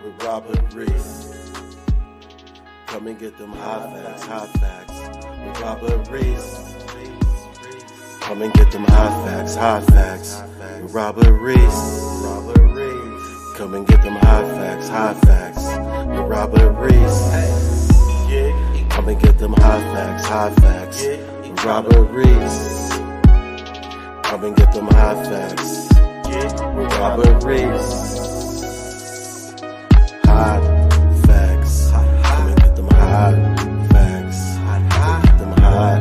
with Robert Reese. Come and get them hot facts with Robert Reese. Come and get them hot facts with Robert Reese. Come and get them hot facts with Robert Reese. Come and get them hot facts with Robert Reese. Come and get them hot facts with Robert Reese. Hot facts. Come and get them hot facts. Get them hot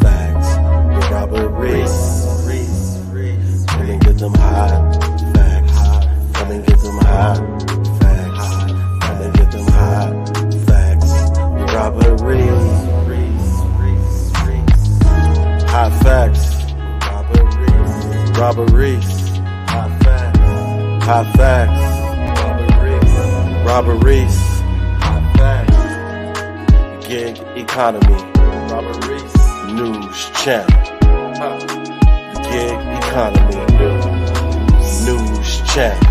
facts with Robert Reese. Come and get them hot facts. Come and get them hot facts. Come and get them hot facts with Robert Reese. Hot facts. Robert Reese. Hot facts. Hot facts. Robert Reese. Hot facts. Gig economy. Robert Reese. News channel. Gig economy. News channel.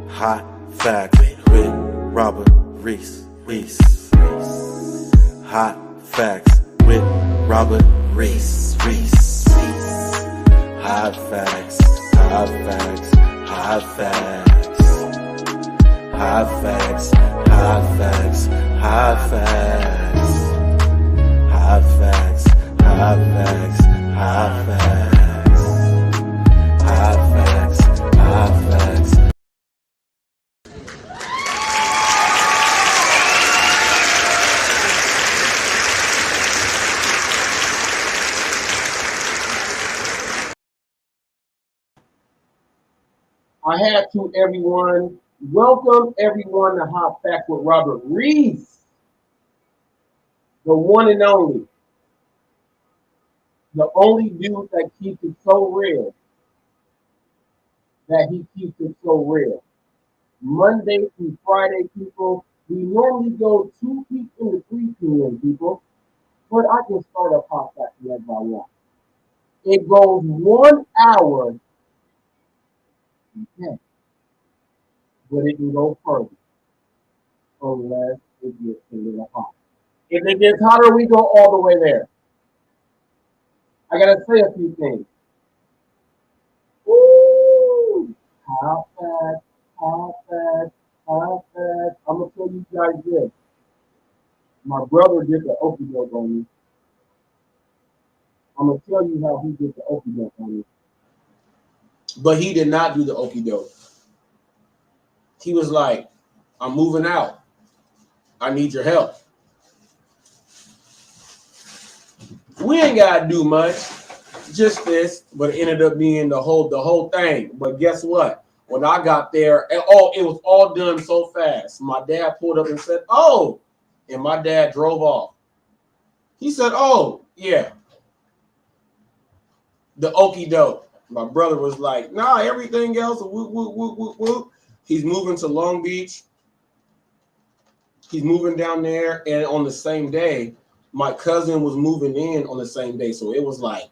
Hot facts with Robert Reese. Hot facts with Robert Reese. Hot facts, hot facts, hot facts. Hot facts, hot facts, hot facts. Hot facts, hot facts, hot facts. Hot facts, hot facts. I had to, everyone. Welcome, everyone, to Hot Facts with Robert Reese, the one and only. The only dude that keeps it so real that he keeps it so real. Monday through Friday, people, we normally go 2 p.m. to 3 p.m., people, but I can start a Hot Facts as I want. It goes 1 hour. Okay. But it can go further unless it gets a little hot. If it gets hotter, we go all the way there. I gotta say a few things. Woo! How fast, how fast, how fast. I'm gonna tell you guys this. My brother did the okie doke on me. I'm gonna tell you how he did the okie doke on me. But he did not do the okie doke. He was like, I'm moving out. I need your help. We ain't gotta do much, just this, but it ended up being the whole thing. But guess what? When I got there, it was all done so fast. My dad pulled up and said, "Oh," and my dad drove off. He said, "Oh, yeah, the okie doke." My brother was like, "Nah, everything else, whoop, whoop, whoop, whoop, whoop." He's moving to Long Beach. He's moving down there, and on the same day, my cousin was moving in on the same day. So it was like,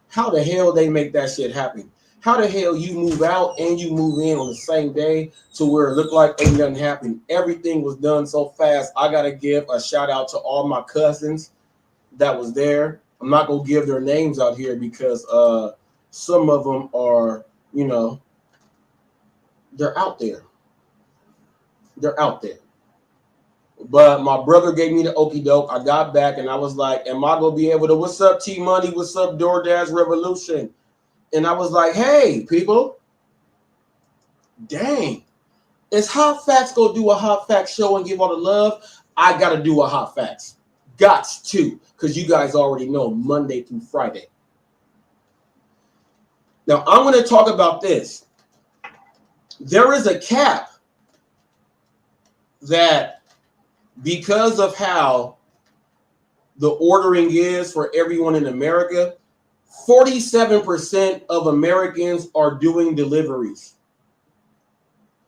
how the hell they make that shit happen? How the hell you move out and you move in on the same day to where it looked like ain't nothing happened? Everything was done so fast. I gotta give a shout out to all my cousins that was there. I'm not gonna give their names out here because some of them are, they're out there. They're out there. But my brother gave me the okie doke. I got back and I was like, am I going to be able to, what's up, T-Money? What's up, DoorDash Revolution? And I was like, hey, people. Dang. Is Hot Facts going to do a Hot Facts show and give all the love? I got to do a Hot Facts. Gots to. Because you guys already know Monday through Friday. Now, I'm going to talk about this. There is a cap that because of how the ordering is for everyone in America, 47% of Americans are doing deliveries.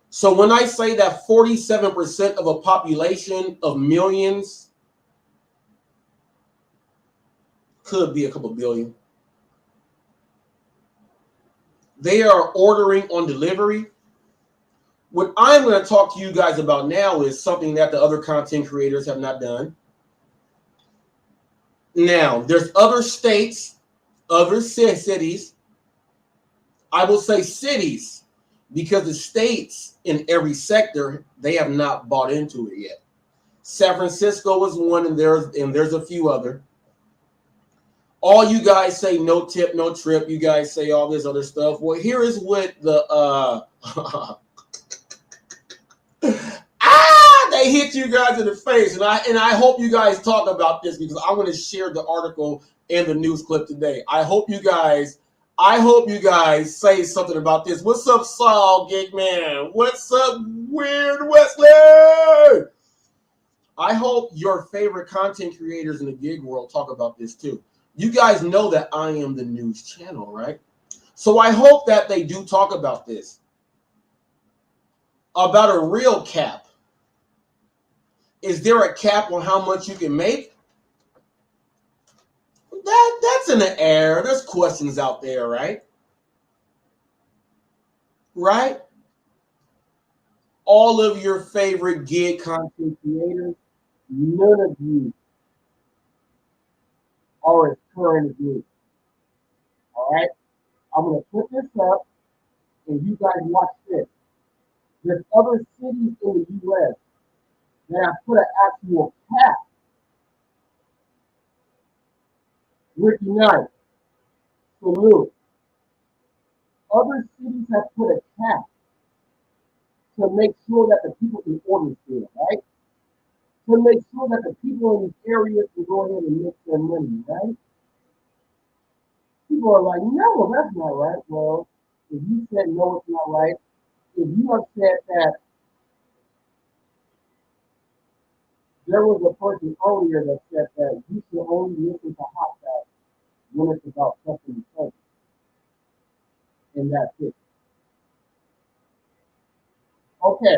So when I say that 47% of a population of millions, could be a couple billion, they are ordering on delivery. What I'm going to talk to you guys about now is something that the other content creators have not done. Now, there's other states, other cities. I will say cities because the states in every sector, they have not bought into it yet. San Francisco is one, and there's a few other. All you guys say no tip, no trip. You guys say all this other stuff. Well, here is what the they hit you guys in the face, and I hope you guys talk about this because I'm going to share the article and the news clip today. I hope you guys say something about this. What's up, Saul Gigman? What's up, Weird Wesley? I hope your favorite content creators in the gig world talk about this too. You guys know that I am the news channel, right? So I hope that they do talk about this. About a real cap. Is there a cap on how much you can make? That's in the air. There's questions out there, right? Right? All of your favorite gig content creators, none of you are as current as me. All right? I'm going to put this up, and you guys watch this. There's other cities in the U.S. that have put an actual cap. Ricky Knight, salute. Other cities have put a cap to make sure that the people can order still, right? To make sure that the people in these areas can go ahead and make their money, right? People are like, no, that's not right. Well, if you said no, it's not right. If you have said that there was a person earlier that said that you should only listen to hot facts when it's about customer service, and that's it. Okay.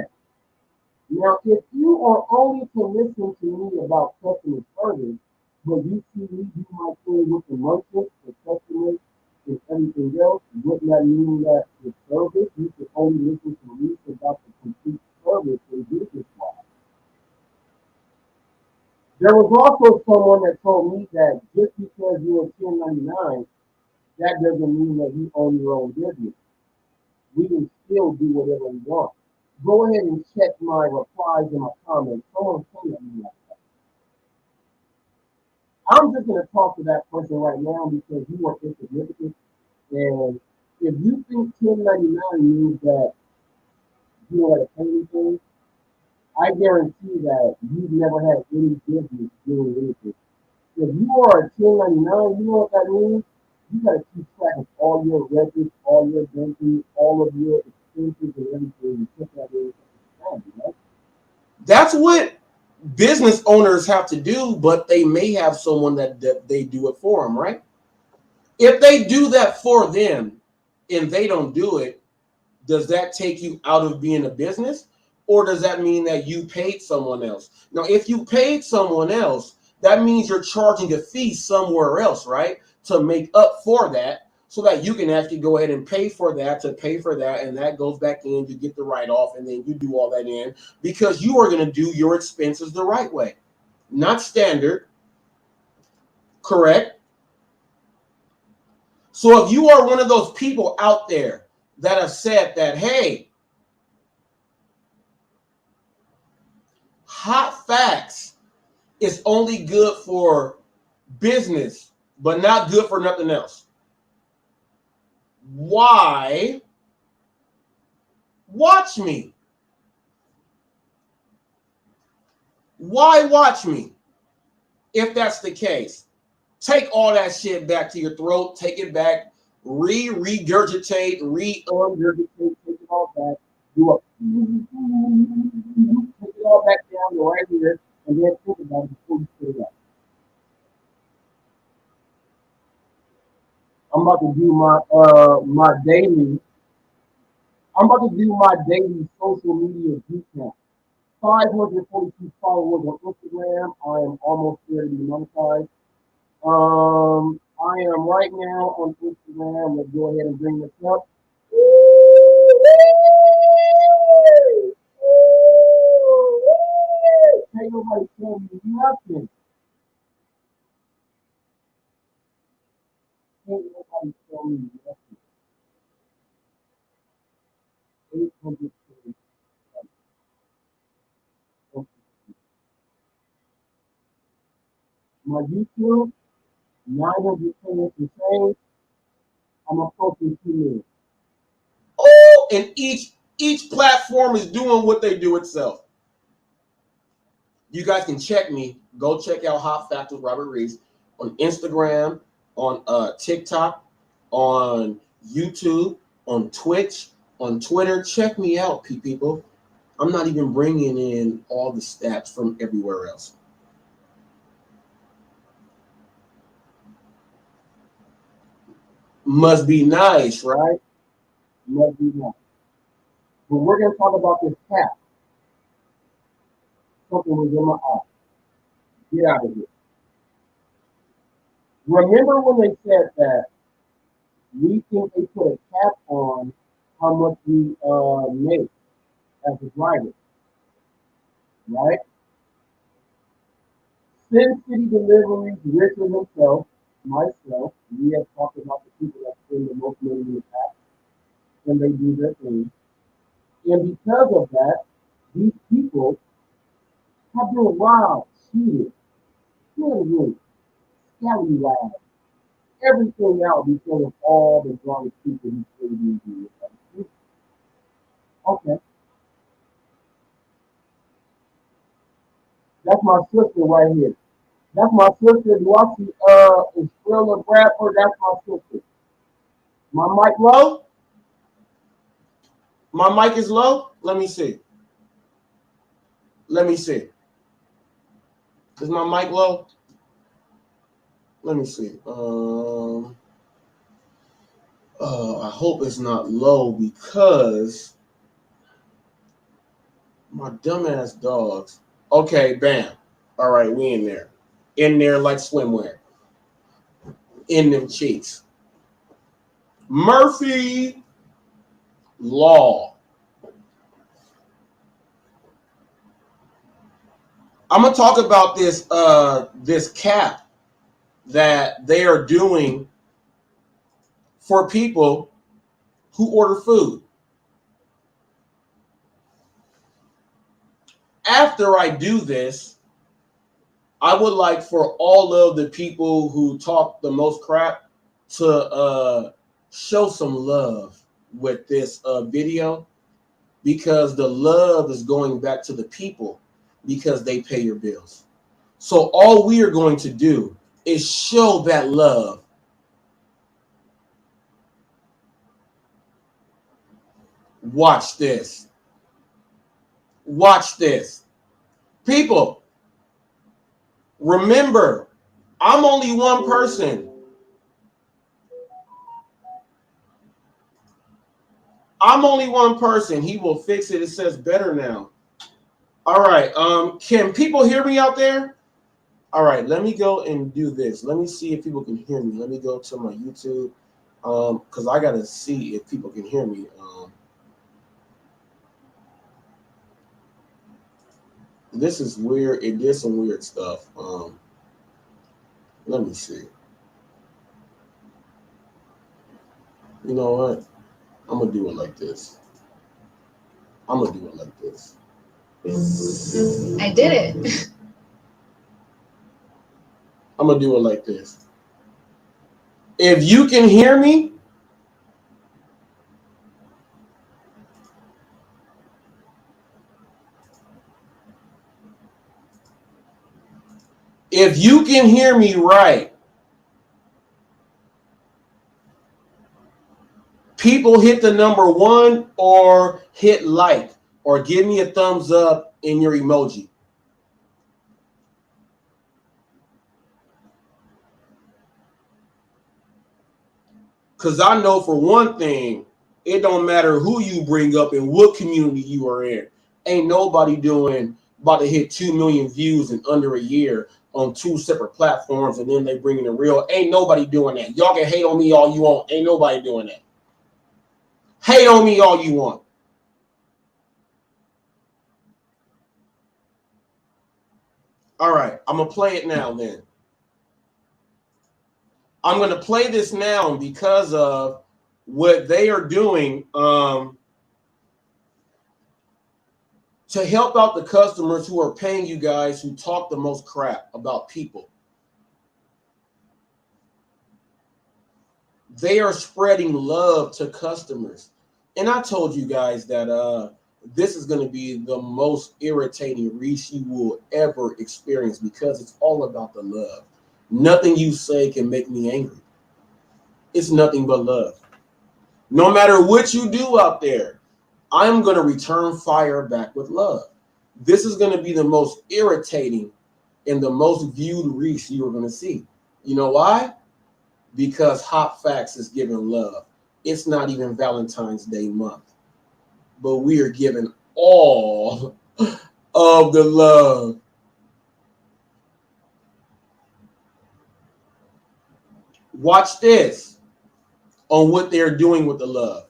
Now, if you are only to listen to me about customer service, but you see me do my thing with the merchants, the customers, and everything else, wouldn't that mean that the service, you should only listen to me about the complete service and business wise? There was also someone that told me that just because you're a 1099, that doesn't mean that you own your own business. We can still do whatever we want. Go ahead and check my replies and my comments. Someone came at me like that. I'm just going to talk to that person right now because you are insignificant. And if you think 1099 means that you don't have to pay anything, I guarantee that you've never had any business doing anything. If you are a 1099, you know what that means? You got to keep track of all your records, all your banking, all of your expenses and everything. You put that in, right? That's what business owners have to do, but they may have someone that they do it for them, right? If they do that for them and they don't do it, does that take you out of being a business? Or does that mean that you paid someone else? Now, if you paid someone else, that means you're charging a fee somewhere else, right? To make up for that so that you can actually go ahead and pay for that, and that goes back in, you get the write-off, and then you do all that in because you are going to do your expenses the right way, not standard, correct? So if you are one of those people out there that have said that, hey, hot facts is only good for business, but not good for nothing else. Why watch me? Why watch me? If that's the case, take all that shit back to your throat, take it back, regurgitate, re-ungurgitate, take it all back, do a take it all back down to right here, and then think about it before you put it up. I'm about to do my daily. I'm about to do my daily social media deep count. 542 followers on Instagram. I am almost there to be monetized. I am right now on Instagram. Let's go ahead and bring this up. Ain't nobody telling me nothing. Ain't nobody telling me nothing. 800 my YouTube, 900 and change. I'm approaching 2 million. Oh, and each platform is doing what they do itself. You guys can check me. Go check out Hot Facts with Robert Reese on Instagram, on TikTok, on YouTube, on Twitch, on Twitter. Check me out, people. I'm not even bringing in all the stats from everywhere else. Must be nice, right? Must be nice. But we're going to talk about this cat. Something was in my eye. Get out of here. Remember when they said that we think they put a cap on how much we make as a driver, right? Sin City Deliveries, Richard himself, myself, we have talked about the people that spend the most money in the past, and they do their thing. And because of that, these people have been robbed, cheated, killing, scallywag, everything out because of all the wrong people who say these things. Okay, that's my sister right here. That's my sister. Do I see is Thriller Bradford? That's my sister. My mic low? My mic is low? Let me see. Let me see. Is my mic low? Let me see. I hope it's not low because my dumbass dogs. Okay, bam. All right, we in there. In there like swimwear. In them cheeks. Murphy Law. I'm gonna talk about this cap that they are doing for people who order food. After I do this, I would like for all of the people who talk the most crap to show some love with this video, because the love is going back to the people because they pay your bills. So all we are going to do is show that love. Watch this. Watch this. People, remember, I'm only one person. I'm only one person. He will fix it. It says better now. All right. Can people hear me out there? All right. Let me go and do this. Let me see if people can hear me. Let me go to my YouTube. Because I gotta see if people can hear me. This is weird. It did some weird stuff. Let me see. You know what? I'm gonna do it like this. I'm gonna do it like this. I did it. I'm gonna do it like this. If you can hear me, right, people hit the number 1 or hit like or give me a thumbs up in your emoji. Because I know for one thing, it don't matter who you bring up and what community you are in. Ain't nobody about to hit 2 million views in under a year on 2 separate platforms, and then they bring in the real. Ain't nobody doing that. Y'all can hate on me all you want. Ain't nobody doing that. Hate on me all you want. All right, I'm going to play it now then. I'm going to play this now because of what they are doing to help out the customers who are paying you guys who talk the most crap about people. They are spreading love to customers. And I told you guys that this is going to be the most irritating reach you will ever experience because it's all about the love. Nothing you say can make me angry. It's nothing but love. No matter what you do out there, I'm going to return fire back with love. This is going to be the most irritating and the most viewed reach you are going to see. You know why? Because HotFacts is giving love. It's not even Valentine's Day month, but we are giving all of the love. Watch this on what they're doing with the love.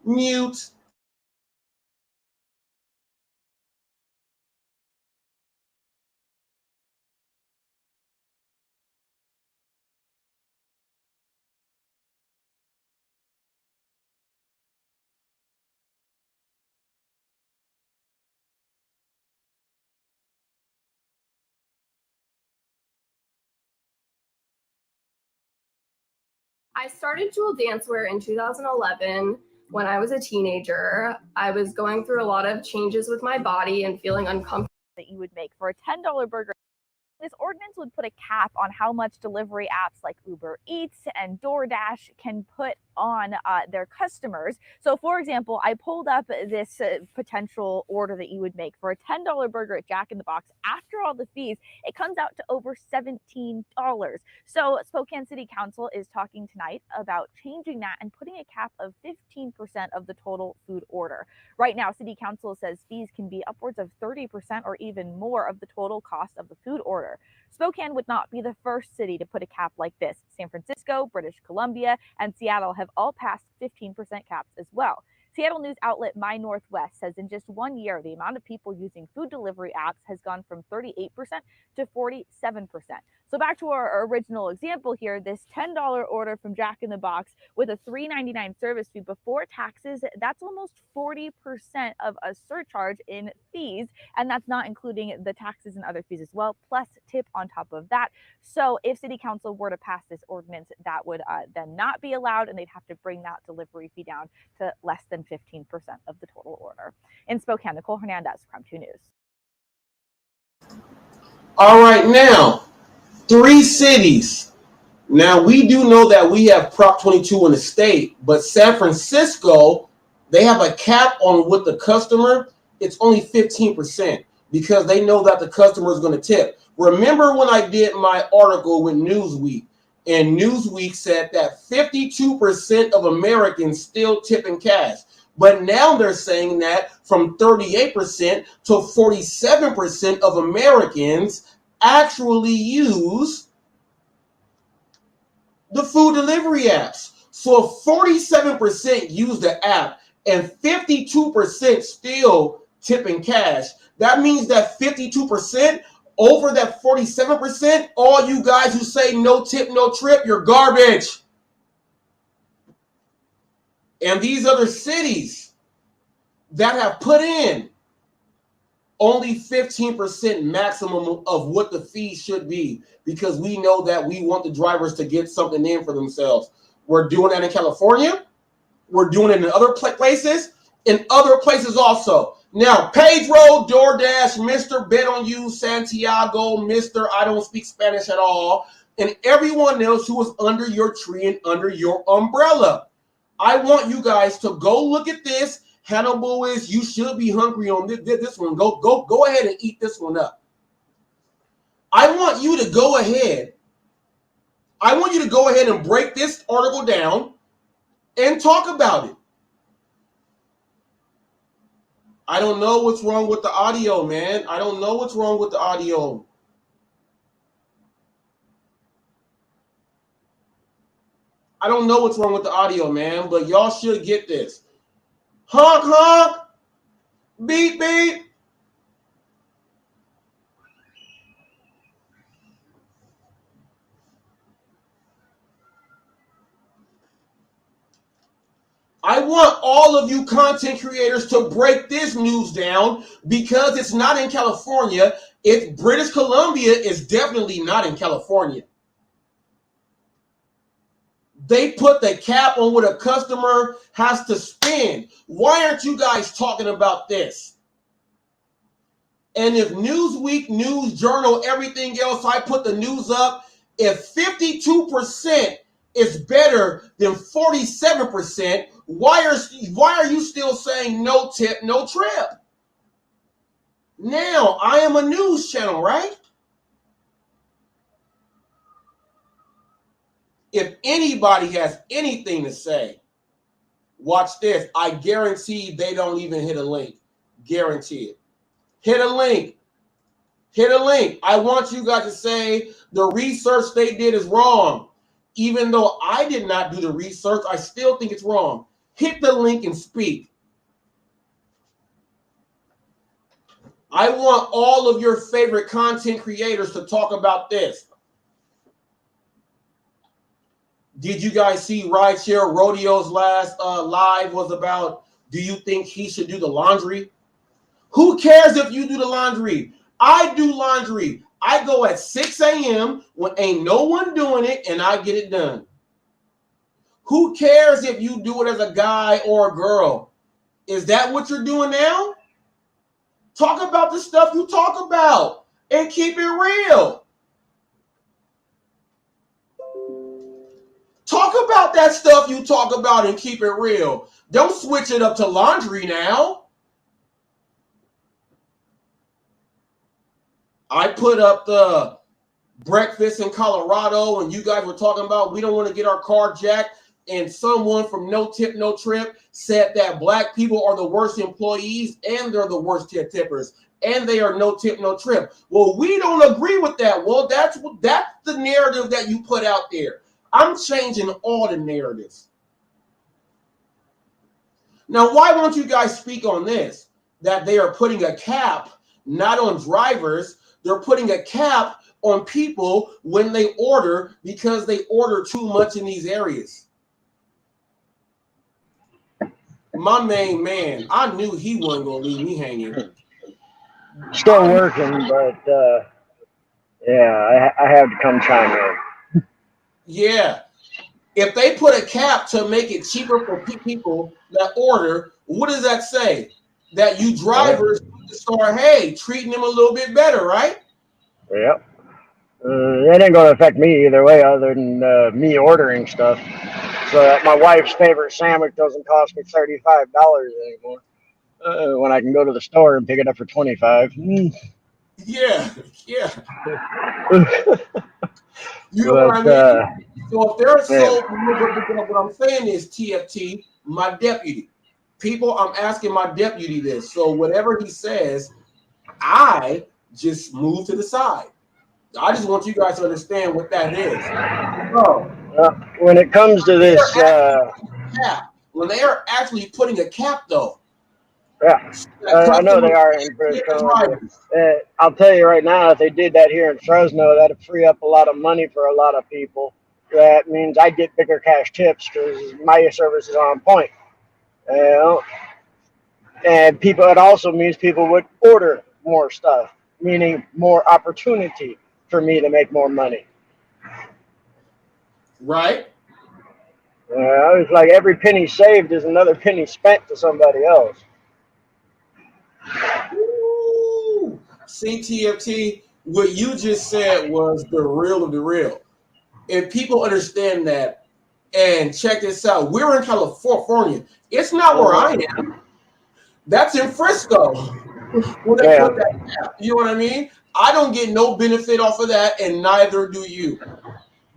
Mute. I started Jewel Dancewear in 2011 when I was a teenager. I was going through a lot of changes with my body and feeling uncomfortable. That you would make for a $10 burger. This ordinance would put a cap on how much delivery apps like Uber Eats and DoorDash can put on their customers. So for example, I pulled up this potential order that you would make for a $10 burger at Jack in the Box. After all the fees, it comes out to over $17. So Spokane City Council is talking tonight about changing that and putting a cap of 15% of the total food order. Right now, City Council says fees can be upwards of 30% or even more of the total cost of the food order. Spokane would not be the first city to put a cap like this. San Francisco, British Columbia, and Seattle have all passed 15% caps as well. Seattle news outlet My Northwest says in just 1 year, the amount of people using food delivery apps has gone from 38% to 47%. So back to our original example here, this $10 order from Jack in the Box with a $3.99 service fee before taxes, that's almost 40% of a surcharge in fees. And that's not including the taxes and other fees as well, plus tip on top of that. So if City Council were to pass this ordinance, that would then not be allowed, and they'd have to bring that delivery fee down to less than 15% of the total order. In Spokane, Nicole Hernandez, Crime 2 News. All right, now, 3 cities. Now, we do know that we have Prop 22 in the state, but San Francisco, they have a cap on with the customer. It's only 15% because they know that the customer is going to tip. Remember when I did my article with Newsweek, and Newsweek said that 52% of Americans still tip in cash. But now they're saying that from 38% to 47% of Americans actually use the food delivery apps. So if 47% use the app and 52% still tip in cash, that means that 52% over that 47%, all you guys who say no tip, no trip, you're garbage. And these other cities that have put in only 15% maximum of what the fee should be, because we know that we want the drivers to get something in for themselves. We're doing that in California. We're doing it in other places, in other places also. Now, Pedro, DoorDash, Mr. Bet on You, Santiago, Mr. I don't speak Spanish at all, and everyone else who is under your tree and under your umbrella. I want you guys to go look at this. Hannibal is, you should be hungry on this one. Go ahead and eat this one up. I want you to go ahead. I want you to go ahead and break this article down and talk about it. I don't know what's wrong with the audio, man. I don't know what's wrong with the audio. I don't know what's wrong with the audio, man, but y'all should get this. Honk, honk. Beep, beep. I want all of you content creators to break this news down because it's not in California. It's British Columbia is definitely not in California. They put the cap on what a customer has to spend. Why aren't you guys talking about this? And if Newsweek, News Journal, everything else, I put the news up, if 52% is better than 47%, why are you still saying no tip, no trip? Now, I am a news channel, right? If anybody has anything to say, watch this. I guarantee they don't even hit a link. Guarantee it. Hit a link. Hit a link. I want you guys to say the research they did is wrong. Even though I did not do the research, I still think it's wrong. Hit the link and speak. I want all of your favorite content creators to talk about this. Did you guys see Rideshare Rodeo's last live was about, do you think he should do the laundry? Who cares if you do the laundry? I do laundry. I go at 6 a.m. when ain't no one doing it, and I get it done. Who cares if you do it as a guy or a girl? Is that what you're doing now? Talk about the stuff you talk about and keep it real. Talk about that stuff you talk about and keep it real. Don't switch it up to laundry now. I put up the breakfast in Colorado, and you guys were talking about we don't want to get our car jacked. And someone from No Tip, No Trip said that black people are the worst employees and they're the worst tippers. And they are no tip, no trip. Well, we don't agree with that. Well, that's the narrative that you put out there. I'm changing all the narratives. Now, why won't you guys speak on this? That they are putting a cap, not on drivers. They're putting a cap on people when they order because they order too much in these areas. My main man, I knew he wasn't going to leave me hanging. Still working, but yeah, I have to come chime in. Yeah. If they put a cap to make it cheaper for people that order, what does that say? That you drivers start, hey, treating them a little bit better, right? Yep. It ain't going to affect me either way other than me ordering stuff. So that my wife's favorite sandwich doesn't cost me $35 anymore when I can go to the store and pick it up for $25. Yeah. You know But, what I mean? So if they're so, what I'm saying is TFT, my deputy. People, I'm asking my deputy this. So whatever he says, I just move to the side. I just want you guys to understand what that is. So, when it comes to this, when they are actually putting a cap, though. Yeah, I know they are in British Columbia. I'll tell you right now, if they did that here in Fresno, that'd free up a lot of money for a lot of people. That means I get bigger cash tips because my service is on point. And people, it also means people would order more stuff, meaning more opportunity for me to make more money. Right. It's like every penny saved is another penny spent to somebody else. Ooh. CTFT, what you just said was the real of the real. If people understand that, and check this out, we're in California. It's not where I am. That's in Frisco. When they put that cap, you know what I mean? I don't get no benefit off of that, and neither do you.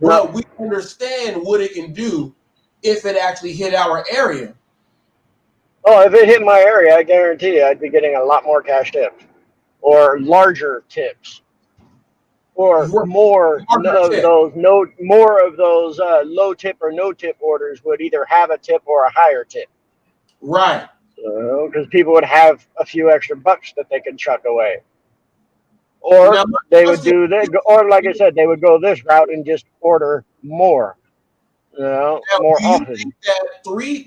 But we understand what it can do if it actually hit our area. Oh, if it hit my area, I guarantee you I'd be getting a lot more cash tips or larger tips or more of those low tip or no tip orders would either have a tip or a higher tip. Right. Because people would have a few extra bucks that they could chuck away. Or they would do that, or like I said, they would go this route and just order more. Now, Now, more do you often. think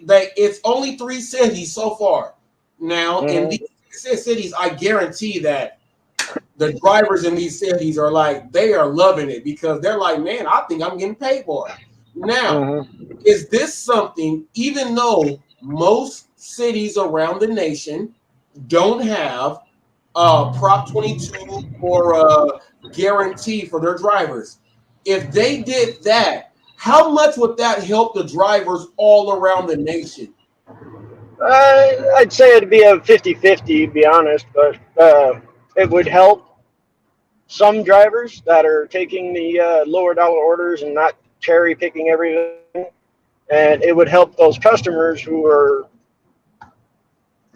that it's only 3 cities so far? Now, in these cities, I guarantee that the drivers in these cities are like, they are loving it because they're like, man, I think I'm getting paid for it. Now, is this something, even though most cities around the nation don't have Prop 22 or guarantee for their drivers, if they did that, how much would that help the drivers all around the nation? I'd say it'd be a 50-50, to be honest, but it would help some drivers that are taking the lower dollar orders and not cherry picking everything. And it would help those customers who are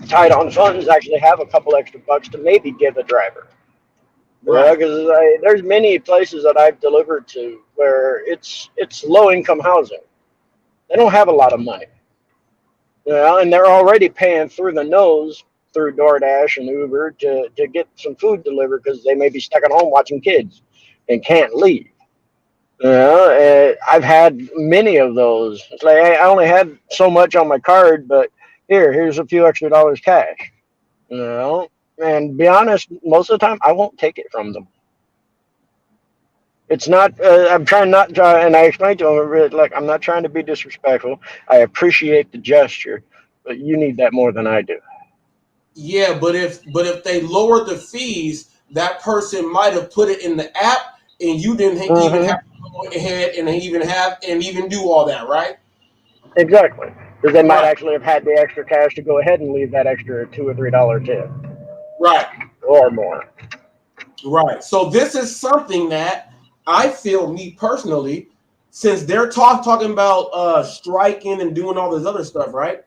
tight on funds actually have a couple extra bucks to maybe give a driver. Right. Because there's many places that I've delivered to where it's low income housing. They don't have a lot of money. And they're already paying through the nose through DoorDash and Uber to get some food delivered because they may be stuck at home watching kids and can't leave. I've had many of those. It's like I only had so much on my card, but here's a few extra dollars cash. And be honest, most of the time I won't take it from them. It's not. I'm trying not to, and I explained to them like I'm not trying to be disrespectful. I appreciate the gesture, but you need that more than I do. Yeah, but if they lowered the fees, that person might have put it in the app, and you didn't even have to go ahead and even do all that, right? Exactly, because they might Right, actually have had the extra cash to go ahead and leave that extra $2 or $3 tip right, or more. right. So this is something that I feel, me personally, since they're talking about striking and doing all this other stuff, right?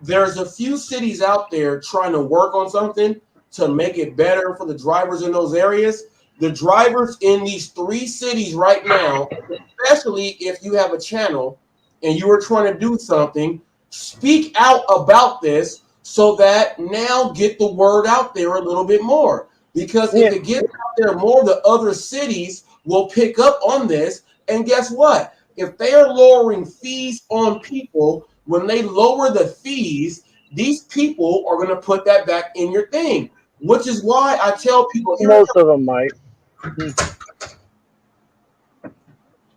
There's a few cities out there trying to work on something to make it better for the drivers in those areas. The drivers in these 3 cities right now, especially if you have a channel and you are trying to do something, speak out about this so that now get the word out there a little bit more. Because if it gets out there more, the other cities will pick up on this. And guess what? If they are lowering fees on people, when they lower the fees, these people are going to put that back in your thing, which is why I tell people here. Most of them might.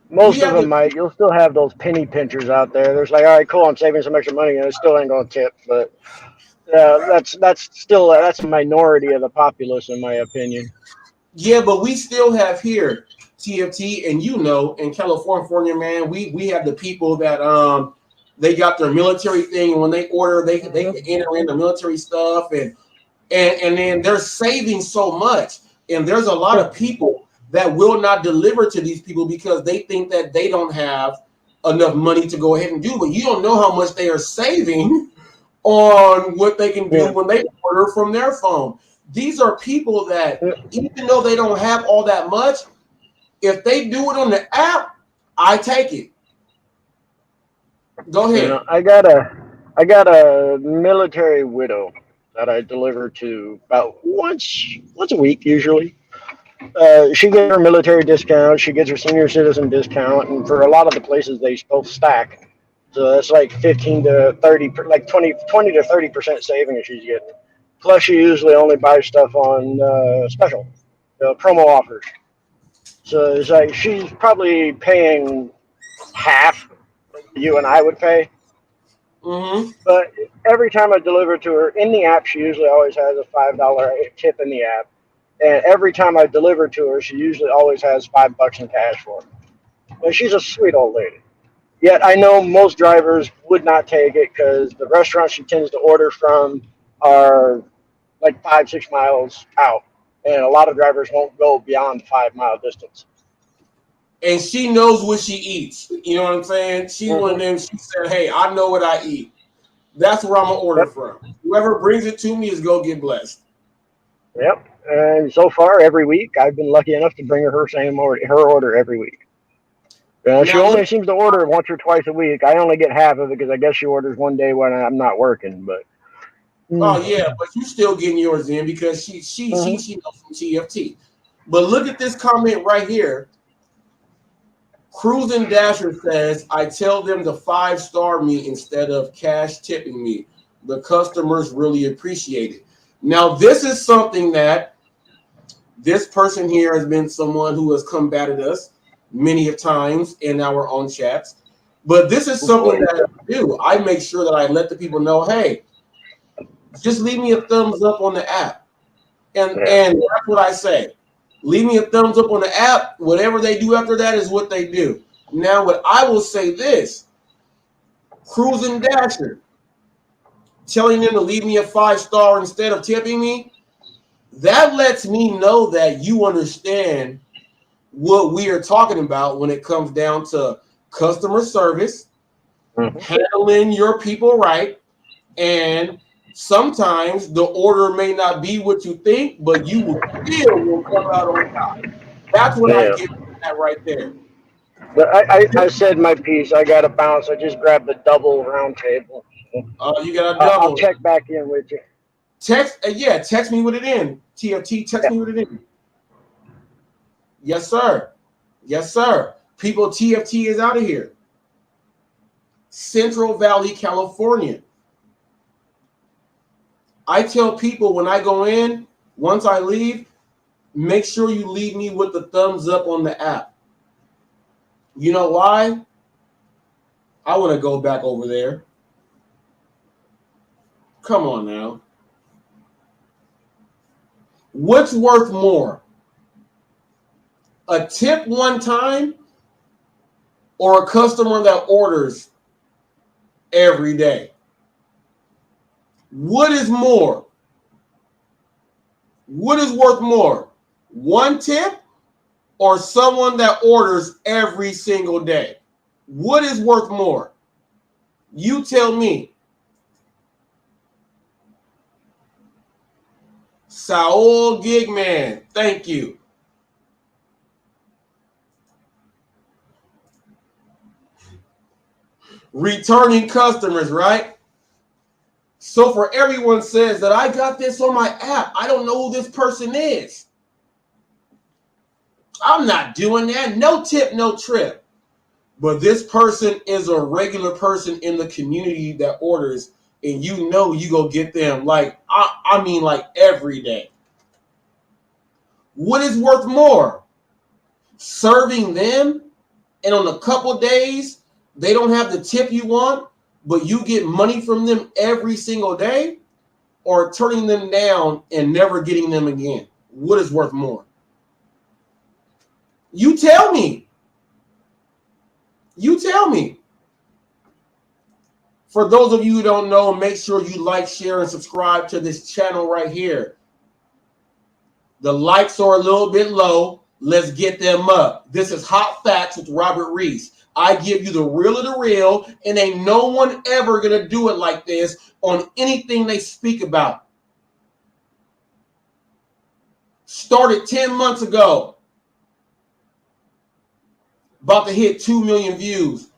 Most of them might. You'll still have those penny pinchers out there. There's like, all right, cool, I'm saving some extra money, and it still ain't going to tip. But that's still a minority of the populace, in my opinion. Yeah, but we still have here TFT, and in California, man, we have the people that they got their military thing, and when they order, they can enter in the military stuff, and then they're saving so much, and there's a lot of people that will not deliver to these people because they think that they don't have enough money to go ahead and do, but you don't know how much they are saving on what they can do when they order from their phone. These are people that, even though they don't have all that much, if they do it on the app, I take it. Go ahead. I got a military widow that I deliver to about once a week usually. She gets her military discount, she gets her senior citizen discount, and for a lot of the places they both stack. So that's like 15 to 30, like 20 to 30% savings she's getting. Plus, she usually only buys stuff on special, promo offers. So it's like she's probably paying half you and I would pay. But every time I deliver to her in the app, she usually always has a $5 tip in the app. And every time I deliver to her, she usually always has $5 in cash for me. And she's a sweet old lady. Yet I know most drivers would not take it because the restaurants she tends to order from are like 5-6 miles out. And a lot of drivers won't go beyond the 5-mile distance. And she knows what she eats. You know what I'm saying? She's one of them. She said, hey, I know what I eat. That's where I'm going to order from. Whoever brings it to me is going to get blessed. Yep. And so far, every week, I've been lucky enough to bring her her order every week. She only seems to order once or twice a week. I only get half of it because I guess she orders one day when I'm not working. But oh yeah, but you still getting yours in because she knows from TFT. But look at this comment right here. Cruising Dasher says, I tell them to 5-star me instead of cash tipping me. The customers really appreciate it. Now, this is something that this person here has been someone who has combated us many of times in our own chats. But this is something that I do. I make sure that I let the people know, hey, just leave me a thumbs up on the app. And that's what I say. Leave me a thumbs up on the app. Whatever they do after that is what they do. Now, what I will say this, Cruising Dasher, telling them to leave me a 5-star instead of tipping me, that lets me know that you understand what we are talking about when it comes down to customer service, handling your people right, and sometimes the order may not be what you think, but you will still come out on top. That's what I get at right there. But I said my piece. I got to bounce. I just grabbed the double round table. You got a double. I'll check back in with you. Text me with it in. TFT, text me with it in. Yes, sir. Yes, sir. People, TFT is out of here. Central Valley, California. I tell people when I go in, once I leave, make sure you leave me with the thumbs up on the app. You know why? I want to go back over there. Come on now. What's worth more? A tip one time or a customer that orders every day? What is more? What is worth more? One tip or someone that orders every single day? What is worth more? You tell me. Saul Gigman, thank you. Returning customers, right? So for everyone says that I got this on my app, I don't know who this person is. I'm not doing that. No tip, no trip. But this person is a regular person in the community that orders, and you know you go get them like, I mean like every day. What is worth more? Serving them, and on a couple days, they don't have the tip you want, but you get money from them every single day, or turning them down and never getting them again? What is worth more? You tell me. You tell me. For those of you who don't know, make sure you like, share, and subscribe to this channel right here. The likes are a little bit low. Let's get them up. This is Hot Facts with Robert Reese. I give you the real of the real, and ain't no one ever going to do it like this on anything they speak about. Started 10 months ago. About to hit 2 million views.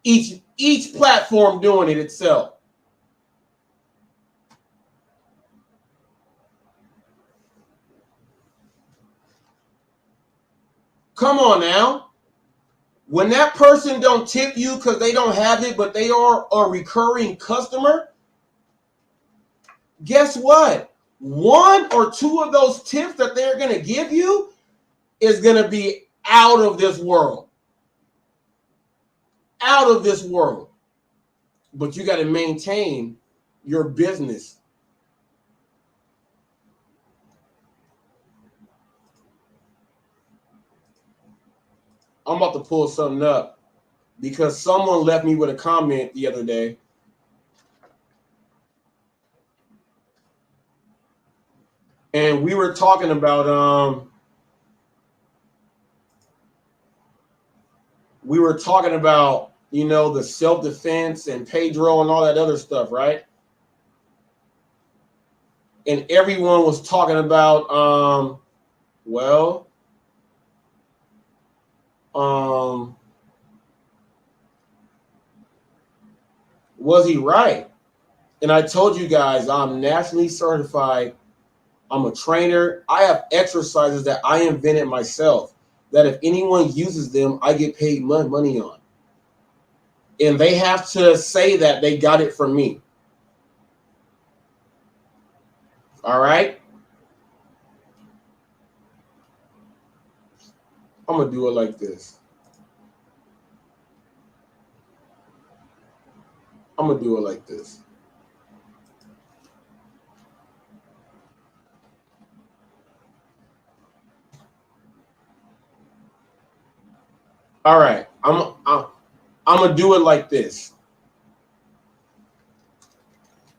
Each platform doing it itself. Come on now. When that person don't tip you because they don't have it, but they are a recurring customer, guess what? 1 or 2 of those tips that they're going to give you is going to be out of this world. Out of this world. But you got to maintain your business. I'm about to pull something up because someone left me with a comment the other day. And we were talking about you know, the self-defense and Pedro and all that other stuff, right? And everyone was talking about was he right? And I told you guys, I'm nationally certified. I'm a trainer. I have exercises that I invented myself. that if anyone uses them, I get paid money on. And they have to say that they got it from me. All right? I'm going to do it like this. I'm going to do it like this. All right. I'm going to do it like this.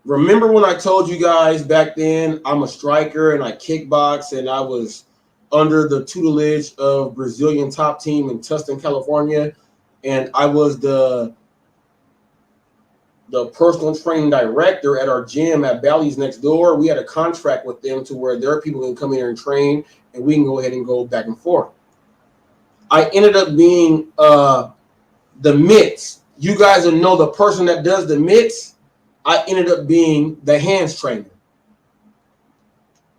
Remember when I told you guys back then I'm a striker and I kickbox and I was under the tutelage of Brazilian top team in Tustin, California, and I was the personal training director at our gym at Bally's next door. We had a contract with them to where their people can come in here and train, and we can go ahead and go back and forth. I ended up being the mitts. You guys will know the person that does the mitts. I ended up being the hands trainer.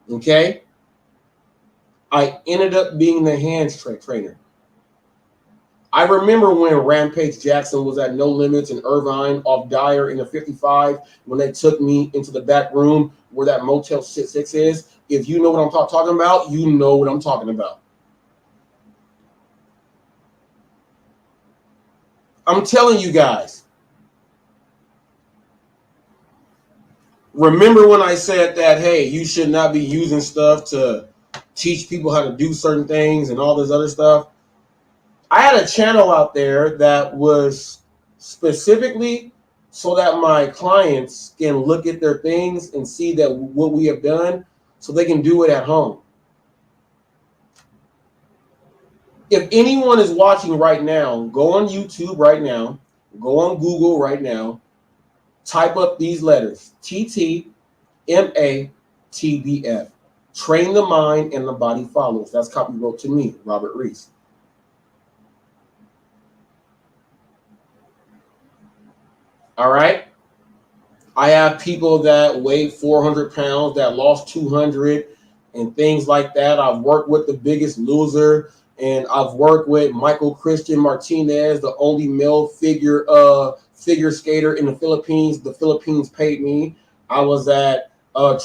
Okay? I ended up being the hands trainer. I remember when Rampage Jackson was at No Limits in Irvine off Dyer in the 55 when they took me into the back room where that Motel 6 is. If you know what I'm talking about, you know what I'm talking about. I'm telling you guys. Remember when I said that, hey, you should not be using stuff to teach people how to do certain things and all this other stuff? I had a channel out there that was specifically so that my clients can look at their things and see that what we have done so they can do it at home. If anyone is watching right now, go on YouTube right now, go on Google right now, type up these letters, TTMATBF. Train the mind and the body follows. That's copyright to me, Robert Reese. All right. I have people that weigh 400 pounds that lost 200 and things like that. I've worked with The Biggest Loser, and I've worked with Michael Christian Martinez, the only male figure skater in the Philippines. The Philippines paid me. I was at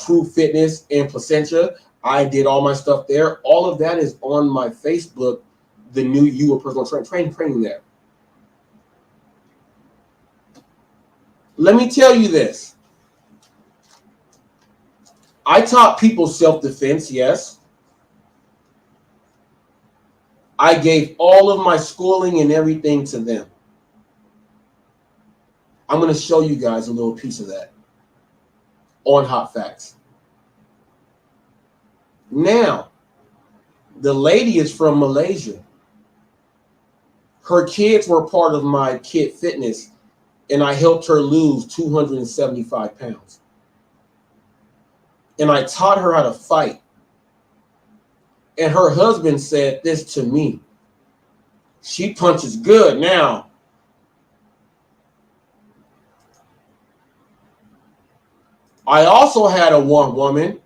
True Fitness in Placentia. I did all my stuff there. All of that is on my Facebook, the new You a Personal Training there. Let me tell you this. I taught people self-defense, yes. I gave all of my schooling and everything to them. I'm going to show you guys a little piece of that on Hot Facts. Now, the lady is from Malaysia. Her kids were part of my Kid Fitness, and I helped her lose 275 pounds. And I taught her how to fight. And her husband said this to me. She punches good now. I also had a woman.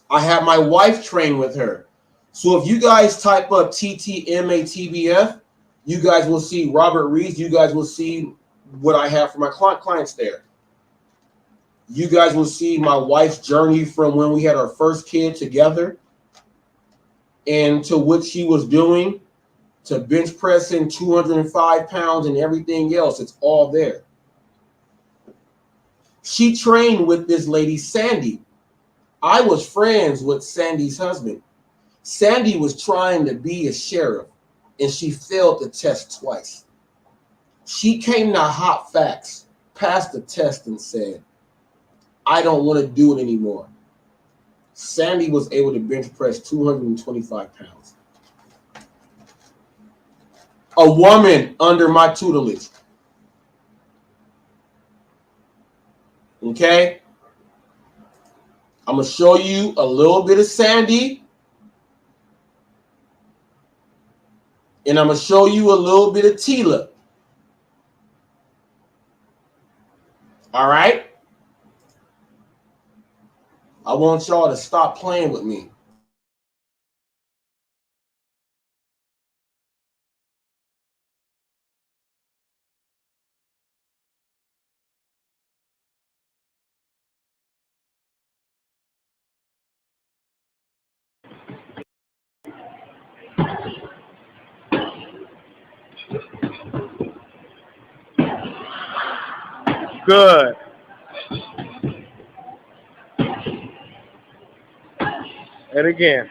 I had my wife train with her. So if you guys type up TTMATBF, you guys will see Robert Reese. You guys will see what I have for my clients there. You guys will see my wife's journey from when we had our first kid together and to what she was doing, to bench pressing 205 pounds and everything else. It's all there. She trained with this lady, Sandy. I was friends with Sandy's husband. Sandy was trying to be a sheriff, and she failed the test twice. She came to Hot Facts, passed the test, and said, I don't want to do it anymore. Sandy was able to bench press 225 pounds. A woman under my tutelage. Okay? I'm going to show you a little bit of Sandy. And I'm going to show you a little bit of Tila. All right? I want y'all to stop playing with me. Good. And again.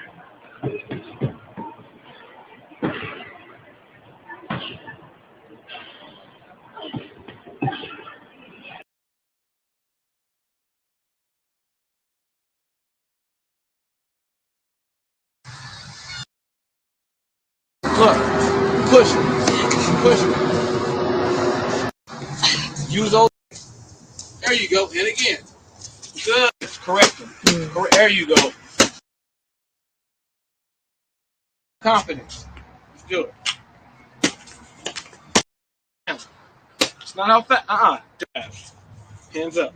Look, push it. Push it. Use those. There you go. And again. Good. Correct them. There you go. Confidence. Let's do it. It's not out fast. Hands up.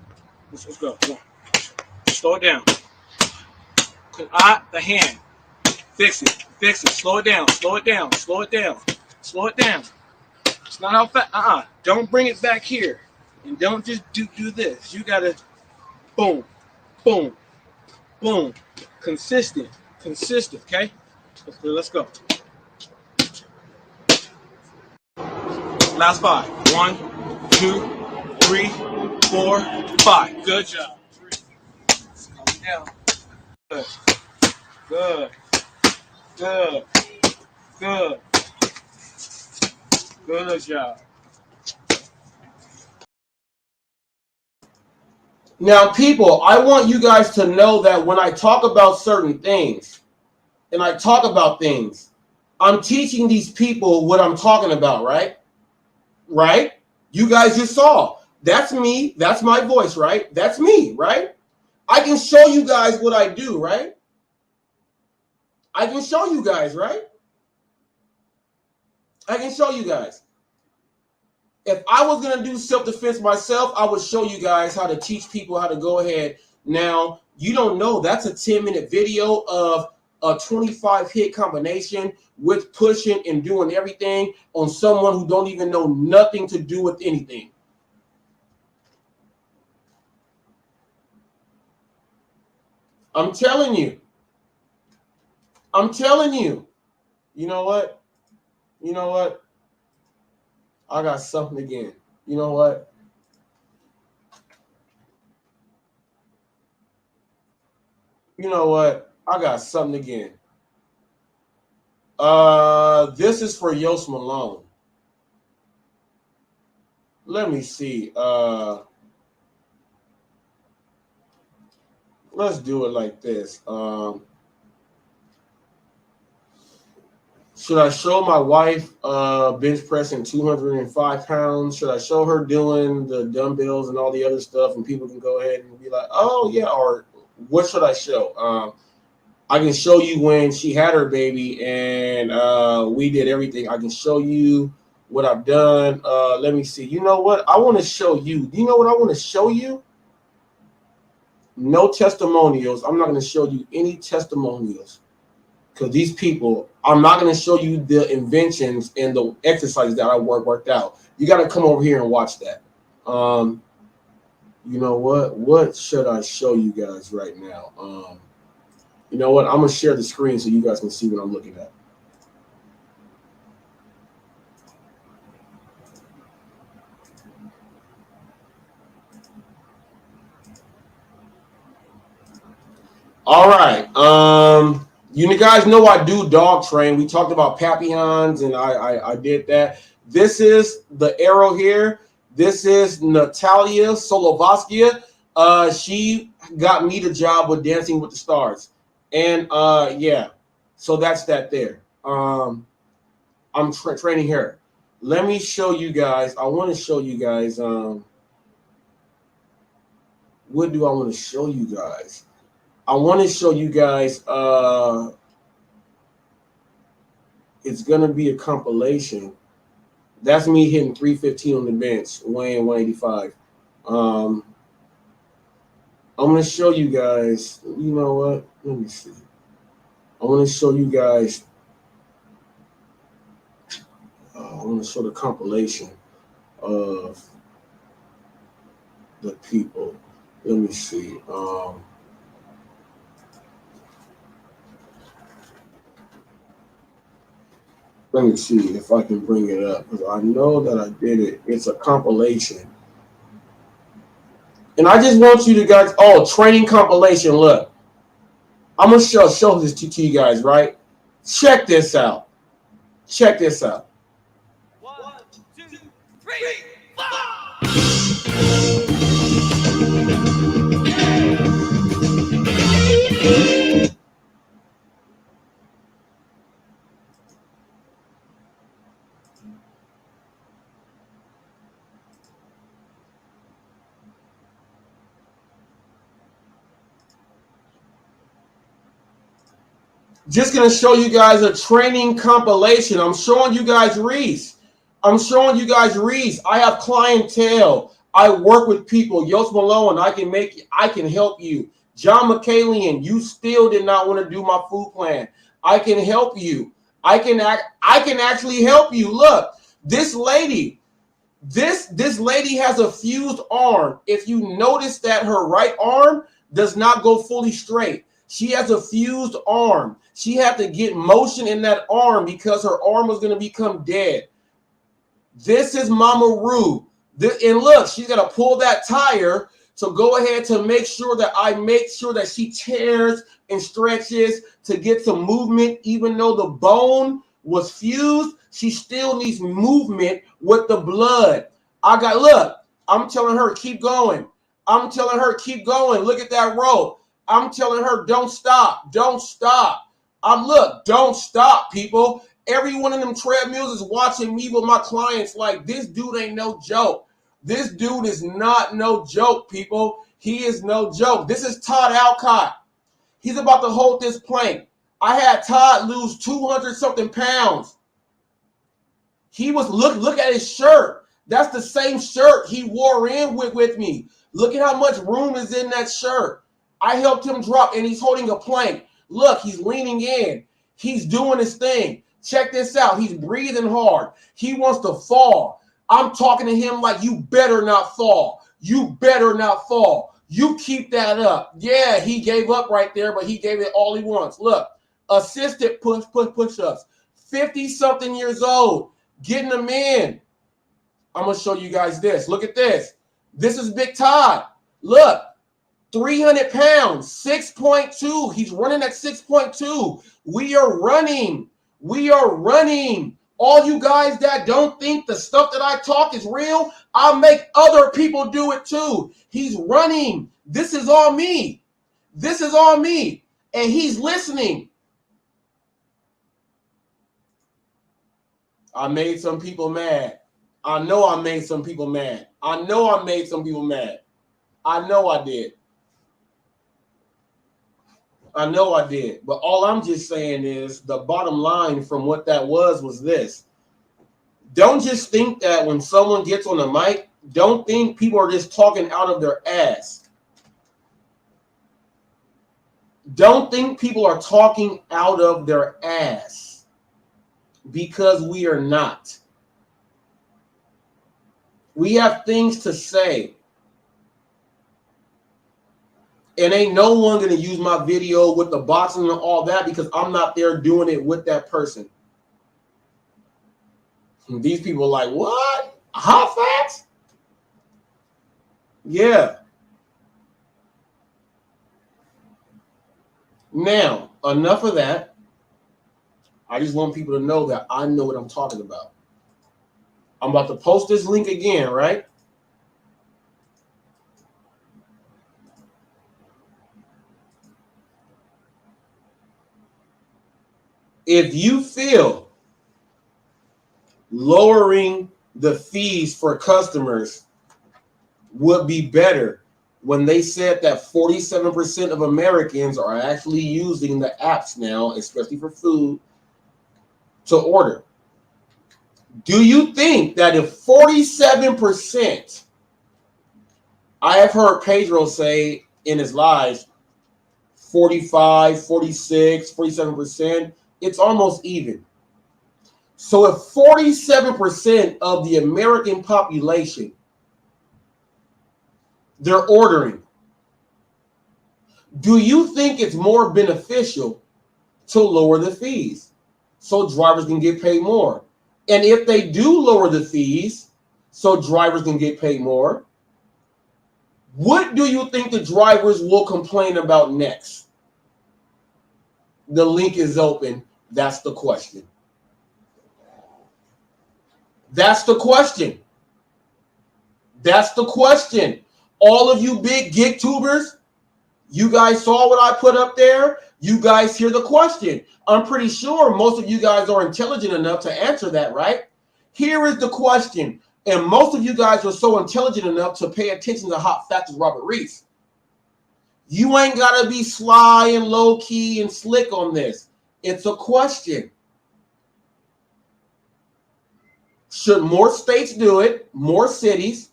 Let's go. Come on. Slow it down. The hand. Fix it. Fix it. Slow it down. Slow it down. Slow it down. Slow it down. It's not out fast. Don't bring it back here. And don't just do this. You gotta boom, boom, boom. Consistent. Consistent, okay? Let's go. Last 5. 1, 2, 3, 4, 5. Good job. Calm down. Good. Good. Good. Good. Good job. Now, people, I want you guys to know that when I talk about certain things, and I talk about things, I'm teaching these people what I'm talking about, right? Right? You guys just saw. That's me. That's my voice, right? That's me, right? I can show you guys what I do, right? I can show you guys, right? I can show you guys. If I was going to do self-defense myself, I would show you guys how to teach people how to go ahead. Now, you don't know. That's a 10-minute video of a 25-hit combination with pushing and doing everything on someone who don't even know nothing to do with anything. I'm telling you. I'm telling you. You know what? You know what? I got something again. You know what? You know what? I got something again. This is for Yost Malone. Let me see. Let's do it like this. Should I show my wife bench pressing 205 pounds? Should I show her doing the dumbbells and all the other stuff, and people can go ahead and be like, oh, yeah, or what should I show? I can show you when she had her baby and we did everything. I can show you what I've done. Let me see. You know what? I want to show you. Do you know what I want to show you? No testimonials. I'm not going to show you any testimonials. Because these people, I'm not going to show you the inventions and the exercises that I worked out. You got to come over here and watch that. You know what? What should I show you guys right now? You know what? I'm going to share the screen so you guys can see what I'm looking at. All right. You guys know I do dog train. We talked about Papillons, and I did that. This is the arrow here. This is Natalia Solovaskia. She got me the job with Dancing with the Stars. And yeah, so that's that there. I'm training her. Let me show you guys. I want to show you guys. What do I want to show you guys? I want to show you guys. It's gonna be a compilation. That's me hitting 315 on the bench, weighing 185. I'm gonna show you guys. You know what? Let me see. I want to show you guys. I want to show the compilation of the people. Let me see. Let me see if I can bring it up because I know that I did it. It's a compilation. And I just want you to guys, training compilation. Look, I'm going to show this to you guys, right? Check this out. Check this out. 1, 2, 3, 4. Just going to show you guys a training compilation. I'm showing you guys Reese. I have clientele. I work with people. Yost Malone, I can help you. John McCallion, you still did not want to do my food plan. I can help you. I can actually help you. Look, this lady has a fused arm. If you notice that her right arm does not go fully straight. She has a fused arm. She had to get motion in that arm because her arm was going to become dead. This is Mama Rue. And look, she's got to pull that tire to go ahead to make sure that she tears and stretches to get some movement. Even though the bone was fused, she still needs movement with the blood. I'm telling her, keep going. Look at that rope. I'm telling her, don't stop. Don't stop, people. Every one of them treadmills is watching me with my clients like, this dude ain't no joke. This dude is not no joke, people. He is no joke. This is Todd Alcott. He's about to hold this plank. I had Todd lose 200-something pounds. He was, look at his shirt. That's the same shirt he wore in with me. Look at how much room is in that shirt. I helped him drop, and he's holding a plank. Look, he's leaning in. He's doing his thing. Check this out. He's breathing hard. He wants to fall. I'm talking to him like, you better not fall. You better not fall. You keep that up. Yeah, he gave up right there, but he gave it all he wants. Look, assisted push-ups. 50-something years old. Getting them in. I'm going to show you guys this. Look at this. This is Big Todd. Look. 300 pounds, 6.2. He's running at 6.2. We are running. All you guys that don't think the stuff that I talk is real, I'll make other people do it too. He's running. This is all me. And he's listening. I made some people mad. I know I made some people mad. I know I did. But all I'm just saying is the bottom line from what that was this. Don't just think that when someone gets on the mic, don't think people are just talking out of their ass. Don't think people are talking out of their ass, because we are not. We have things to say. And ain't no one going to use my video with the boxing and all that because I'm not there doing it with that person. And these people are like, what? Hot facts? Yeah. Now, enough of that. I just want people to know that I know what I'm talking about. I'm about to post this link again, right? If you feel lowering the fees for customers would be better when they said that 47% of Americans are actually using the apps now, especially for food, to order. Do you think that if 47%, I have heard Pedro say in his lives, 45, 46, 47%, it's almost even. So if 47% of the American population, they're ordering, do you think it's more beneficial to lower the fees so drivers can get paid more? And if they do lower the fees so drivers can get paid more, What do you think the drivers will complain about next? The link is open. That's the question. That's the question. That's the question. All of you big gig tubers, you guys saw what I put up there. You guys hear the question. I'm pretty sure most of you guys are intelligent enough to answer that, right? Here is the question. And most of you guys are so intelligent enough to pay attention to Hot Facts with Robert Reese. You ain't got to be sly and low key and slick on this. It's a question. Should more states do it, more cities?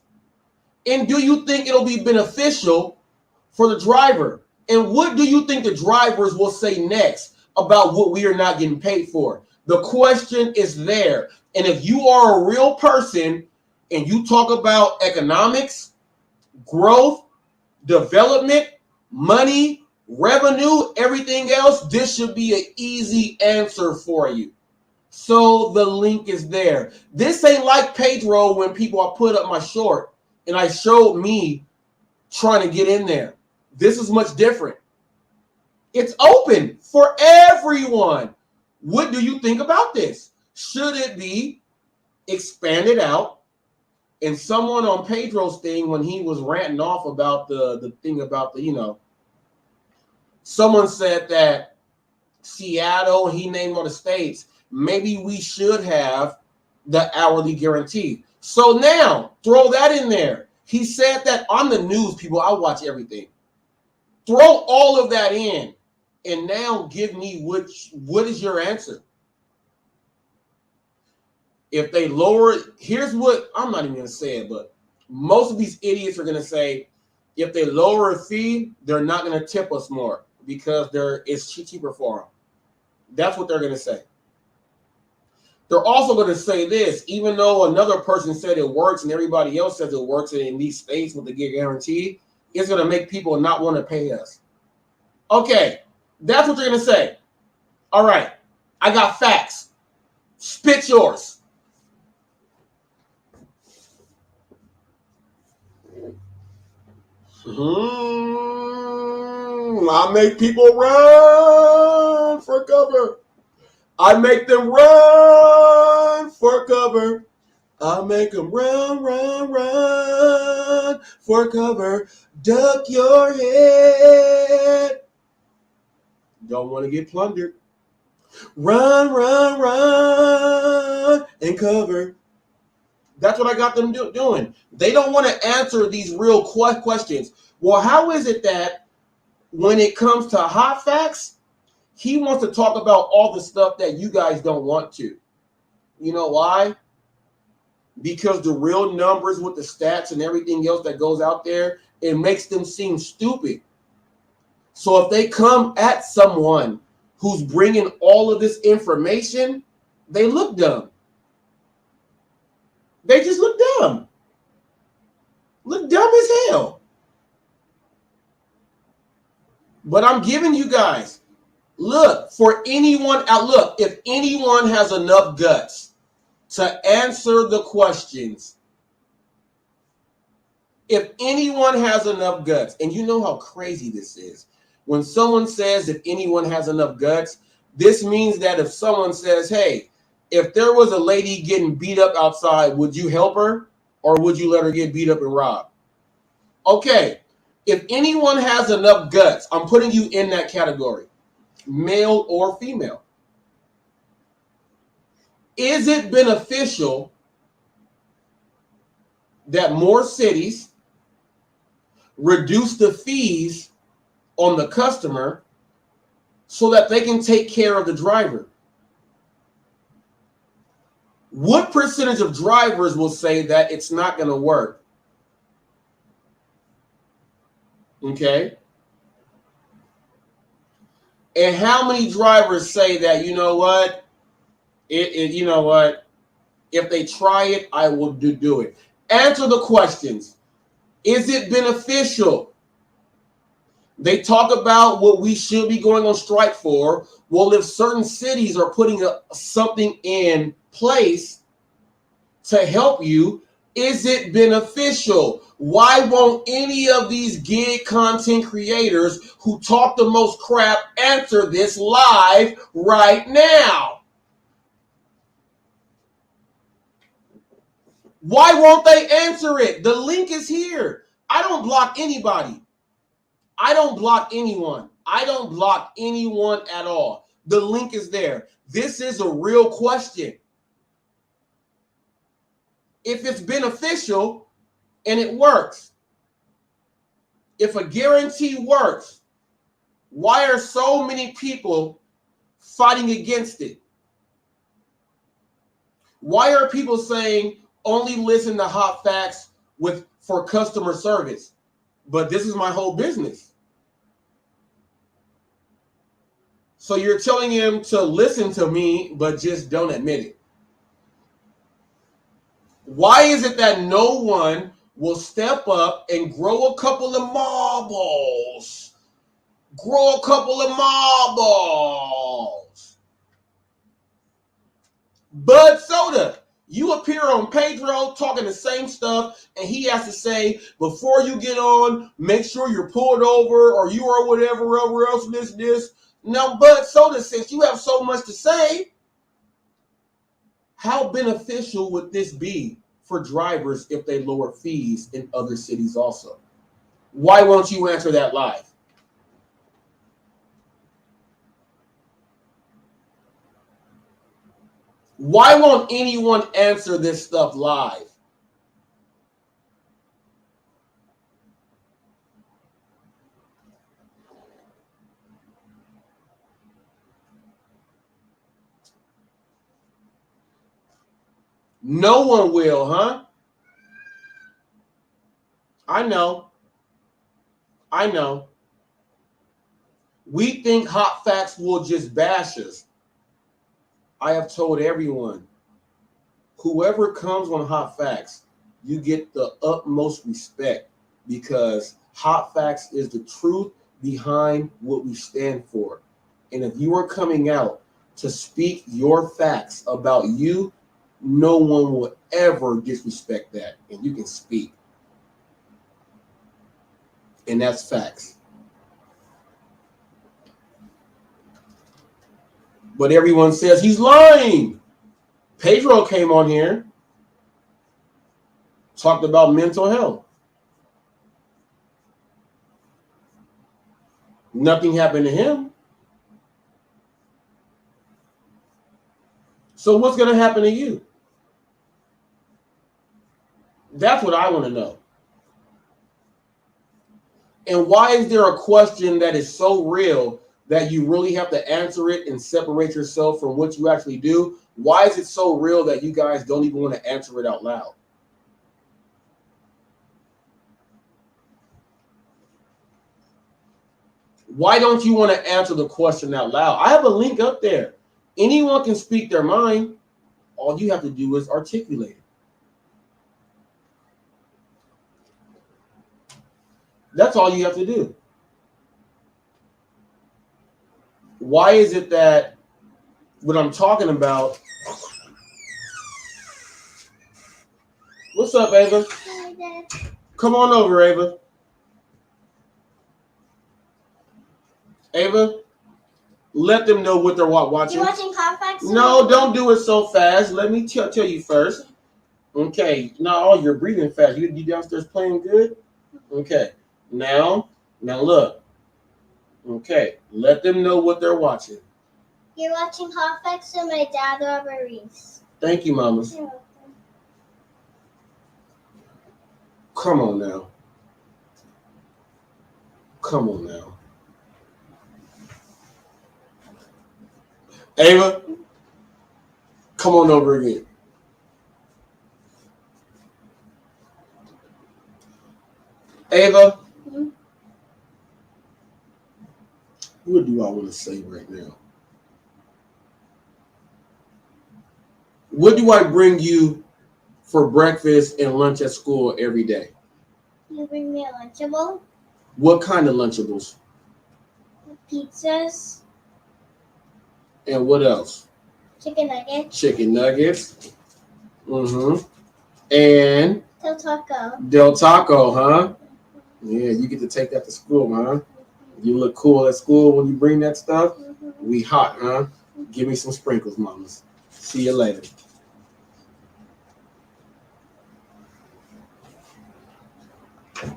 And do you think it'll be beneficial for the driver? And what do you think the drivers will say next about what we are not getting paid for? The question is there. And if you are a real person and you talk about economics, growth, development, money, revenue, everything else, this should be an easy answer for you. So the link is there. This ain't like Pedro when people I put up my short and I showed me trying to get in there. This is much different. It's open for everyone. What do you think about this? Should it be expanded out? And someone on Pedro's thing, when he was ranting off about the thing about the, someone said that Seattle, he named all the states, maybe we should have the hourly guarantee. So now, throw that in there. He said that on the news, people, I watch everything. Throw all of that in, and now give me what is your answer? If they lower it, here's what, I'm not even going to say it, but most of these idiots are going to say, if they lower a fee, they're not going to tip us more because it's cheaper for them. That's what they're going to say. They're also going to say this, even though another person said it works and everybody else says it works in these states with the gig guarantee, it's going to make people not want to pay us. Okay, that's what they're going to say. All right, I got facts. Spit yours. I make people run for cover. I make them run for cover. I make them run for cover. Duck your head. Don't want to get plundered. Run and cover. That's what I got them doing. They don't want to answer these real questions. Well, how is it that when it comes to Hot Facts, he wants to talk about all the stuff that you guys don't want to? You know why? Because the real numbers with the stats and everything else that goes out there, it makes them seem stupid. So if they come at someone who's bringing all of this information, they look dumb. They just look dumb. Look dumb as hell. But I'm giving you guys, look, for anyone out, look, if anyone has enough guts to answer the questions, if anyone has enough guts, and you know how crazy this is, when someone says if anyone has enough guts, this means that if someone says, hey, if there was a lady getting beat up outside, would you help her or would you let her get beat up and robbed? Okay, if anyone has enough guts, I'm putting you in that category, male or female. Is it beneficial that more cities reduce the fees on the customer so that they can take care of the driver? What percentage of drivers will say that it's not going to work? Okay. And how many drivers say that, you know what? You know what? If they try it, I will do it. Answer the questions. Is it beneficial? They talk about what we should be going on strike for. Well, if certain cities are putting something in place to help you, Is it beneficial? Why won't any of these gig content creators who talk the most crap answer this live right now? Why won't they answer it? The link is here. I don't block anybody. I don't block anyone. I don't block anyone at all. The link is there. This is a real question. If it's beneficial and it works, if a guarantee works, why are so many people fighting against it? Why are people saying only listen to Hot Facts for customer service? But this is my whole business. So you're telling him to listen to me, but just don't admit it. Why is it that no one will step up and grow a couple of marbles? Grow a couple of marbles. Bud Soda, you appear on Pedro talking the same stuff, and he has to say, before you get on, make sure you're pulled over or you are whatever else, this. Now, Bud Soda, since you have so much to say, how beneficial would this be for drivers if they lower fees in other cities also? Why won't you answer that live? Why won't anyone answer this stuff live? No one will, huh? I know. We think Hot Facts will just bash us. I have told everyone, whoever comes on Hot Facts, you get the utmost respect because Hot Facts is the truth behind what we stand for. And if you are coming out to speak your facts about you, no one will ever disrespect that. And you can speak. And that's facts. But everyone says he's lying. Pedro came on here, talked about mental health. Nothing happened to him. So what's going to happen to you? That's what I want to know. And why is there a question that is so real that you really have to answer it and separate yourself from what you actually do? Why is it so real that you guys don't even want to answer it out loud? Why don't you want to answer the question out loud? I have a link up there. Anyone can speak their mind. All you have to do is articulate it. That's all you have to do. Why is it that what I'm talking about? What's up, Ava? Hi, Dad. Come on over, Ava. Ava, let them know what they're watching. You watching Hot Facts? No, don't do it so fast. Let me tell you first. Okay. No, you're breathing fast. You downstairs playing good? Okay. Now look. Okay. Let them know what they're watching. You're watching Hot Facts with my dad, Robert Reese. Thank you, mamas. You're welcome. Come on now. Come on now. Ava, come on over again. Ava, what do I want to say right now? What do I bring you for breakfast and lunch at school every day? You bring me a Lunchable, What kind of Lunchables? pizzas, And what else? chicken nuggets, Chicken nuggets. and Del Taco. Del Taco, huh? Yeah, you get to take that to school, huh? You look cool at school when you bring that stuff. We hot, huh? Give me some sprinkles, mamas. See you later.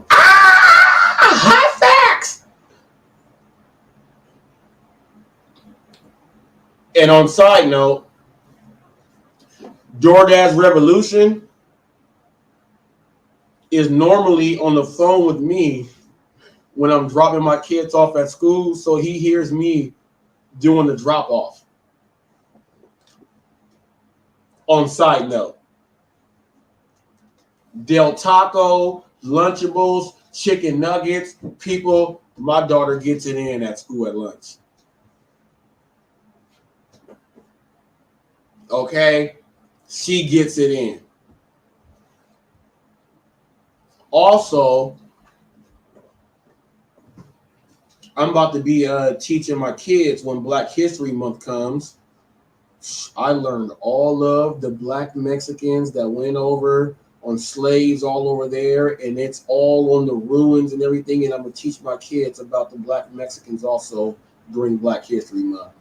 Hot facts. And on side note, DoorDash Revolution is normally on the phone with me when I'm dropping my kids off at school, so he hears me doing the drop off. On side note, Del Taco, Lunchables, chicken nuggets, people, my daughter gets it in at school at lunch. Okay? She gets it in. Also, I'm about to be teaching my kids when Black History Month comes. I learned all of the Black Mexicans that went over on slaves all over there, and it's all on the ruins and everything, and I'm going to teach my kids about the Black Mexicans also during Black History Month.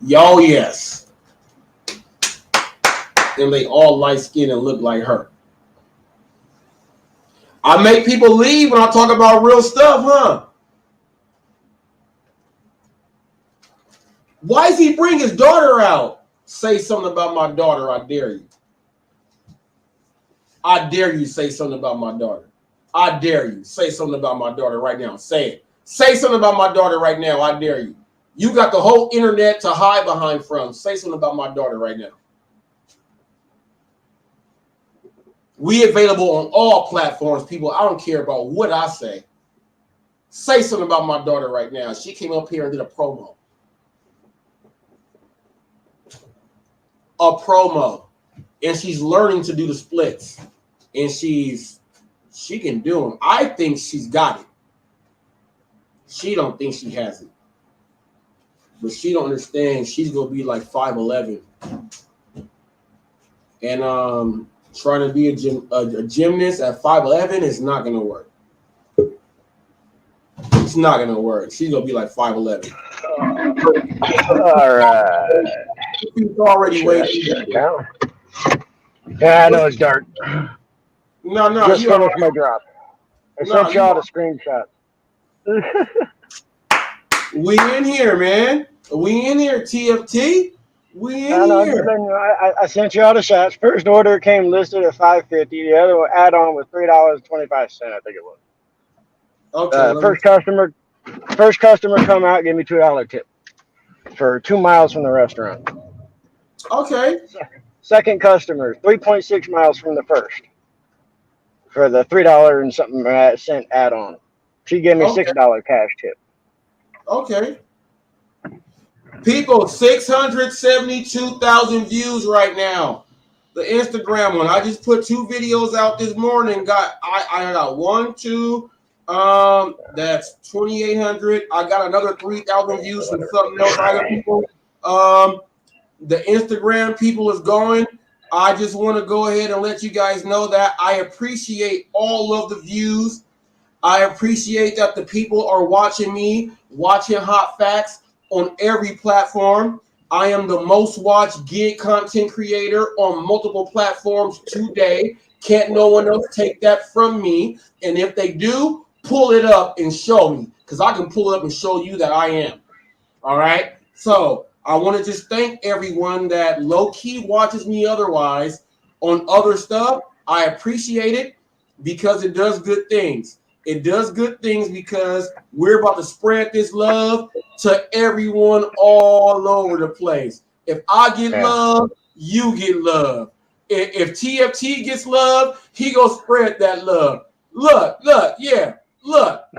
Yo, yes. And they all light-skinned and look like her. I make people leave when I talk about real stuff, huh? Why does he bring his daughter out? Say something about my daughter, I dare you. I dare you say something about my daughter. I dare you say something about my daughter right now. Say it. Say something about my daughter right now. I dare you. You got the whole internet to hide behind from. Say something about my daughter right now. We available on all platforms, people. I don't care about what I say. Say something about my daughter right now. She came up here and did a promo. A promo. And she's learning to do the splits. And she can do them. I think she's got it. She don't think she has it. But she don't understand she's going to be like 5'11". And trying to be a gymnast at 5'11" is not going to work. It's not going to work. She's going to be like 5'11". All right. She's already waiting. Yeah, I know it's dark. No, Just you finished my drop. I sent y'all the screenshot. We in here, man. We in here, TFT. We in here. I sent you all the shots. First order came listed at $5.50. The other add-on was $3.25. I think it was. Okay. First customer come out, give me $2 tip for 2 miles from the restaurant. Okay. Second customer, 3.6 miles from the first for the $3 and something cent add-on. She gave me $6 cash tip. Okay. People, 672,000 views right now. The Instagram one. I just put 2 videos out this morning. I got 1, 2. That's 2,800. I got another 3,000 views from something else. I got people. The Instagram people is going. I just want to go ahead and let you guys know that I appreciate all of the views. I appreciate that the people are watching me, watching Hot Facts on every platform. I am the most watched gig content creator on multiple platforms today. Can't no one else take that from me. And if they do, pull it up and show me, because I can pull it up and show you that I am. All right? So I want to just thank everyone that low-key watches me otherwise on other stuff. I appreciate it because it does good things. It does good things because we're about to spread this love to everyone all over the place. If I get love, you get love. If TFT gets love, he gonna spread that love. Look,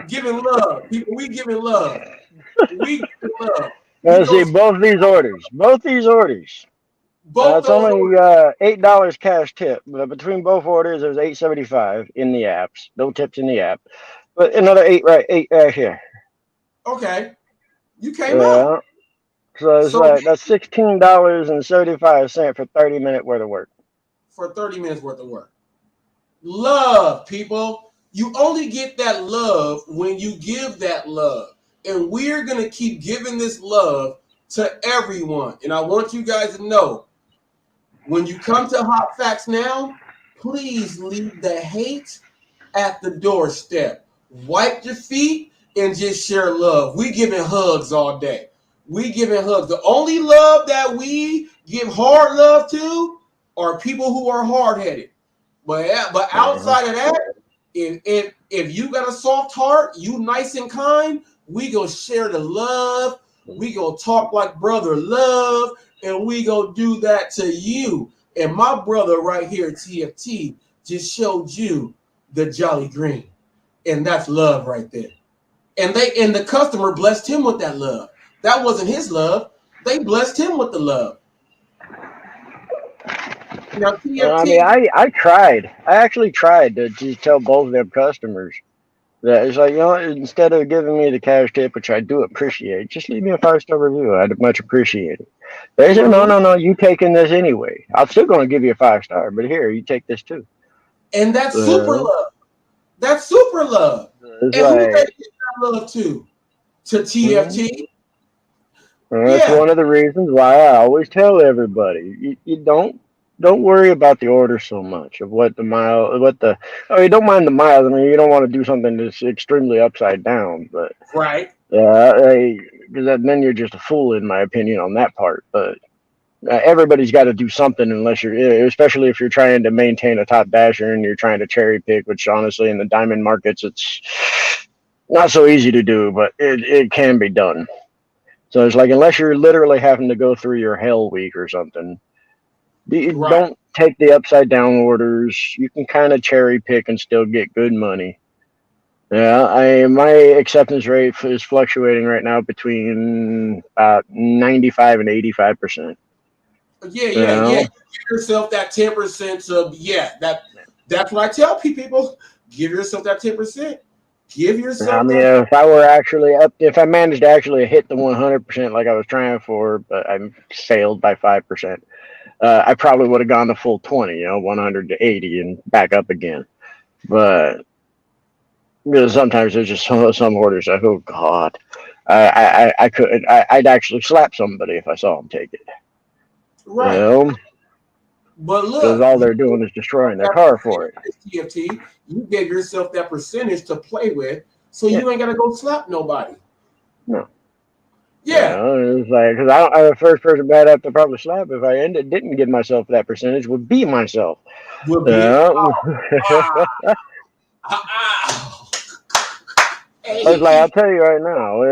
giving love. People, we giving love. We giving love. Let's see, both these orders. It's only $8 cash tip, but between both orders, there's $8.75 in the apps. No tips in the app, but another eight right here. Okay, you came up. So it's So like that's $16.75 for 30 minutes worth of work. for 30 minutes worth of work. Love, people. You only get that love when you give that love. And we're going to keep giving this love to everyone. And I want you guys to know, when you come to Hot Facts now, please leave the hate at the doorstep. Wipe your feet and just share love. We giving hugs all day. We giving hugs. The only love that we give hard love to are people who are hard-headed. But outside of that, if you got a soft heart, you nice and kind, we go share the love. We go talk like brother love, and we go do that to you. And my brother right here, TFT, just showed you the Jolly Green, and that's love right there. And the customer blessed him with that love. That wasn't his love. They blessed him with the love. Now, I mean, TFT. I tried. I actually tried to tell both of them customers that it's like, instead of giving me the cash tip, which I do appreciate, just leave me a 5-star review. I'd much appreciate it. They said, no, Mhm. no, no, you taking this anyway. I'm still going to give you a 5-star, but here, you take this too. And that's super Uh, love. That's super love. it's And who they like, give that love to? To hmm, TFT? that's Yeah. one of the reasons why I always tell everybody, you don't worry about the order so much of you don't mind the miles. I mean, you don't want to do something that's extremely upside down, but Right. yeah, because then you're just a fool, in my opinion, on that part. But everybody's got to do something, unless especially if you're trying to maintain a top dasher and you're trying to cherry pick, which honestly, in the diamond markets, it's not so easy to do, but it can be done. So it's like, unless you're literally having to go through your hell week or something, you Right. don't take the upside down orders. You can kind of cherry pick and still get good money. Yeah, my acceptance rate is fluctuating right now between about 95 and 85%. Yeah. Yeah, Give yourself that 10% of that's what I tell people. Give yourself that 10%. Give I yourself mean, that. if I managed to actually hit the 100% like I was trying for, but I failed by 5%, I probably would have gone to full 20, 100 to 80 and back up again. But because sometimes there's just some orders like, oh God, I couldn't. I'd actually slap somebody if I saw them take it. You Right. know, But because look, all you they're gave doing is yourself destroying their that car for it. percentage, TFT. You gave yourself that percentage to play with, so Yeah, you ain't gotta go slap nobody. no. Yeah. It's like, because the first person bad enough to probably slap if I didn't give myself that percentage would be myself. Would be Yeah. ah ah. I was like, Hey. I'll tell you right now,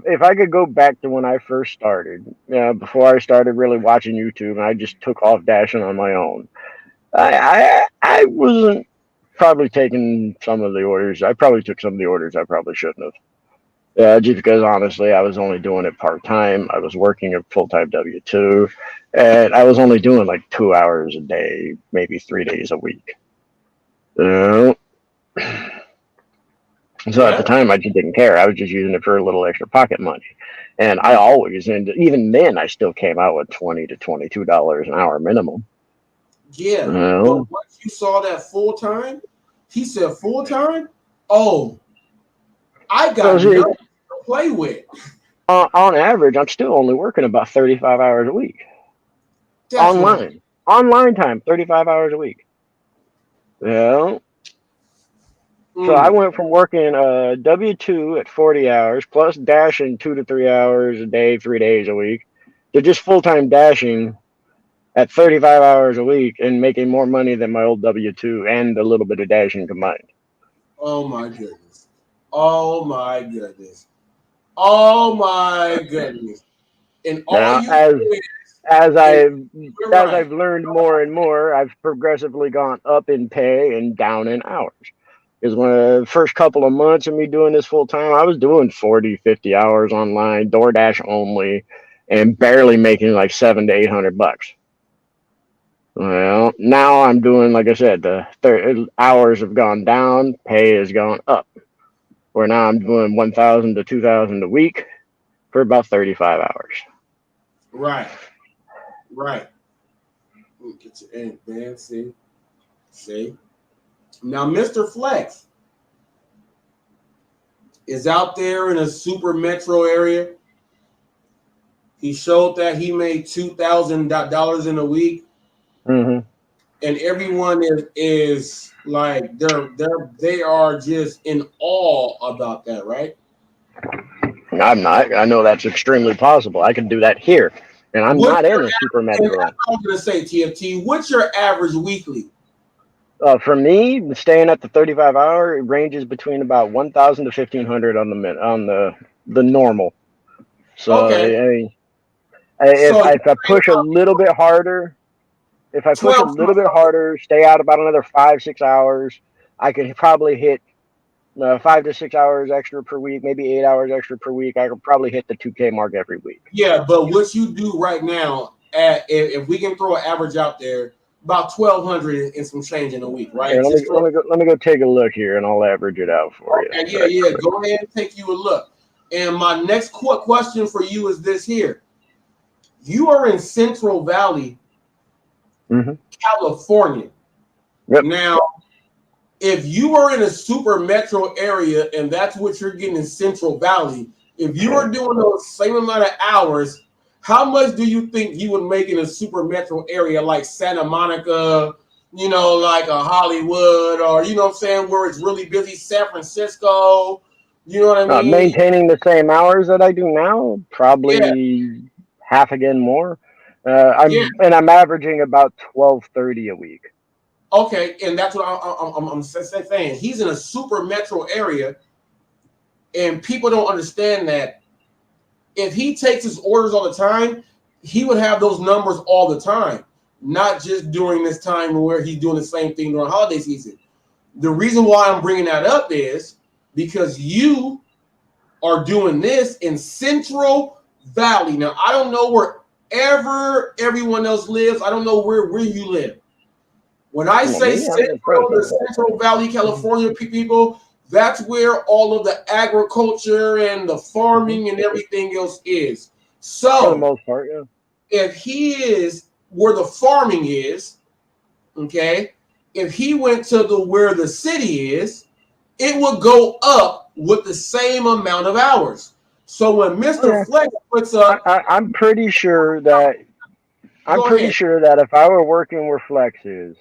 if I could go back to when I first started, before I started really watching YouTube, and I just took off dashing on my own, I wasn't probably taking some of the orders. I probably took some of the orders I probably shouldn't have. Yeah, just because honestly, I was only doing it part time. I was working a full time W-2, and I was only doing like 2 hours a day, maybe 3 days a week. Uh, so at the Yeah. time, I just didn't care. I was just using it for a little extra pocket money, and I always, and even then, I still came out with $20 to $22 an hour minimum. Yeah. Uh, But once you saw that full time, he said full time. Oh, I so got see, nothing to play with. on average, I'm still only working about 35 hours a week That's what I'm. online time, 35 hours a week. Yeah. So I Mm. went from working W-2 at 40 hours plus dashing 2 to 3 hours a day, 3 days a week, to just full time dashing at 35 hours a week and making more money than my old W-2 and a little bit of dashing combined. Oh my goodness. Oh my goodness. Oh my goodness. And all Now, you did as is I've you're as right. I've learned more and more, I've progressively gone up in pay and down in hours. Because when the first couple of months of me doing this full time, I was doing 40, 50 hours online, DoorDash only, and barely making like $700 to $800. Well, now I'm doing, like I said, the hours have gone down, pay has gone up. Where now I'm doing 1,000 to 2,000 a week for about 35 hours. Right. Right. Get your ink, man. See. Now, Mr. Flex is out there in a super metro area. He showed that he made $2,000 in a week, Mm-hmm. and everyone is like they are just in awe about that, right? I'm not. I know that's extremely possible. I can do that here, and I'm What's not in your a super average, and metro. that's what I'm gonna say, TFT. What's your average weekly? For me, staying at the 35 hour, it ranges between about 1,000 to 1,500 on the normal. So Okay, if so you I think push a little bit harder, about 12 months. stay out about another 5 6 hours, I could probably hit 5 to 6 hours extra per week, maybe 8 hours extra per week. I could probably hit the 2K mark every week. Yeah, but what you do right now, if we can throw an average out there, about 1,200 and some change in a week, Here, right? Just throw. let me go take a look here, and I'll average it out for you. Okay, yeah. Go ahead and take you a look. And my next question for you is this here. You are in Central Valley, Mm-hmm. California. Yep. Now, if you are in a super metro area and that's what you're getting in Central Valley, if you are doing those same amount of hours, how much do you think you would make in a super metro area like Santa Monica, like a Hollywood, or what I'm saying, where it's really busy, San Francisco, you know what I mean? Maintaining the same hours that I do now, Yeah, probably half again more. yeah. I'm averaging about 12.30 a week. Okay, and that's what I'm saying. He's in a super metro area, and people don't understand that if he takes his orders all the time, he would have those numbers all the time, not just during this time where he's doing the same thing during holiday season. The reason why I'm bringing that up is because you are doing this in Central Valley. Now, I don't know wherever everyone else lives. I don't know where you live. When I say the Central Valley, California people, that's where all of the agriculture and the farming and everything else is. So, for the most part, yeah. If he is where the farming is, okay, if he went to where the city is, it would go up with the same amount of hours. So when Mr. Flex puts up, I'm pretty sure that if I were working where Flex is,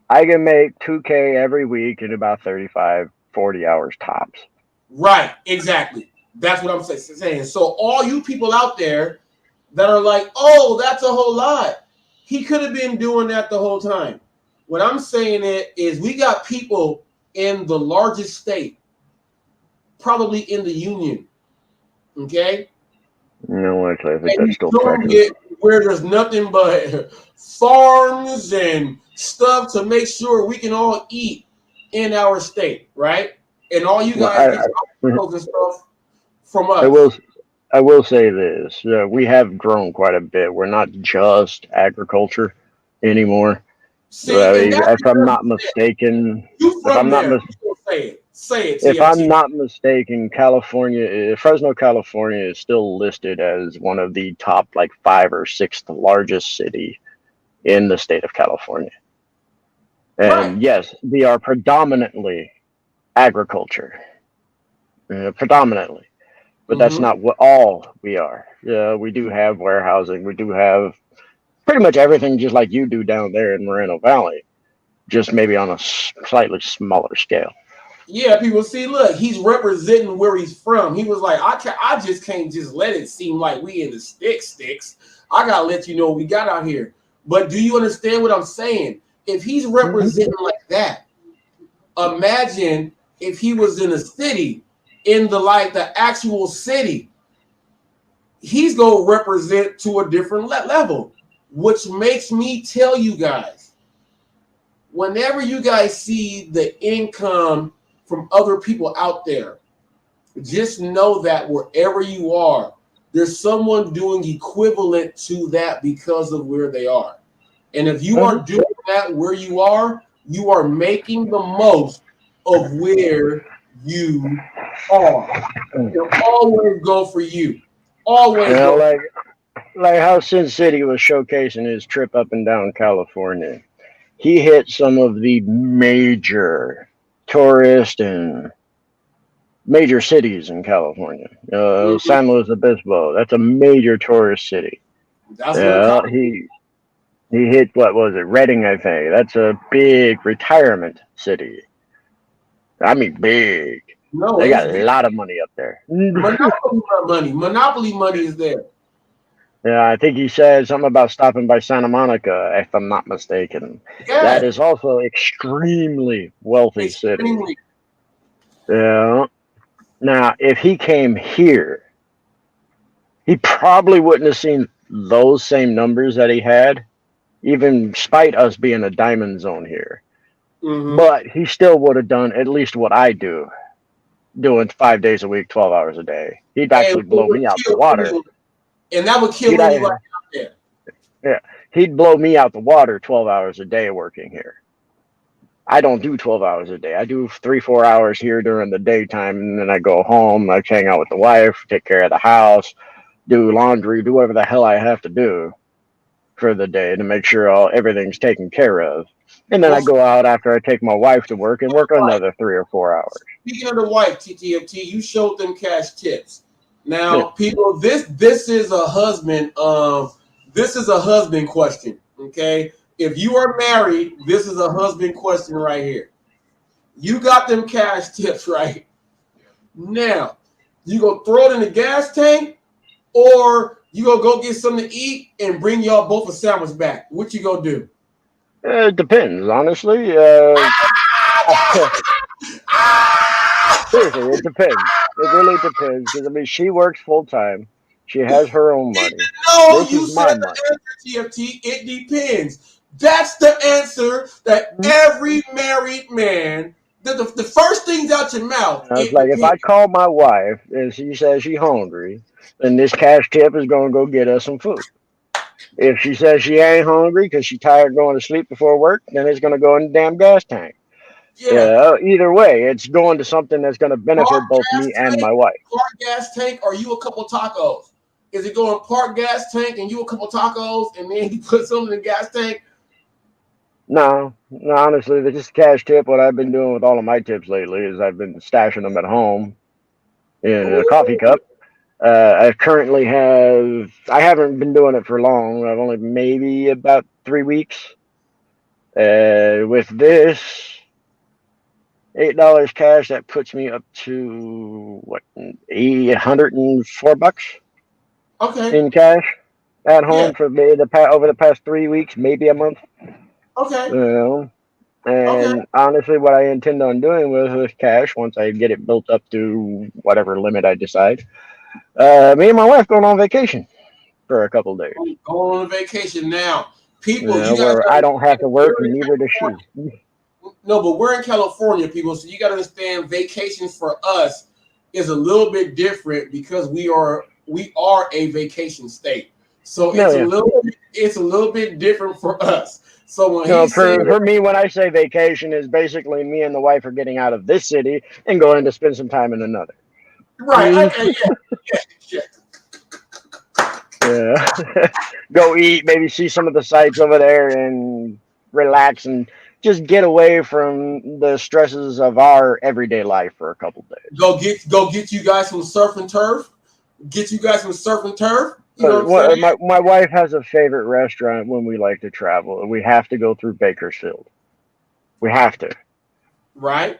I can make 2K every week in about 35, 40 hours tops. Right, exactly. That's what I'm saying. So all you people out there that are like, oh, that's a whole lot. He could have been doing that the whole time. What I'm saying is we got people in the largest state, probably in the union, okay? No, actually, I think And that's still doing Texas. it where there's nothing but farms and stuff to make sure we can all eat in our state, right? And all you guys get and stuff from us. I will say this: we have grown quite a bit. We're not just agriculture anymore. See, and that's if I'm not mistaken, you from there. Say it. If I'm not mistaken, Fresno, California is still listed as one of the top 5 or 6 largest city in the state of California. And yes, we are predominantly agriculture, predominantly, but that's not what all we are. We do have warehousing. We do have pretty much everything just like you do down there in Moreno Valley, just maybe on a slightly smaller scale. Yeah, people see. Look, he's representing where he's from. He was like, I just can't just let it seem like we in the sticks. I gotta let you know what we got out here. But do you understand what I'm saying? If he's representing like that, imagine if he was in a city, in the actual city. He's gonna represent to a different level, which makes me tell you guys, whenever you guys see the income from other people out there, just know that wherever you are, there's someone doing equivalent to that because of where they are. And if you are doing that where you are making the most of where you are. It'll always go for you. Always go. like how Sin City was showcasing his trip up and down California. He hit some of the major tourist and major cities in California. Mhm. San Luis Obispo, that's a major tourist city. That's where the Yeah, college. he hit what was it, Reading, I think. That's a big retirement city. I mean, big. No, They it's got a big. lot of money up there. Monopoly money. Monopoly money is there. Yeah, I think he said something about stopping by Santa Monica, if I'm not mistaken. That Yeah, is also extremely wealthy city. extremely. Yeah. Now, if he came here, he probably wouldn't have seen those same numbers that he had, even despite us being a diamond zone here. Mm-hmm. But he still would have done at least what I do, doing 5 days a week, 12 hours a day. He'd And actually it blow would me out the kill water. anyone. And that would kill He'd, anybody out there. yeah, he'd blow me out the water 12 hours a day working here. I don't do 12 hours a day. I do 3, 4 hours here during the daytime, and then I go home. I hang out with the wife, take care of the house, do laundry, do whatever the hell I have to do for the day to make sure everything's taken care of. And then I Well, go out after I take my wife to work and work another 3 or 4 hours. speaking of the wife, TTFT, you showed them cash tips. Yeah. Now, people, this is a husband. This is a husband question. Okay, if you are married, this is a husband question right here. You got them cash tips right now. You go throw it in the gas tank, or you go get something to eat and bring y'all both a sandwich back. What you gonna do? It depends, honestly. Seriously, it depends. It really depends because I mean, she works full time. She has her own money. No, This you is said my money. the answer, TFT. It depends. That's the answer that every married man, the first things out your mouth, I was it like, if depends. I call my wife and she says she's hungry, then this cash tip is going to go get us some food. If she says she ain't hungry because she's tired going to sleep before work, then it's going to go in the damn gas tank. Yeah. Yeah, either way, it's going to something that's going to Park benefit both me gas and tank, my wife. park gas tank, or you a couple tacos? Is it going park gas tank and you a couple tacos and then you put something in the gas tank? No, no, honestly, that's just a cash tip. What I've been doing with all of my tips lately is I've been stashing them at home in a coffee Ooh. cup. I haven't been doing it for long. I've only maybe about 3 weeks. With this $8 cash, that puts me up to what, $104 Okay. in cash at Yeah. home for over the past 3 weeks, maybe a month. Okay. You know, Okay. and honestly, what I intend on doing with cash once I get it built up to whatever limit I decide, me and my wife going on vacation for a couple days. Going on a vacation now. People, you guys Where gotta I don't have to understand work we're in and neither does she. California. No, but we're in California, people. So you gotta understand vacations for us is a little bit different because we are a vacation state. So No, yeah. it's a little bit different for us. So when No, he's saying for me, when I say vacation, is basically me and the wife are getting out of this city and going to spend some time in another. right, okay, yeah. Yeah. Go eat, maybe see some of the sights over there and relax and just get away from the stresses of our everyday life for a couple days. Go get you guys some surf and turf. Get you guys some surf and turf. You know what I'm saying? My wife has a favorite restaurant when we like to travel. We have to go through Bakersfield. We have to. Right.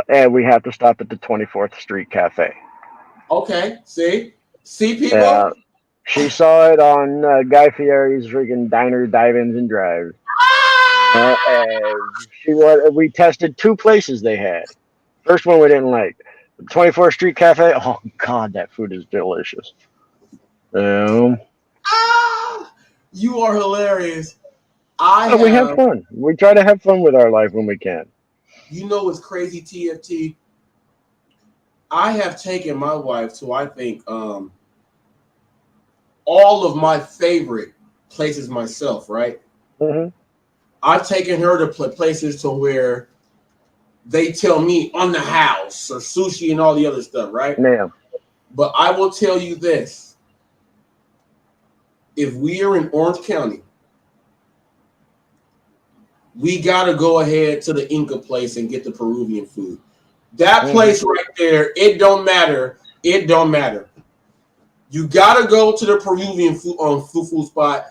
And we have to stop at the 24th Street Cafe. Okay. See Yeah. people. She saw it on Guy Fieri's freaking Diner, Dive-Ins, and Drives. We tested two places they had. First one we didn't like. The 24th Street Cafe. Oh God, that food is delicious. You are hilarious. We have fun. We try to have fun with our life when we can. You know what's crazy, TFT? I have taken my wife to, I think, all of my favorite places myself, right? Mm-hmm. I've taken her to places to where they tell me on the house or sushi and all the other stuff, right? Yeah. But I will tell you this. if we are in Orange County, we gotta go ahead to the Inca place and get the Peruvian food. That place right there, it don't matter. It don't matter. You gotta go to the Peruvian food spot.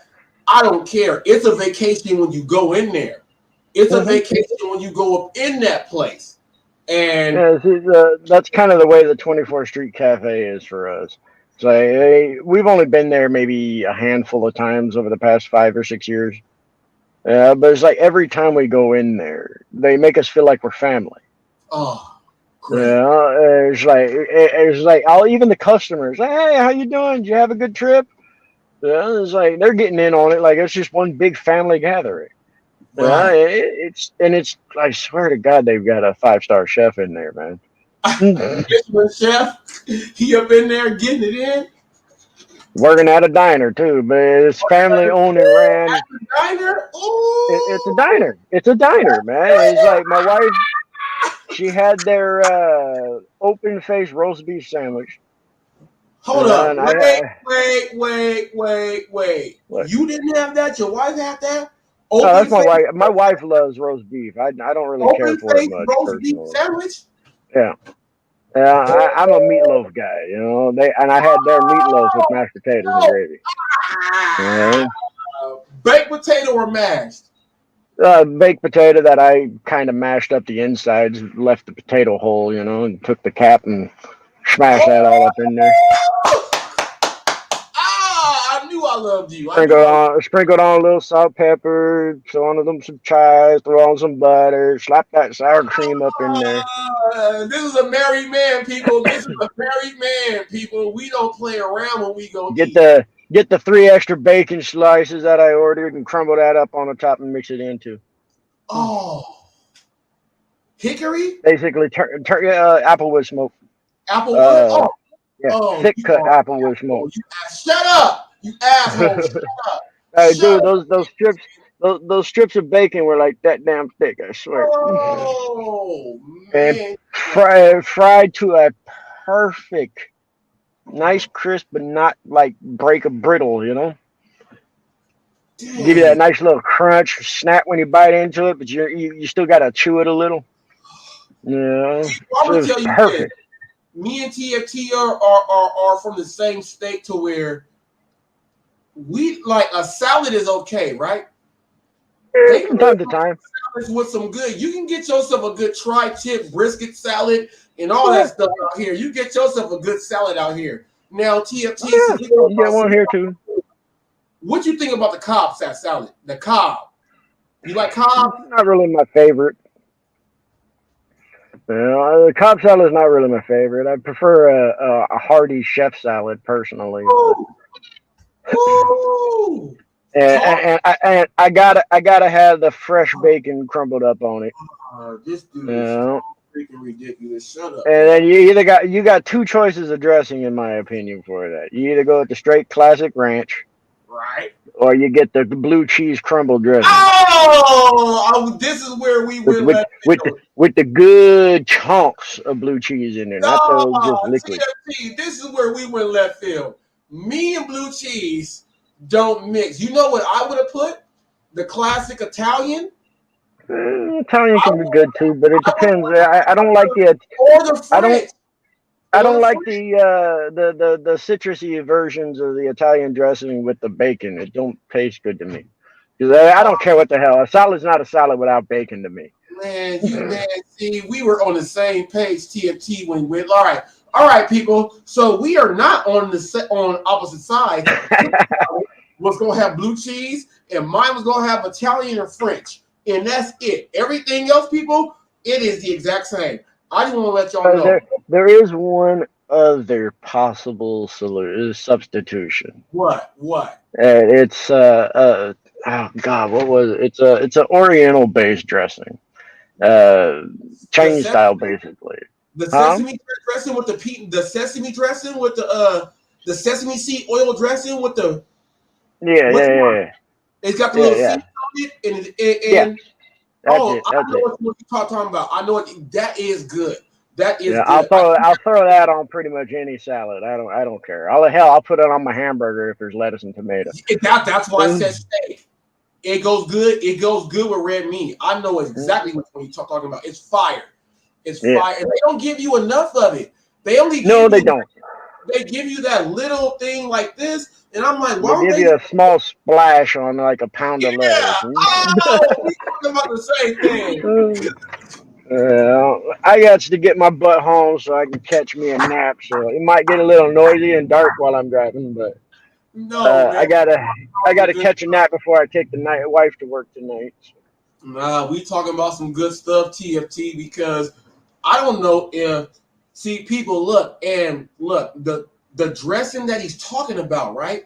I don't care. It's a vacation when you go in there. It's a vacation when you go up in that place. And yeah, see, that's kind of the way the 24th Street Cafe is for us. So we've only been there maybe a handful of times over the past 5 or 6 years. But it's like every time we go in there, they make us feel like we're family. oh, great. Yeah, it's like even the customers. Hey, how you doing? Did you have a good trip? Yeah, it's like they're getting in on it. Like it's just one big family gathering. Right. It's I swear to God, they've got a 5-star chef in there, man. Michelin chef, he up in there getting it in. Working at a diner too, but it's family owned and ran. At the diner? Ooh. It's a diner. It's a diner, man. It's like my wife. She had their open face roast beef sandwich. Hold up. And Wait. What? You didn't have that? Your wife had that? No, that's my wife. My wife loves roast beef. I don't really care for it much roast beef personally. sandwich? Yeah. I'm a meatloaf guy, you know. I had their meatloaf with mashed potatoes and gravy. Baked potato or mashed? Baked potato that I kind of mashed up the insides, left the potato whole, you know, and took the cap and smashed that all up in there. I knew I loved you. Sprinkled on a little salt, pepper, throw on them some chives, throw on some butter, slap that sour cream up in there. This is a married man, people. This is a married man, people. We don't play around when we go eat. Get the 3 extra bacon slices that I ordered and crumble that up on the top and mix it into. Oh, hickory? Basically, applewood smoke. Applewood? Thick cut applewood smoke. Shut up, you asshole! Shut up. Those strips of bacon were like that damn thick. I swear. Oh man! And fried to a perfect, nice crisp, but not like break a brittle. You know. Dang. Give you that nice little crunch, snap when you bite into it, but you still gotta chew it a little. Yeah, I'm gonna tell you perfect. This. Me and TFT are from the same state to where we like a salad is okay, right? Yeah, from time to time. With some good, you can get yourself a good tri-tip brisket salad and all that stuff out here. You get yourself a good salad out here. Now TFT, you get one here too. What you think about the Cobb salad? The Cobb. You like Cobb? Not really my favorite. The Cobb salad is not really my favorite. I prefer a hearty chef salad personally. Ooh. And I gotta have the fresh bacon crumbled up on it. This dude is freaking ridiculous. Shut up. And then you got 2 choices of dressing, in my opinion, for that. You either go with the straight classic ranch, right, or you get the blue cheese crumble dressing. This is where we went with the good chunks of blue cheese in there, not those just liquid. TFT, this is where we went left field. Me and blue cheese don't mix. You know what I would have put? The classic Italian. Italian can be good too, but it depends. I don't like the French. I don't like the citrusy versions of the Italian dressing with the bacon. It don't taste good to me. Because I don't care what the hell. A salad's not a salad without bacon to me. Man, see, we were on the same page, TFT, when we went. All right, people. So we are not on opposite sides. Was gonna have blue cheese, and mine was gonna have Italian or French, and that's it. Everything else, people, it is the exact same. I just want to let y'all know. There is one other possible substitution. What? It's oh God, what was it? It's an Oriental based dressing, Chinese style basically. The sesame dressing with the sesame dressing with the sesame seed oil dressing with the yeah. It's got the little seeds on it and I know what you're talking about. I know that is good. That is Yeah, good. I'll throw that on pretty much any salad. I don't care. I'll put it on my hamburger if there's lettuce and tomato. That's why I said steak. It goes good. It goes good with red meat. I know exactly what you're talking about. It's fire. It's fire. And they don't give you enough of it. They only give they you don't. They give you that little thing like this, and I'm like, why They don't give they? you a small splash on like a pound of lettuce. Oh, we talking about the same thing. I got to get my butt home so I can catch me a nap. So it might get a little noisy and dark while I'm driving, but No, man. I gotta catch a nap before I take the night wife to work tonight. Nah, we talking about some good stuff, TFT, because I don't know if people look the dressing that he's talking about, right?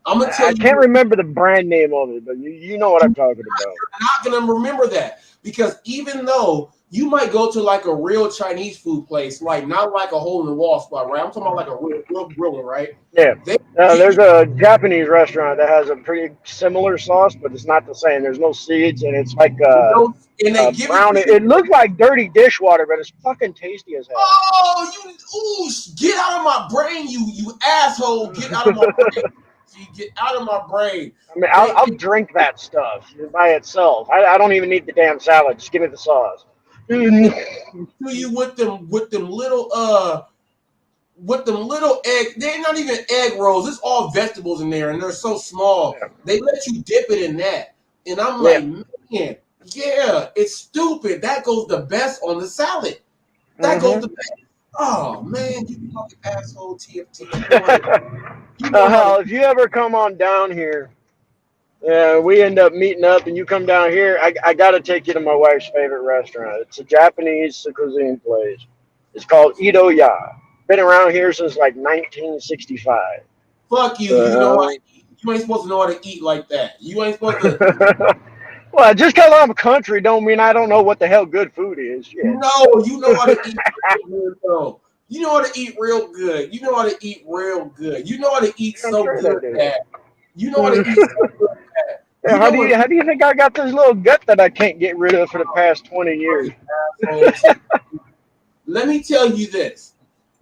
I'm gonna tell I you, can't remember the brand name of it, but you know what I'm talking about. you're not gonna remember that because even though you might go to like a real Chinese food place, like not like a hole in the wall spot, right? I'm talking about like a real grilling, right? Yeah. They There's a Japanese restaurant that has a pretty similar sauce, but it's not the same. There's no seeds, and it's like and they give brown. it to you. It looks like dirty dishwater, but it's fucking tasty as hell. Oh, get out of my brain, you asshole! Get out of my brain! Get out of my brain! I mean, I'll drink that stuff by itself. I don't even need the damn salad. Just give me the sauce. To you with them little egg. They're not even egg rolls. It's all vegetables in there, and they're so small. Yeah. They let you dip it in that, and I'm like, man, yeah, it's stupid. That goes the best on the salad. That goes the best. Oh man, you fucking asshole, TFT. If you ever come on down here, we end up meeting up, and you come down here. I got to take you to my wife's favorite restaurant. It's a Japanese cuisine place. It's called Itoya. Been around here since like 1965. Fuck you. You know what? You ain't supposed to know how to eat like that. You ain't supposed to. Well, just because I'm a country don't mean I don't know what the hell good food is. Yeah. No, you know how to eat real good, though. You know how to eat real good. You know how to eat real good. You know how to eat so good that. You know how to eat so good that. Yeah, how do you think I got this little gut that I can't get rid of for the past 20 years? Let me tell you this.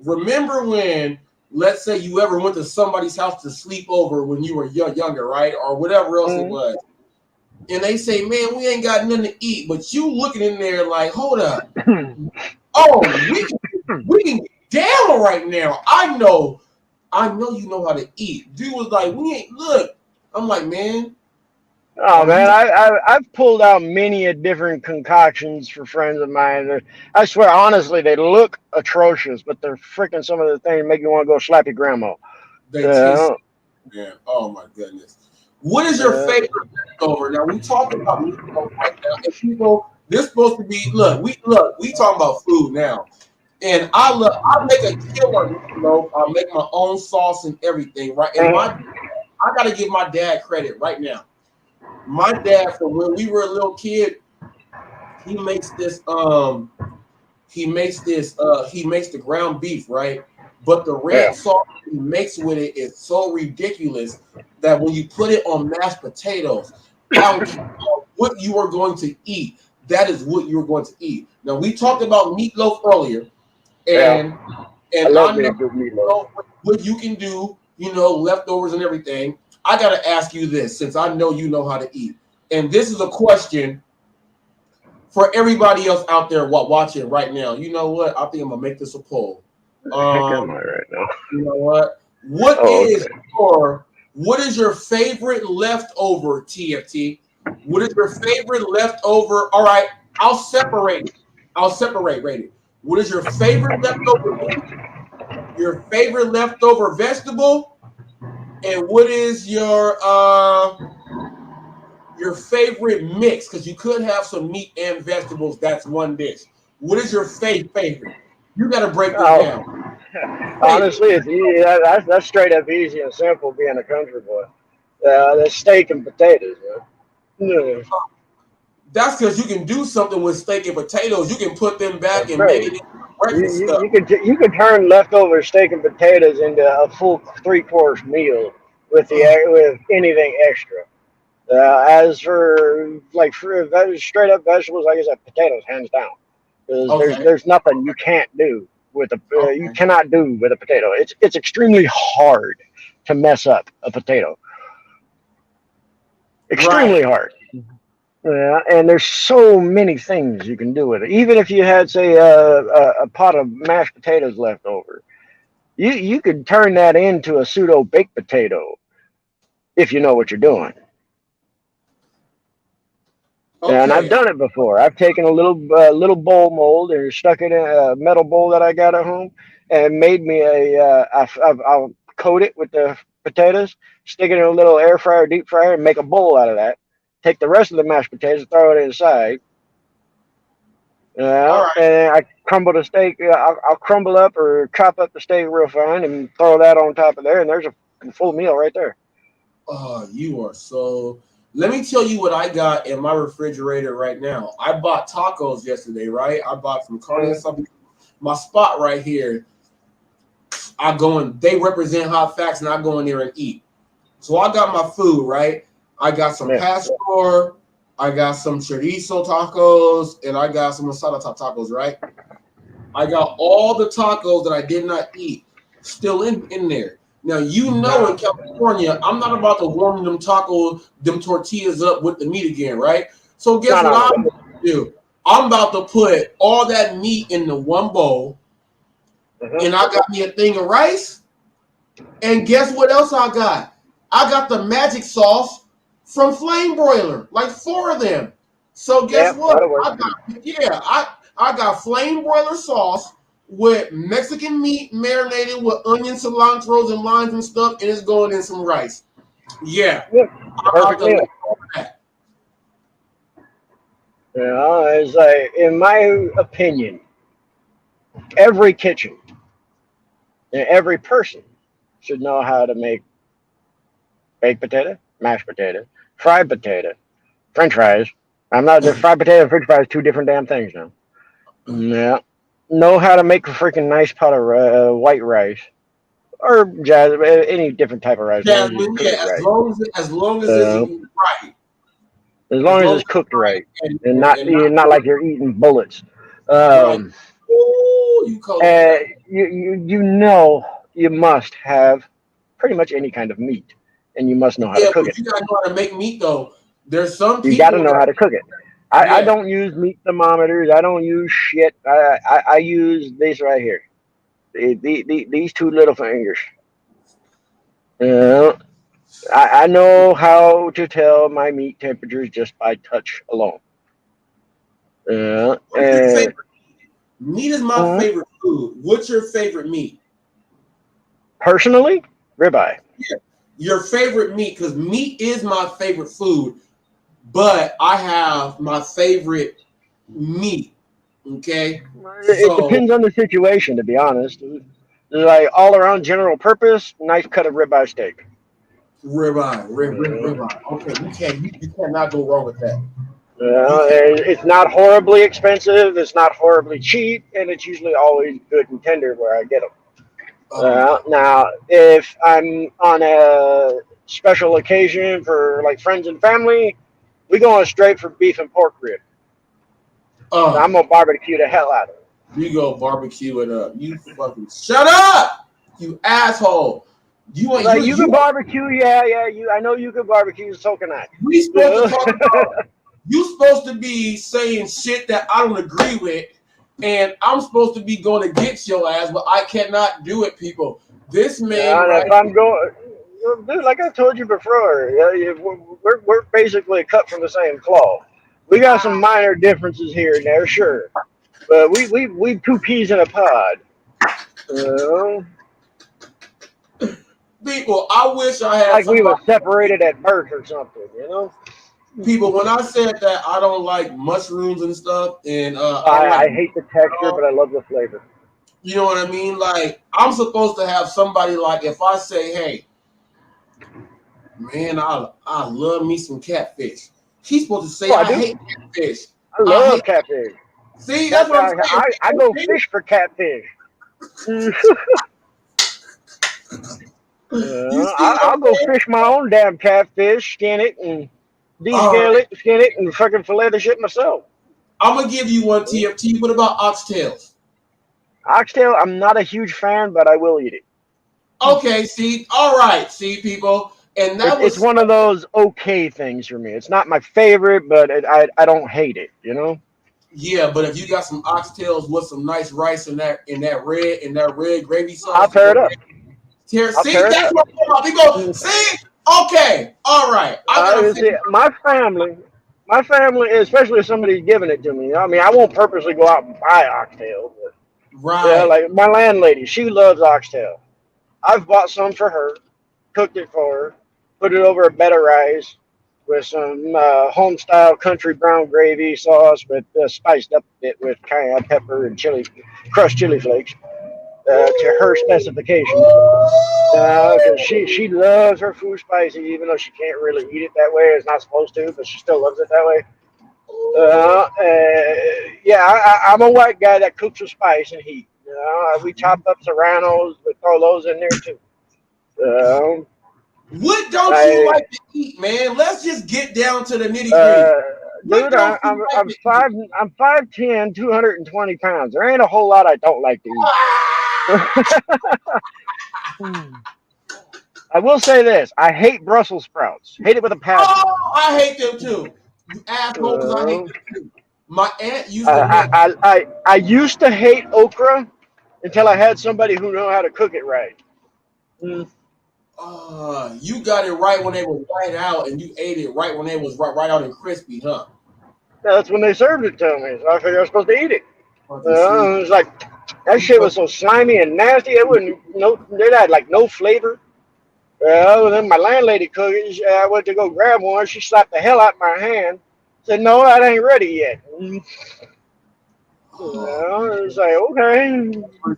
Remember when, let's say you ever went to somebody's house to sleep over when you were younger, right? Or whatever else it was. And they say, man, we ain't got nothing to eat. But you looking in there like, hold up. Oh, we can get down right now. I know you know how to eat. Dude was like, we ain't, look. I'm like, man. Oh, man, I've pulled out many a different concoctions for friends of mine. I swear, honestly, they look atrocious, but they're freaking some of the things make you want to go slap your grandma. They taste, yeah. Oh, my goodness. What is your favorite leftover? Now, we talk about meatloaf right now. And people, this supposed to be, we talking about food now. And I make a killer meatloaf. I make my own sauce and everything, right? And I got to give my dad credit right now. My dad, from when we were a little kid, he makes the ground beef, right? But the red sauce he makes with it is so ridiculous that when you put it on mashed potatoes, I don't care what you are going to eat. That is what you're going to eat. Now we talked about meatloaf earlier, and I know what you can do, leftovers and everything. I got to ask you this, since I know you know how to eat. And this is a question for everybody else out there watching right now. You know what? I think I'm going to make this a poll. Right now. You know what? What is your favorite leftover, TFT? What is your favorite leftover? All right, I'll separate it. What is your favorite leftover meat? Your favorite leftover vegetable? And what is your favorite mix? Because you could have some meat and vegetables. That's one dish. What is your favorite? You got to break this down. Honestly, it's easy. That's straight up easy and simple. Being a country boy, that's steak and potatoes. Man. That's because you can do something with steak and potatoes. You can put them back and make it into breakfast stuff. You could turn leftover steak and potatoes into a full 3-course meal with anything extra. As for straight up vegetables, like I said, potatoes hands down. Because Okay. there's nothing you can't do with a you Okay. cannot do with a potato. It's extremely hard to mess up a potato. Right. Extremely hard. Yeah, and there's so many things you can do with it. Even if you had, say, a pot of mashed potatoes left over, you could turn that into a pseudo baked potato if you know what you're doing. And I've Okay. done it before. I've taken a little bowl mold and stuck it in a metal bowl that I got at home, and made me I'll coat it with the potatoes, stick it in a little air fryer, deep fryer, and make a bowl out of that. Take the rest of the mashed potatoes, throw it inside. All Yeah, right. and I crumble the steak. I'll crumble up or chop up the steak real fine and throw that on top of there, and there's a full meal right there. Oh, you are so. Let me tell you what I got in my refrigerator right now. I bought tacos yesterday, right? I bought from Carne Mm. Asada. My spot right here. I go in. They represent Hot Facts, and I go in there and eat. So I got my food, right? I got some Yeah, pastor, I got some chorizo tacos, and I got some asada tacos, right? I got all the tacos that I did not eat still in there. Now, you know, in California, I'm not about to warm them tortillas up with the meat again, right? So guess no, what no, no. I'm about to do? I'm about to put all that meat into one bowl, Mhm. and I got me a thing of rice. And guess what else I got? I got the magic sauce from Flame Broiler, like 4 of them. So guess Yeah, what? that'll work. I got Flame Broiler sauce with Mexican meat marinated with onions, cilantros, and limes and stuff, and it's going in some rice. Yeah, Yeah, I'm out perfect to let meal. go of that. You know, it's like, in my opinion, every kitchen and every person should know how to make baked potato, mashed potato, fried potato, French fries. I'm not the fried potato and French fries, two different damn things now. Yeah, know how to make a freaking nice pot of white rice or any different type of rice, as long as you Jasmine, cook yeah, it right. as long as it's Uh, right, as as long as long as it's it's cooked right right and and, not and not not like you're eating bullets. right. Um, Ooh, you cold with uh, that. you know you must have pretty much any kind of meat, and you must know how to Yeah, cook but it. you gotta know how to make meat though. There's some You got to people know that how to cook it. I yeah. don't use meat thermometers. I don't use shit. I use this right here. These two little fingers. You know, I know how to tell my meat temperatures just by touch alone. What's your And favorite? Meat is my mhm, favorite food. What's your favorite meat? personally, ribeye. Yeah. Your favorite meat, because meat is my favorite food, but I have my favorite meat. Okay. It So depends on the situation, to be honest. Like all around general purpose, nice cut of ribeye steak. Uh, ribeye. Okay, you cannot go wrong with that. You can it's not horribly expensive. It's not horribly cheap, and it's usually always good and tender where I get them. Now, if I'm on a special occasion for like friends and family, we going straight for beef and pork rib. uh I'm gonna barbecue the hell out of it. you go barbecue it up. You fucking shut up, you asshole. You want Like you can barbecue, yeah. I know you can barbecue, so can I. we supposed to talk about you supposed to be saying shit that I don't agree with, and I'm supposed to be going against your ass, but I cannot do it, people. This man And right if I'm going, dude, like I told you before, we're basically cut from the same cloth. We got some minor differences here and there, sure, but we two peas in a pod. Uh, people, I wish I had like we somebody. were separated at birth or something, you know. People, when I said that I don't like mushrooms and stuff, and I don't like, I hate the texture, but I love the flavor. you know what I mean? Like I'm supposed to have somebody like if I say, hey, man, I love me some catfish. He's supposed to say, Oh, I I do. hate catfish. I I hate. love catfish. See, that's That's what I'm why saying. I go fish for catfish. You see what I'm I'll go saying? fish my own damn catfish, skin it and All right. skin it, and fucking fillet the shit myself. I'm gonna give you one, TFT. What about oxtails? Oxtail, I'm not a huge fan, but I will eat it. Okay, see, all right, see, people, and that It's was one of those okay things for me. It's not my favorite, but I don't hate it. You know. yeah. But if you got some oxtails with some nice rice in that red gravy I'll sauce to tear go, it up. I'll see, tear it that's up. what I'm talking about. People, see, okay, all right. I gotta See, figure. my family, especially if somebody's giving it to me. I mean, I won't purposely go out and buy oxtail, but yeah, Right. like my landlady, she loves oxtail. I've bought some for her, cooked it for her, put it over a bed of rice with some home style country brown gravy sauce, but spiced up a bit with cayenne pepper and crushed chili flakes to her specifications. Because she loves her food spicy, even though she can't really eat it that way. It's not supposed to, but she still loves it that way. Yeah, I'm a white guy that cooks with spice and heat. We chop up serranos, we throw those in there too. Um, What don't you I, like to eat, man? Let's just get down to the nitty gritty. uh, What dude, don't you like to eat? I'm 5'10", 220 pounds. There ain't a whole lot I don't like to eat. I will say this: I hate Brussels sprouts. Hate it with a passion. Oh, I hate them too. You asshole, because I hate Uh, them too. My aunt used to make. I used to hate okra until I had somebody who knew how to cook it right. Mm. You got it right when they were right out, and you ate it right when they was right out and crispy, huh? That's when they served it to me, so I figured I was supposed to eat it. You see, It was like that shit was so slimy and nasty. It had like no flavor. Then my landlady cooked it. I went to go grab one. She slapped the hell out of my hand. Said, "No, that ain't ready yet." It's like okay.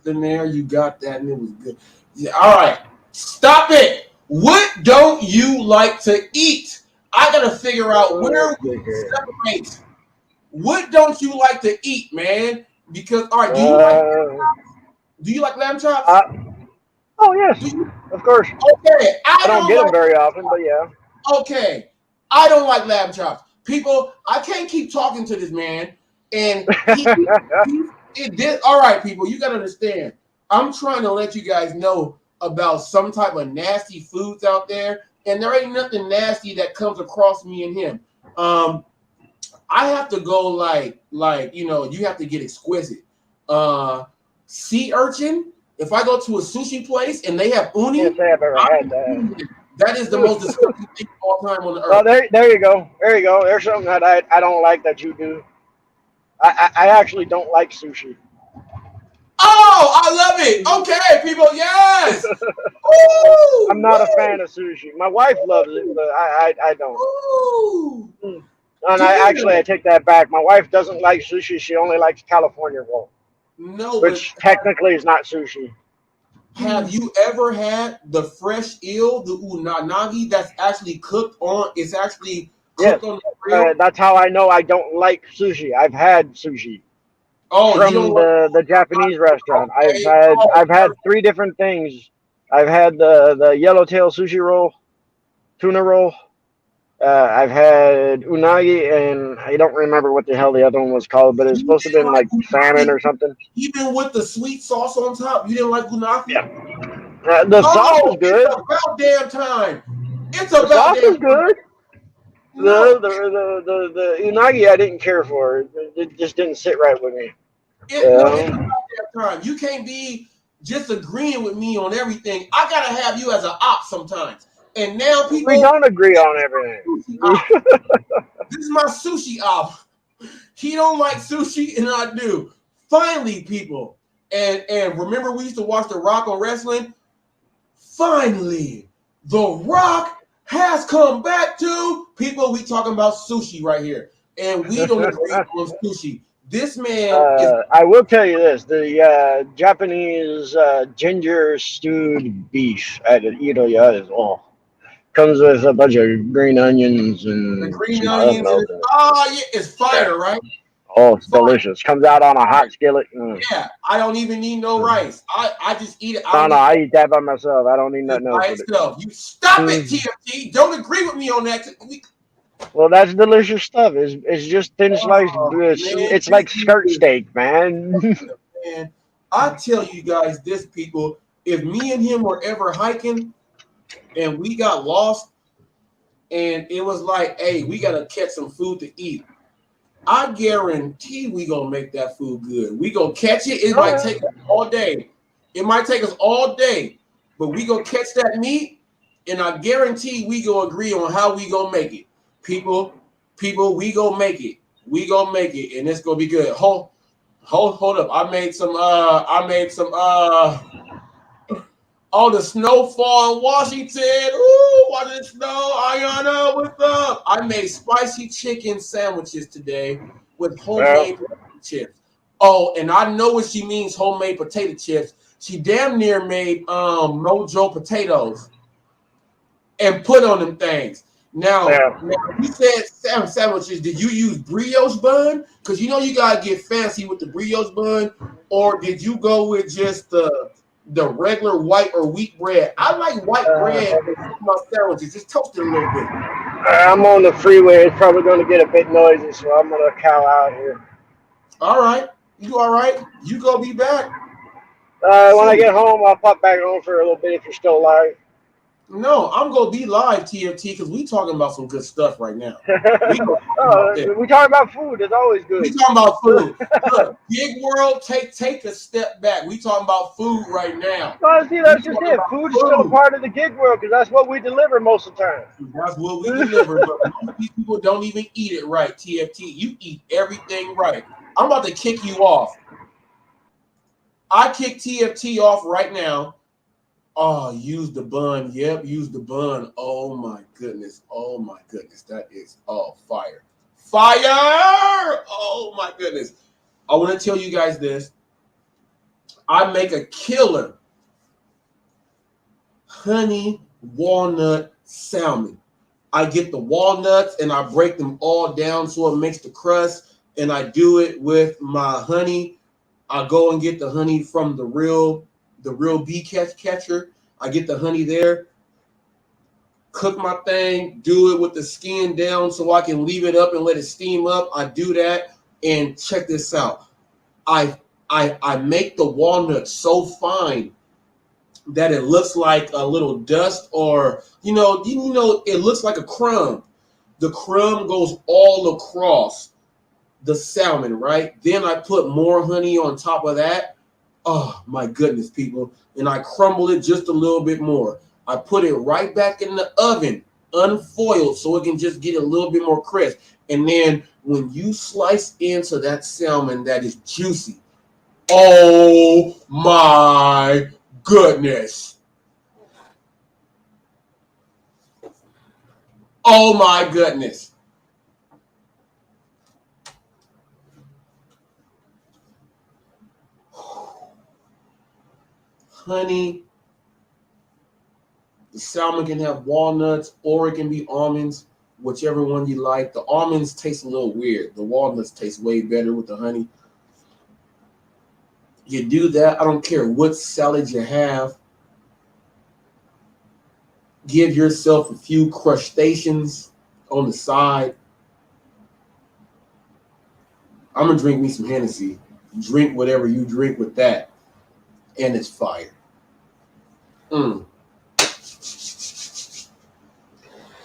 in there, you got that, and it was good. Yeah, all right, stop it. What don't you like to eat? I gotta figure out where we separate. What don't you like to eat, man? Because all right, do you like lamb chops? Oh yes, Do you? of course. Okay, I don't get them very often, but yeah. Okay, I don't like lamb chops. People, I can't keep talking to this man, and it did. All right, people, you gotta understand. I'm trying to let you guys know about some type of nasty foods out there, and there ain't nothing nasty that comes across me and him. I have to go like you have to get exquisite. Sea urchin. If I go to a sushi place and they have uni, Can't say I've ever had that. that is the most disgusting thing of all time on the earth. Well, there you go. There you go. There's something that I don't like that you do. I actually don't like sushi. Oh, I love it. Okay, people, yes. Woo, I'm not a fan of sushi. My wife loves it, but I don't. Woo. And I take that back. My wife doesn't like sushi. She only likes California roll, No, which technically is not sushi. Have you ever had the fresh eel, the unagi that's actually cooked on? It's actually cooked on the grill. That's how I know I don't like sushi. I've had sushi from the Japanese restaurant. Okay. I've had 3 different things. I've had the yellowtail sushi roll, tuna roll. I've had unagi, and I don't remember what the hell the other one was called, but it's supposed to have been like salmon or something. Even with the sweet sauce on top, you didn't like unagi? Yeah. The sauce is good. It's about damn time. The sauce is good. The unagi I didn't care for. It just didn't sit right with me. It's about damn time. You can't be just agreeing with me on everything. I gotta have you as an op sometimes. And now people, we don't agree on everything. This is my sushi op. He don't like sushi, and I do. Finally, people, and remember we used to watch The Rock on wrestling. Finally, The Rock has come back to people. We talking about sushi right here, and we don't agree on sushi. This man is. I will tell you this: the Japanese ginger stewed beef at Itoya is comes with a bunch of green onions and the green onions. It's fire, right? Oh, it's delicious. Comes out on a hot skillet. Yeah, I don't even need no rice. I just eat it. I eat that by myself. I don't need nothing else. You stop it, TFT. Don't agree with me on that. Well, that's delicious stuff. It's just thin sliced. Oh man, It's this like dude skirt is steak, man. man. I tell you guys this, people. If me and him were ever hiking and we got lost and it was like, hey, we gotta catch some food to eat. I guarantee we gonna make that food good. We gonna catch it. It Oh might yeah. take us all day. It might take us all day, but we gonna catch that meat, and I guarantee we gonna agree on how we gonna make it. People, we gonna make it. We gonna make it, and it's gonna be good. Hold up. Oh, the snowfall in Washington. Ooh, watching the snow. Ayana, what's up? I made spicy chicken sandwiches today with Well, homemade potato chips. Oh, and I know what she means, homemade potato chips. She damn near made Mojo potatoes and put on them things. Now, yeah. now you said sandwiches. Did you use brioche bun? Because you know you gotta get fancy with the brioche bun, or did you go with just the regular white or wheat bread? I like white bread in some of my sandwiches. Just toast it a little bit. I'm on the freeway. It's probably going to get a bit noisy, so I'm going to cow out here. All right, you all right? You go be back When I soon. get home, I'll pop back on for a little bit if you're still alive. No, I'm gonna be live TFT because we talking about some good stuff right now. We gonna talk about this. We talk about food. It's always We good. talking about food. Look, gig world, take a step back. We talking about food right now. Well, see, We that's just talking it. about Food is still a food. part of the gig world because that's what we deliver most of the time. That's what we deliver. But most of these people don't even eat it right. TFT, you eat everything right. I'm about to kick you off. I kick TFT off right now. Oh, use the bun. Yep, use the bun. Oh my goodness. Oh my goodness. That is fire. Fire! Oh my goodness. I want to tell you guys this. I make a killer honey walnut salmon. I get the walnuts and I break them all down so it makes the crust, and I do it with my honey. I go and get the honey from the real bee catcher. I get the honey there, cook my thing, do it with the skin down so I can leave it up and let it steam up. I do that, and check this out. I make the walnut so fine that it looks like a little dust, or it looks like a crumb. The crumb goes all across the salmon, right? Then I put more honey on top of that. Oh my goodness, people. And I crumble it just a little bit more. I put it right back in the oven, unfoiled, so it can just get a little bit more crisp. And then when you slice into that salmon that is juicy, oh my goodness. Oh my goodness. Honey. The salmon can have walnuts or it can be almonds, whichever one you like. The almonds taste a little weird. The walnuts taste way better with the honey. You do that. I don't care what salad you have. Give yourself a few crustaceans on the side. I'm going to drink me some Hennessy. Drink whatever you drink with that. And it's fire.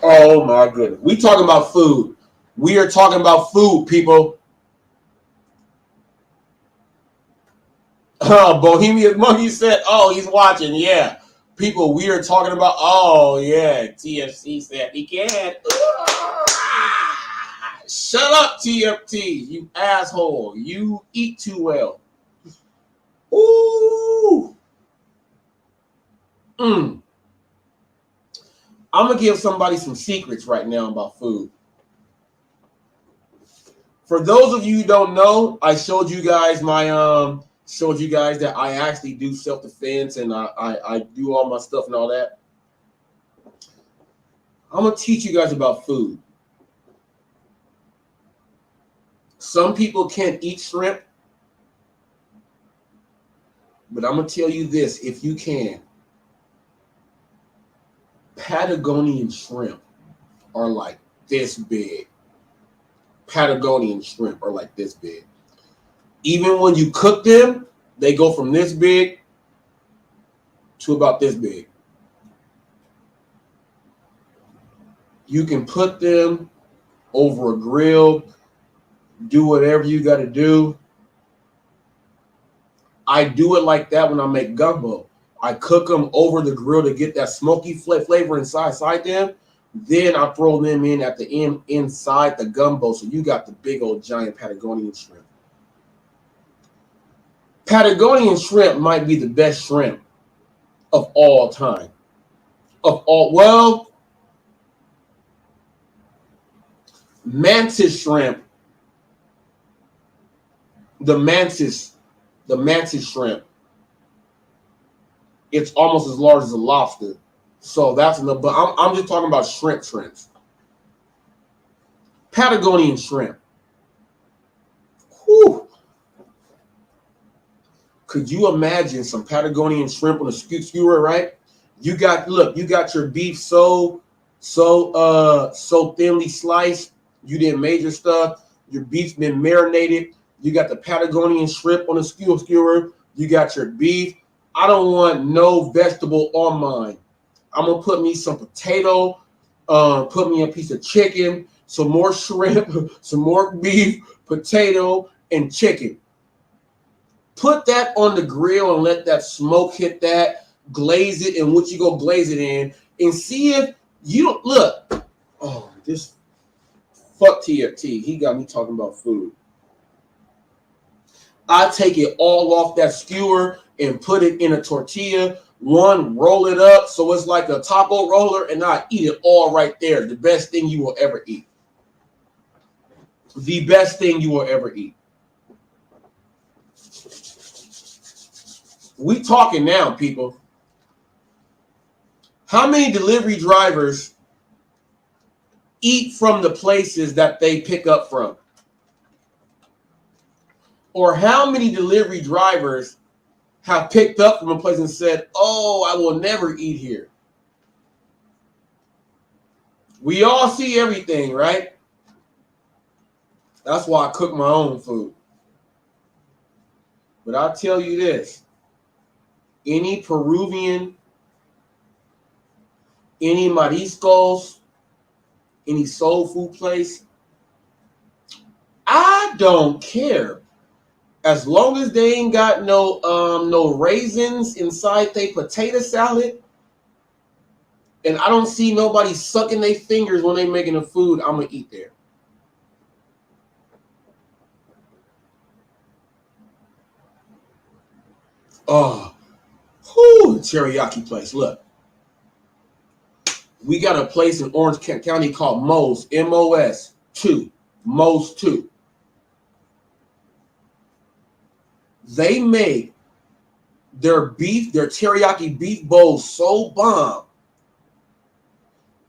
Oh my goodness. We talking about food. We are talking about food, people. Bohemian Monkey said, oh, he's watching. Yeah. People, we are talking about, oh, yeah. TFC said he can. Shut up, TFT. You asshole. You eat too well. Ooh. I'm going to give somebody some secrets right now about food. For those of you who don't know, I showed you guys that I actually do self-defense and I do all my stuff and all that. I'm going to teach you guys about food. Some people can't eat shrimp, but I'm going to tell you this, if you can. Patagonian shrimp are like this big. Patagonian shrimp are like this big. Even when you cook them, they go from this big to about this big. You can put them over a grill, do whatever you got to do. I do it like that when I make gumbo. I cook them over the grill to get that smoky flavor inside them. Then I throw them in at the end inside the gumbo. So you got the big old giant Patagonian shrimp. Patagonian shrimp might be the best shrimp of all time. Mantis shrimp. The mantis shrimp. It's almost as large as a lobster. So that's enough. But I'm just talking about shrimps. Patagonian shrimp. Whew. Could you imagine some Patagonian shrimp on a skewer, right? You got your beef so thinly sliced. You did major stuff. Your beef's been marinated. You got the Patagonian shrimp on a skewer. You got your beef. I don't want no vegetable on mine. I'm gonna put me some potato, put me a piece of chicken, some more shrimp, some more beef, potato, and chicken. Put that on the grill and let that smoke hit that. Glaze it in what you go glaze it in, and see if you don't look. Oh, this fuck TFT. He got me talking about food. I take it all off that skewer and put it in a tortilla. Roll it up so it's like a taco roller, and I eat it all right there. The best thing you will ever eat. The best thing you will ever eat. We talking now, people. How many delivery drivers eat from the places that they pick up from? Or how many delivery drivers have picked up from a place and said, oh, I will never eat here? We all see everything, right? That's why I cook my own food. But I'll tell you this. Any Peruvian, any mariscos, any soul food place, I don't care. As long as they ain't got no raisins inside their potato salad, and I don't see nobody sucking their fingers when they making the food, I'm gonna eat there. Oh, teriyaki place. Look, we got a place in Orange County called Moe's, M-O-S 2, Moe's 2. They make their teriyaki beef bowls so bomb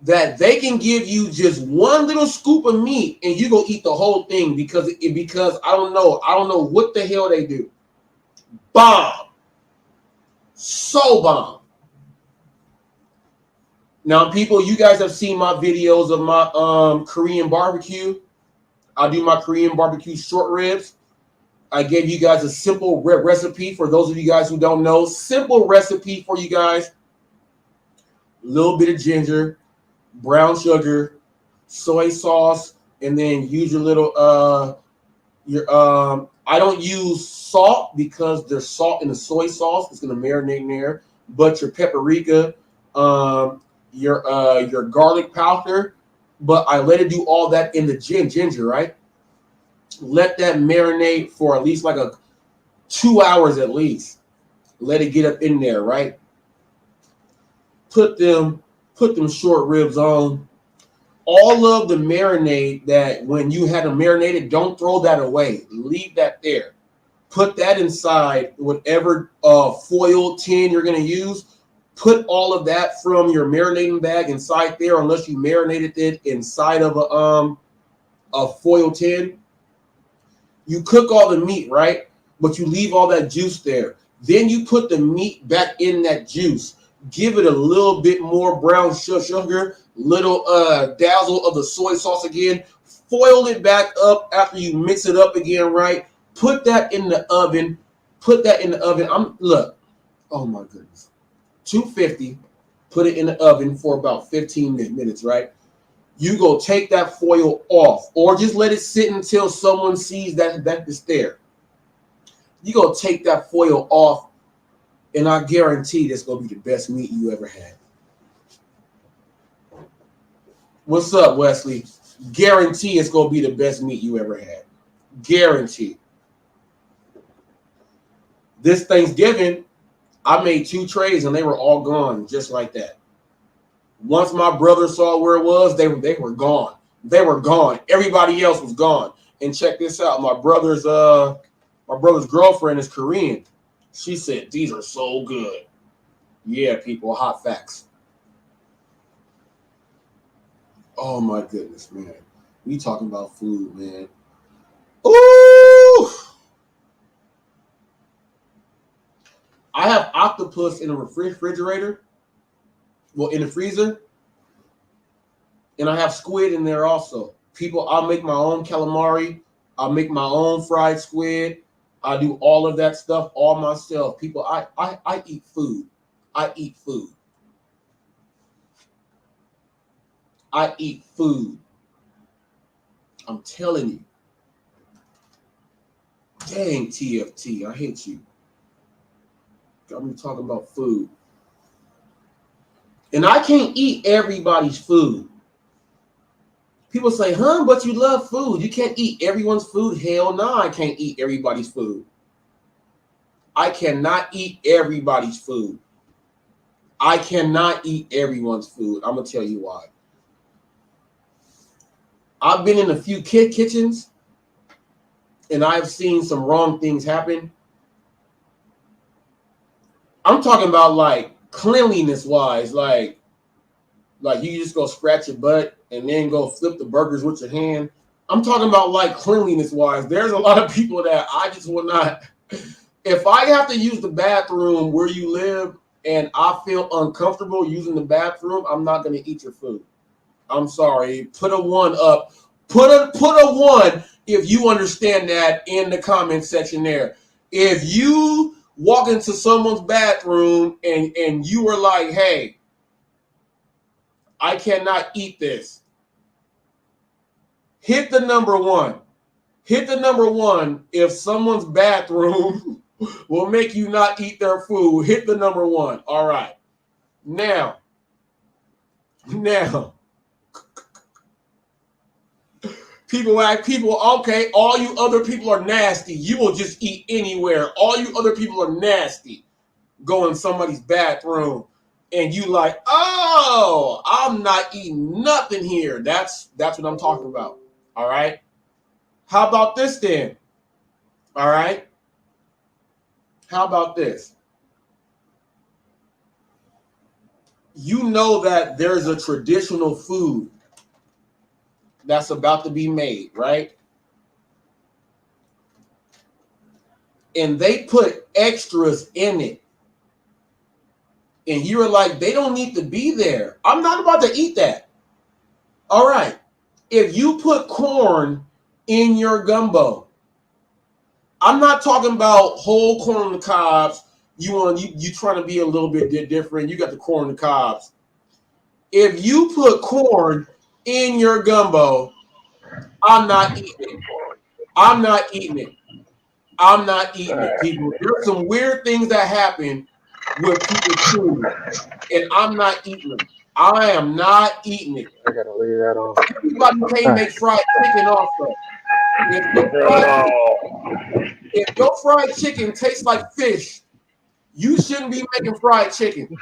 that they can give you just one little scoop of meat and you go eat the whole thing because I don't know what the hell they do. Bomb. So bomb. Now, people, you guys have seen my videos of my Korean barbecue. I do my Korean barbecue short ribs. I gave you guys a simple recipe for those of you guys who don't know. Simple recipe for you guys. A little bit of ginger, brown sugar, soy sauce, and then use your little I don't use salt because there's salt in the soy sauce. It's gonna marinate in there. But your paprika, your garlic powder, but I let it do all that in the ginger, right? Let that marinate for at least like 2 hours at least. Let it get up in there, right? Put them short ribs on. All of the marinade that when you had them marinated, don't throw that away. Leave that there. Put that inside whatever foil tin you're going to use. Put all of that from your marinating bag inside there, unless you marinated it inside of a foil tin. You cook all the meat, right? But you leave all that juice there. Then you put the meat back in that juice. Give it a little bit more brown sugar, little dazzle of the soy sauce again. Foil it back up after you mix it up again, right? Put that in the oven. Look, oh my goodness. 250, put it in the oven for about 15 minutes, right? You go take that foil off, or just let it sit until someone sees that it's there. You go take that foil off, and I guarantee that's gonna be the best meat you ever had. What's up, Wesley? Guarantee it's gonna be the best meat you ever had. Guarantee. This Thanksgiving, I made 2 trays and they were all gone just like that. Once my brother saw where it was, they were gone. They were gone. Everybody else was gone. And check this out. My brother's girlfriend is Korean. She said, these are so good. Yeah, people, hot facts. Oh my goodness, man. We talking about food, man. Ooh! I have octopus in a refrigerator. Well, in the freezer. And I have squid in there also. People, I'll make my own calamari. I'll make my own fried squid. I do all of that stuff all myself. People, I eat food. I eat food. I eat food. I'm telling you. Dang, TFT, I hate you. Got me talking about food. And I can't eat everybody's food. People say, huh, but you love food. You can't eat everyone's food. Hell no, I can't eat everybody's food. I cannot eat everybody's food. I cannot eat everyone's food. I'm going to tell you why. I've been in a few kitchens, and I've seen some wrong things happen. I'm talking about like cleanliness-wise, like you just go scratch your butt and then go flip the burgers with your hand. I'm talking about like cleanliness-wise. There's a lot of people that I just will not. If I have to use the bathroom where you live and I feel uncomfortable using the bathroom, I'm not going to eat your food. I'm sorry. Put a 1 up. Put a 1 if you understand that in the comment section there. If you walk into someone's bathroom and you are like, hey, I cannot eat this. Hit the number 1. Hit the number 1 if someone's bathroom will make you not eat their food. Hit the number 1. All right. Now, people, okay, all you other people are nasty. You will just eat anywhere. All you other people are nasty. Go in somebody's bathroom and you like, oh, I'm not eating nothing here. That's what I'm talking about. All right. How about this then? All right. How about this? You know that there's a traditional food that's about to be made, right? And they put extras in it. And you're like, they don't need to be there. I'm not about to eat that. All right. If you put corn in your gumbo, I'm not talking about whole corn on the cobs. You trying to be a little bit different. You got the corn on the cobs. If you put corn in your gumbo, I'm not eating it. I'm not eating it. I'm not eating it, people. There's some weird things that happen with people's food, and I'm not eating them. I am not eating it. I gotta leave that on. Everybody can make fried chicken also. If your fried chicken tastes like fish, you shouldn't be making fried chicken.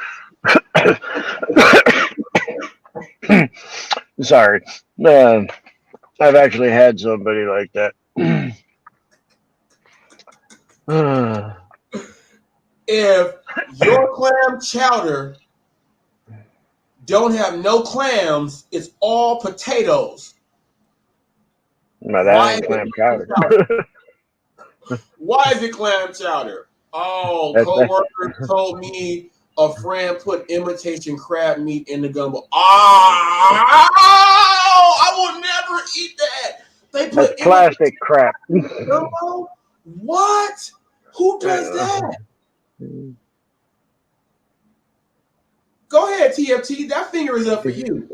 Sorry. I've actually had somebody like that. If your clam chowder don't have no clams, it's all potatoes. No, that ain't clam chowder. Why is it clam chowder? Oh, coworker told me a friend put imitation crab meat in the gumbo. Oh, I will never eat that. They That's put plastic crap. gumbo? What? Who does that? Go ahead, TFT. That finger is up for you.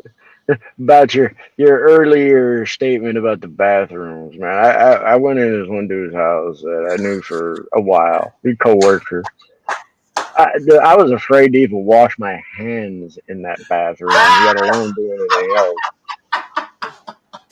About your earlier statement about the bathrooms, man. I went in this one dude's house that I knew for a while. He co-worker. I was afraid to even wash my hands in that bathroom, let alone do anything else.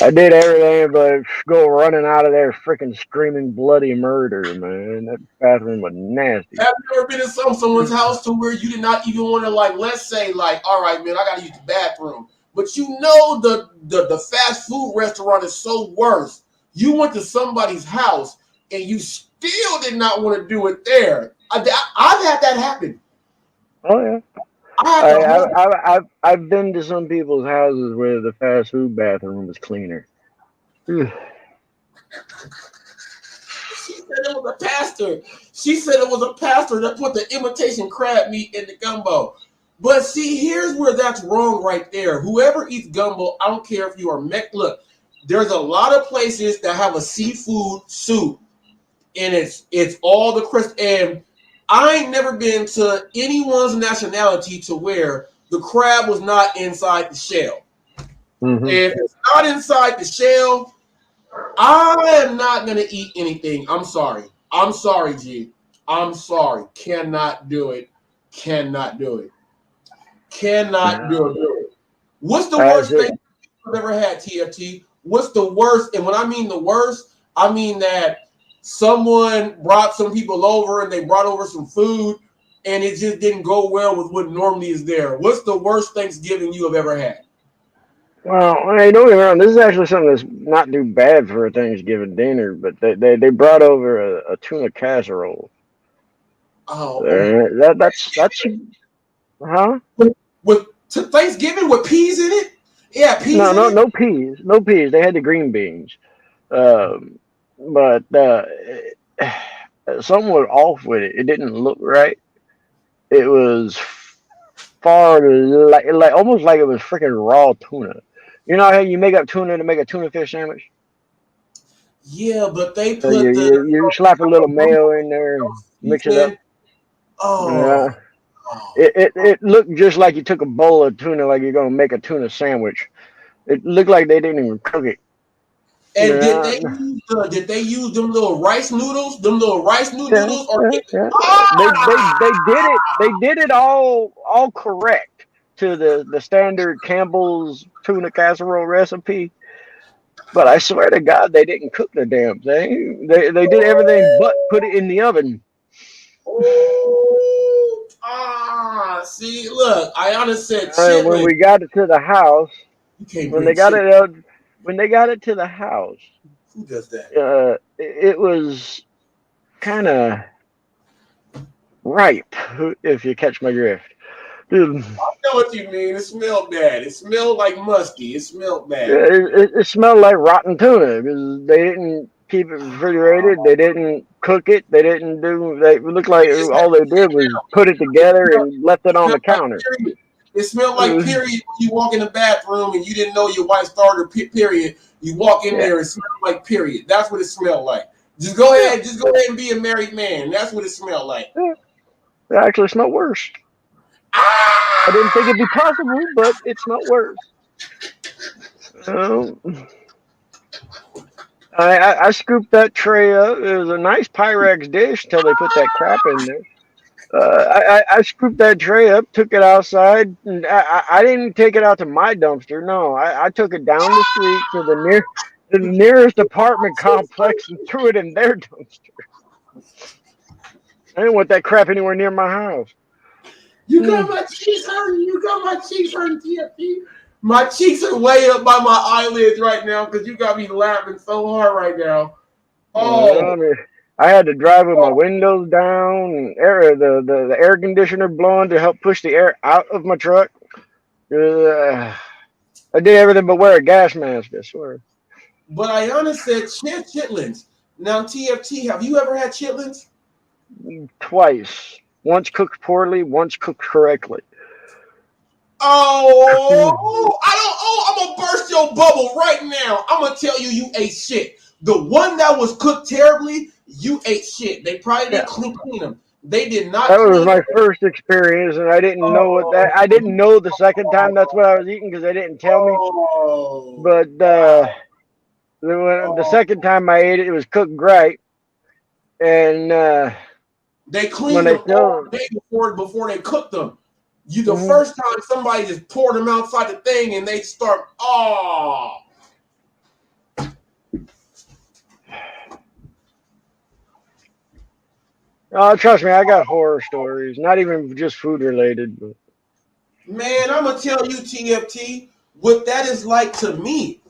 I did everything but go running out of there freaking screaming bloody murder, man. That bathroom was nasty. Have you ever been in someone's house to where you did not even want to, like, let's say, like, all right, man, I got to use the bathroom. But you know the fast food restaurant is so worse. You went to somebody's house and you still did not want to do it there. I've had that happen. Oh yeah. I've been to some people's houses where the fast food bathroom was cleaner. She said it was a pastor. She said it was a pastor that put the imitation crab meat in the gumbo. But see, here's where that's wrong right there. Whoever eats gumbo, I don't care if you are look, there's a lot of places that have a seafood soup, and it's all the crisp. And I ain't never been to anyone's nationality to where the crab was not inside the shell. Mm-hmm. If it's not inside the shell, I am not gonna eat anything. I'm sorry. I'm sorry, G. I'm sorry. Cannot do it. Cannot do it. Cannot do it. What's the worst thing you've ever had, TFT? What's the worst? And when I mean the worst, I mean that someone brought some people over and they brought over some food and it just didn't go well with what normally is there. What's the worst Thanksgiving you have ever had? Well, hey, don't get me wrong. This is actually something that's not too bad for a Thanksgiving dinner, but they brought over a tuna casserole. Oh, that's huh? With Thanksgiving with peas in it? Yeah, peas. No peas, no peas. They had the green beans, but something was off with it. It didn't look right. It was far like almost like it was freaking raw tuna. You know how you make up tuna to make a tuna fish sandwich? Yeah, but they put you slap a little mayo in there and mix it up. Oh. Yeah. It looked just like you took a bowl of tuna, like you're gonna make a tuna sandwich. It looked like they didn't even cook it. And did they use them little rice noodles? Them little rice noodles? They did it all correct to the standard Campbell's tuna casserole recipe. But I swear to God, they didn't cook the damn thing. They did everything but put it in the oven. See, look, Ayana said chitlins. When we got it to the house, when they got it to the house, who does that? It was kind of ripe, if you catch my drift. I know what you mean. It smelled bad. It smelled like musty. It smelled bad. It smelled like rotten tuna because they didn't keep it refrigerated. They didn't cook it. They didn't do. They looked like all they did was put it together and left it on the counter. It smelled like period when you walk in the bathroom and you didn't know your wife started period. You walk in there and smell like period. That's what it smelled like. Just go ahead and be a married man. That's what it smelled like. Yeah. It actually smelled worse. I didn't think it'd be possible, but it smelled worse. I scooped that tray up. It was a nice Pyrex dish until they put that crap in there. I scooped that tray up, took it outside, and I didn't take it out to my dumpster. No, I took it down the street to the nearest apartment complex and threw it in their dumpster. I didn't want that crap anywhere near my house. You got my cheeks hurting. TFP. My cheeks are way up by my eyelids right now because you got me laughing so hard right now. Oh. I had to drive with my windows down and the air conditioner blowing to help push the air out of my truck. I did everything but wear a gas mask, I swear. But Ayana said chitlins. Now, TFT, have you ever had chitlins? Twice. Once cooked poorly, once cooked correctly. Oh, I'm gonna burst your bubble right now. I'm gonna tell you ate shit. The one that was cooked terribly, you ate shit. They probably didn't clean them. They did not That was clean my them. first experience, and I didn't know what that. I didn't know the second time that's what I was eating because they didn't tell me. But the second time I ate it, it was cooked right, and they when cleaned they them all tell, day before they cooked them. The Mhm. first time somebody just poured them outside the thing and they start Oh, trust me, I got horror stories. Not even just food related. But. Man, I'm gonna tell you, TFT, what that is like to me.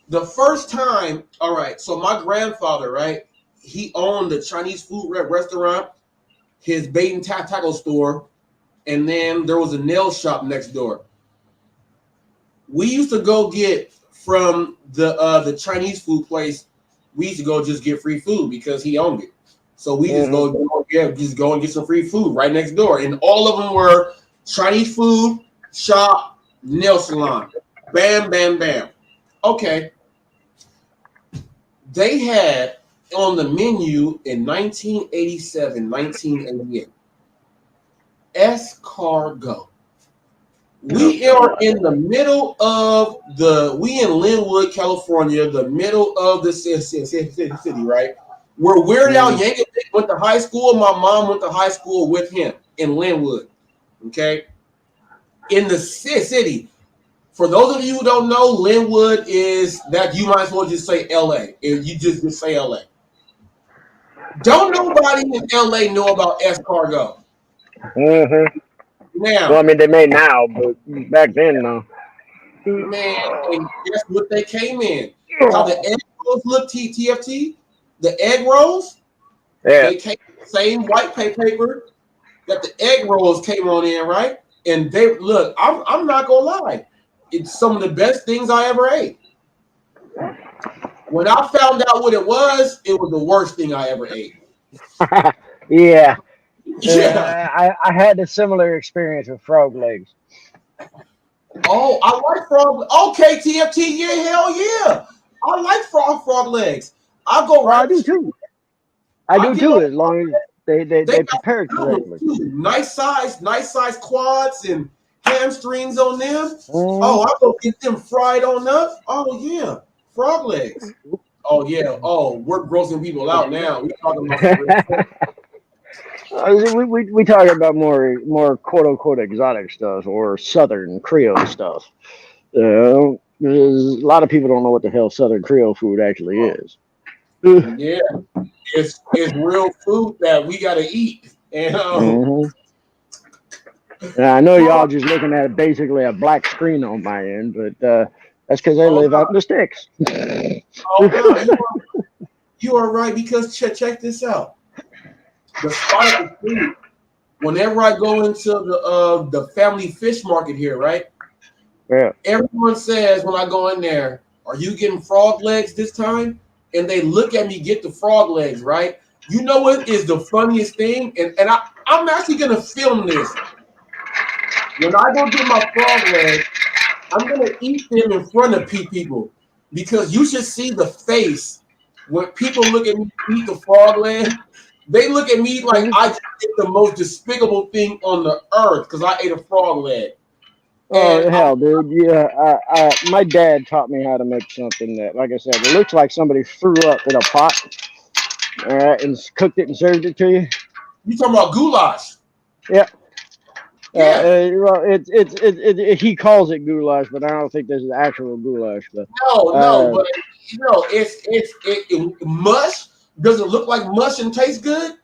The first time, all right. So my grandfather, right? He owned a Chinese food restaurant, his bait and tackle store, and then there was a nail shop next door. We used to go get from the Chinese food place. We used to go just get free food because he owned it. So we just go and get some free food right next door, and all of them were Chinese food shop, nail salon. Bam, bam, bam. Okay. They had on the menu in 1987, 1988, escargot. We are in the middle of we in Linwood, California, the middle of the city, right? Where Weird Al Yankovic went to high school. My mom went to high school with him in Linwood, okay? In the city. For those of you who don't know, Linwood is that you might as well just say LA. If you just say LA. Don't nobody in LA know about escargot. Now, Well, I mean, they may now, but back then, no. man, and guess what they came in? How the egg rolls look, TFT? The egg rolls, they came the same white paper that the egg rolls came on in, right? And they look, I'm not gonna lie, it's some of the best things I ever ate. When I found out what it was the worst thing I ever ate. Yeah. Yeah. I had a similar experience with frog legs. Oh, I like frog. Okay, TFT, yeah, hell yeah. I like frog legs. I'll go right. I do too. I do too, as long as they prepare it correctly. Nice size quads and hamstrings on them. Oh, I'll go get them fried on up. Oh yeah, frog legs. Oh yeah. Oh, we're grossing people out now. We're talking about. We talk about more quote unquote exotic stuff or Southern Creole stuff. A lot of people don't know what the hell Southern Creole food actually is. Yeah, it's real food that we gotta eat. And I know y'all just looking at basically a black screen on my end, but that's because I live out in the sticks. Oh no, you are right because check this out. The spot at the food. Whenever I go into the family fish market here, right? Yeah. Everyone says when I go in there, "Are you getting frog legs this time?" And they look at me get the frog legs, right? You know what is the funniest thing? And I'm actually gonna film this. When I go get my frog legs, I'm gonna eat them in front of people because you should see the face when people look at me eat the frog leg. They look at me like I did the most despicable thing on the earth because I ate a frog leg. Oh hell, dude! Yeah, my dad taught me how to make something that, like I said, it looks like somebody threw up in a pot, and cooked it and served it to you. You talking about goulash? Yeah. Yeah. Well, he calls it goulash, but I don't think this is actual goulash. But no, but it's mush. Does it look like mush and taste good?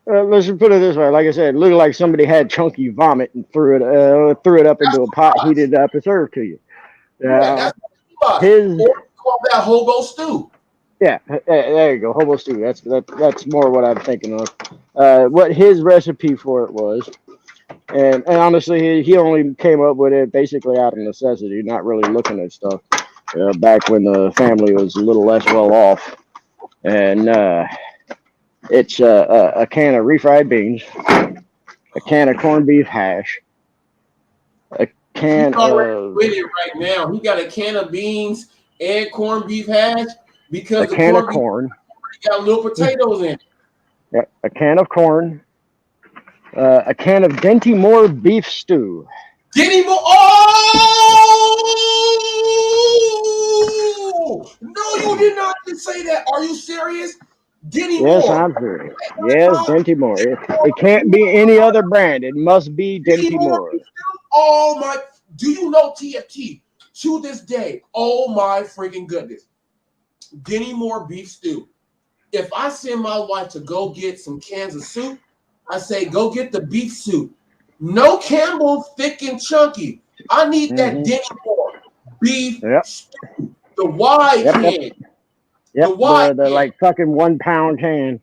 Let's put it this way. Like I said, it looked like somebody had chunky vomit and threw it up into a pot, heated it up, and served to you. That's his or call that hobo stew. Yeah, there you go, hobo stew. That's more what I'm thinking of. What his recipe for it was, and honestly, he only came up with it basically out of necessity, not really looking at stuff. Back when the family was a little less well off, and it's a can of refried beans, a can of corned beef hash, a He's can already of with it right now. He got a can of beans and corned beef hash because a the can of corned beef corn, got little potatoes in it. yeah, a can of corn, a can of Dinty Moore beef stew. Did he? Oh no! You did not just say that. Are you serious? Denny Yes, Moore. I'm serious. Yes, Dinty Moore. It can't be any other brand. It must be Denny Dinty Moore. Moore. Oh my! Do you know TFT? To this day, oh my freaking goodness, Denny Moore beef stew. If I send my wife to go get some cans of soup, I say go get the beef soup. No Campbell thick and chunky. I need that Denny Moore beef Yep. stew. The wide Yep. can. Yep. The wide The can. like fucking 1 pound can.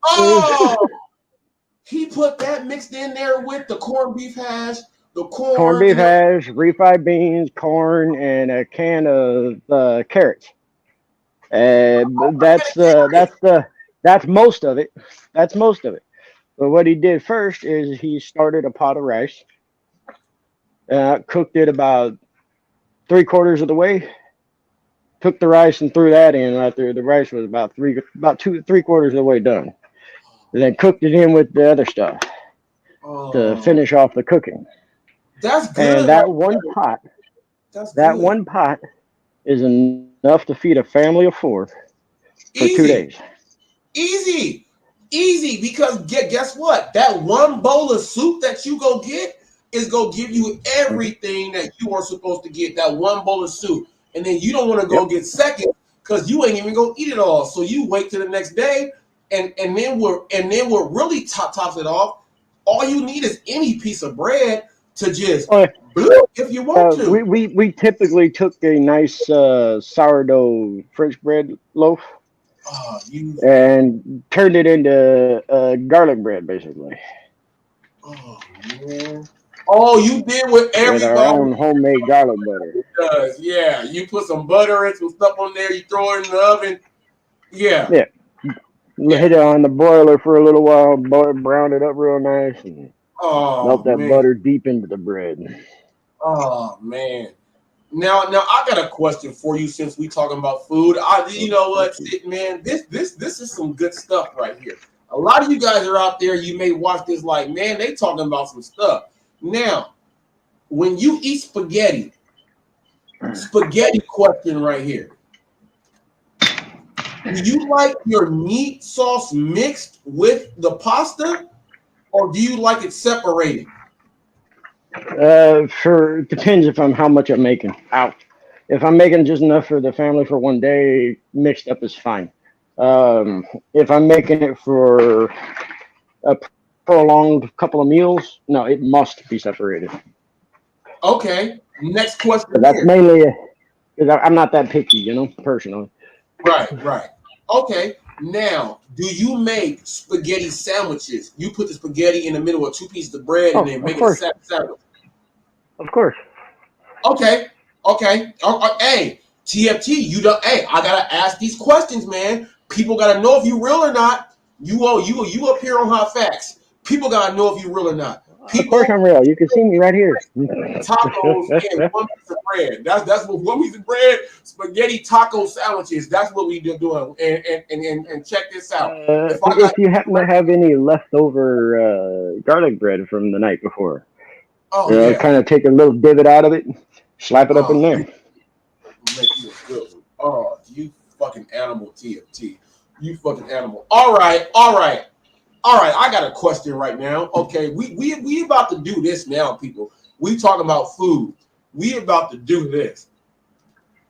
Oh, he put that mixed in there with the corned beef hash, the Corned corn, beef hash, refried beans, corn, and a can of carrots. That's most of it. That's most of it. But what he did first is he started a pot of rice, cooked it about 3/4 of the way, took the rice and threw that in after the rice was about 3/4 of the way done. And then cooked it in with the other stuff to finish off the cooking. That's good. And that one pot, That's that good. one pot is enough to feed a family of 4 for Easy. 2 days. Easy, because guess what? That one bowl of soup that you go get is going to give you everything that you are supposed to get, that one bowl of soup. And then you don't want to go get second because you ain't even going to eat it all. So you wait till the next day, and then we're really tops it off. All you need is any piece of bread to just bloop if you want to. We typically took a nice sourdough French bread loaf and turned it into garlic bread, basically. Oh man! Oh, you did what everybody with our own homemade garlic butter. does. Yeah, you put some butter and some stuff on there. You throw it in the oven. Yeah. Hit it on the broiler for a little while, brown it up real nice, and melt that butter deep into the bread. Oh man! Now I got a question for you since we talking about food. You know what, man? This is some good stuff right here. A lot of you guys are out there. You may watch this like, man, they talking about some stuff. Now, when you eat spaghetti question right here. Do you like your meat sauce mixed with the pasta, or do you like it separated? Depends if how much I'm making. If I'm making just enough for the family for 1 day, mixed up is fine. If I'm making it for a prolonged couple of meals, no, it must be separated. Okay. Next question. But that's mainly because I'm not that picky, personally. Right. Okay. Now, do you make spaghetti sandwiches? You put the spaghetti in the middle of 2 pieces of bread and then make it a sandwich. Of course. Okay. Hey, TFT, I gotta ask these questions, man. People gotta know if you real or not. You up here on Hot Facts. People gotta know if you real or not. Of course I'm real. You can see me right here. Tacos and 1 piece of bread. That's what 1 piece of bread, spaghetti taco sandwiches. That's what we do doing. And check this out. If you happen to have any leftover garlic bread from the night before, kind of take a little divot out of it, slap it up in there. Make you a good one. Oh, you fucking animal, TFT. You fucking animal. All right. I got a question right now. Okay, we about to do this now, people. We talking about food. We about to do this.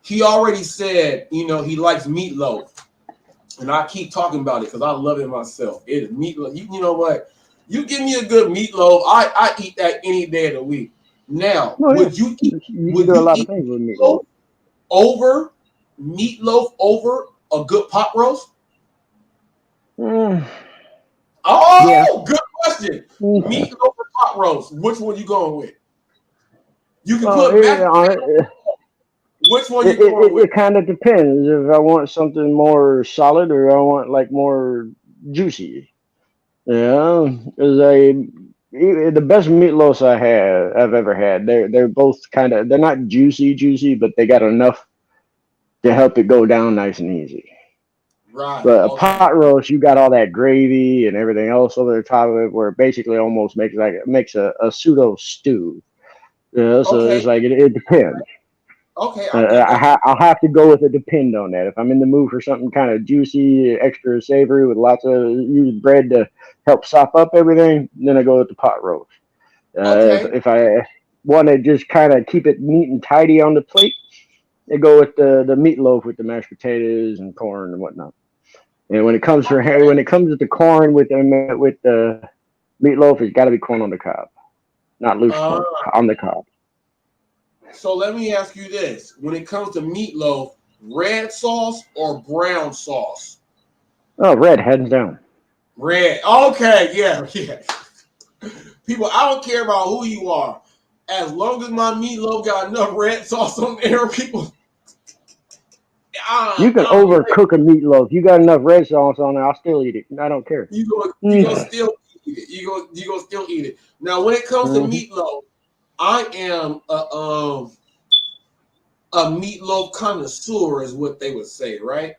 He already said, he likes meatloaf, and I keep talking about it because I love it myself. It is meatloaf. You know what? You give me a good meatloaf, I eat that any day of the week. Now, would you eat meatloaf over a good pot roast? Good question. Meatloaf or pot roast? Which one you going with? You can put which one you going with? It kind of depends if I want something more solid or I want like more juicy. Yeah, because The best meatloafs I've ever had. They're both they're not juicy, but they got enough to help it go down nice and easy. Right. But a Okay. pot roast, you got all that gravy and everything else over the top of it, where it basically almost makes a pseudo stew. So Okay. it's like it depends. Okay. I get that. I'll have to go with a depend on that. If I'm in the mood for something kind of juicy, extra savory with lots of used bread to help sop up everything, then I go with the pot roast. Okay. If I want to just kind of keep it neat and tidy on the plate, I go with the meatloaf with the mashed potatoes and corn and whatnot. And when it comes to the corn with the meatloaf, it's got to be corn on the cob, not loose Uh, corn on the cob. so let me ask you this: when it comes to meatloaf, red sauce or brown sauce? Oh, red, hands down. Red. Okay. Yeah. Yeah. People, I don't care about who you are. As long as my meatloaf got enough red sauce on there, people, You can I'm great. overcook a meatloaf. You got enough red sauce on it, I'll still eat it. I don't care. You gonna still eat it. You gonna still eat it. Now, when it comes to Mhm. meatloaf, I am a meatloaf connoisseur, is what they would say, right?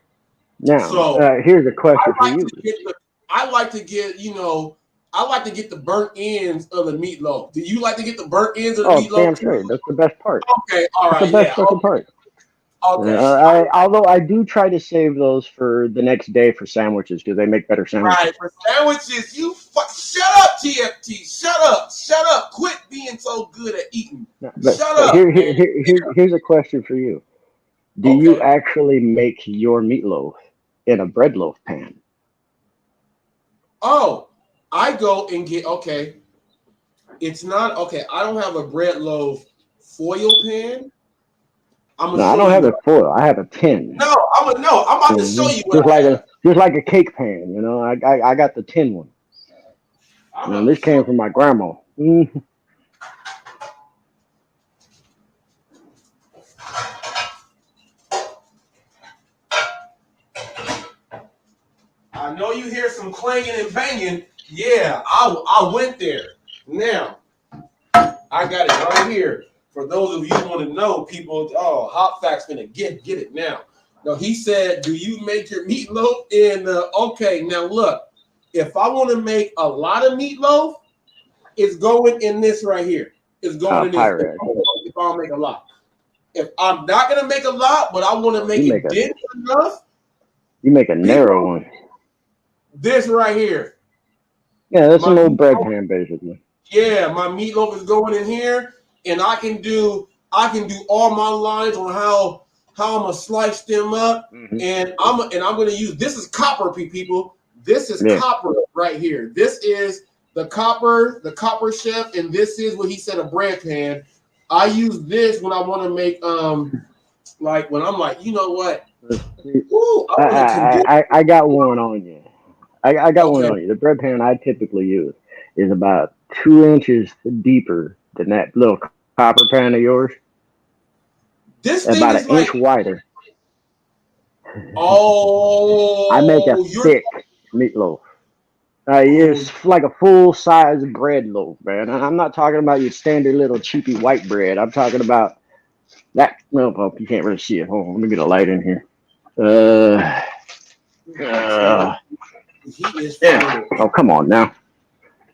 Now, So here's a I question for like you. to get the I like to get I like to get the burnt ends of the meatloaf. Do you like to get the burnt ends of the Oh, meatloaf damn too? straight. That's the best part. Okay, all That's the right, best yeah, fucking part. okay. Although I do try to save those for the next day for sandwiches because they make better sandwiches. Right, for sandwiches, shut up, TFT. Shut up. Quit being so good at eating. But Shut up, man. here's a question for you. Do you Okay. actually make your meatloaf in a bread loaf pan? Oh, I go and get okay. It's not okay. I don't have a bread loaf foil pan. I'm gonna No, I show don't you have what. a foil. I have a tin. No, I'm about to show you what Just I like have. a cake pan, you know. I got the tin one. I'm And about to this show came from my grandma. I know you hear some clanging and banging. Yeah, I went there. Now, I got it right here. For those of you who want to know, people, HotFacts gonna get it now. No, he said, "Do you make your meatloaf in?" Okay, now look, if I want to make a lot of meatloaf, it's going in this right here. It's going in this. Pyrex. If I'll make a lot, if I'm not gonna make a lot, but I want to make it dense enough, You make a narrow people, one. this right here. Yeah, that's My an old bread meatloaf, pan basically. yeah, my meatloaf is going in here, and I can do all my lines on how I'm gonna slice them up, Hmm. and I'm gonna use this is copper, people. This is Yeah. copper right here. This is the copper chef, and this is what he said, a bread pan. I use this when I want to make like when I'm like, you know what? Ooh, I want to condense. I got one on you. I got one Okay, on you. The bread pan I typically use is about 2 inches deeper than that little copper pan of yours. this thing About is an inch like, wider. I make a oh, you're thick meatloaf. oh. It's like a full size bread loaf, man. And I'm not talking about your standard little cheapy white bread. I'm talking about that. Well, you can't really see it. Hold on, let me get a light in here. Uh, uh, He is yeah. phenomenal. Oh, come on now.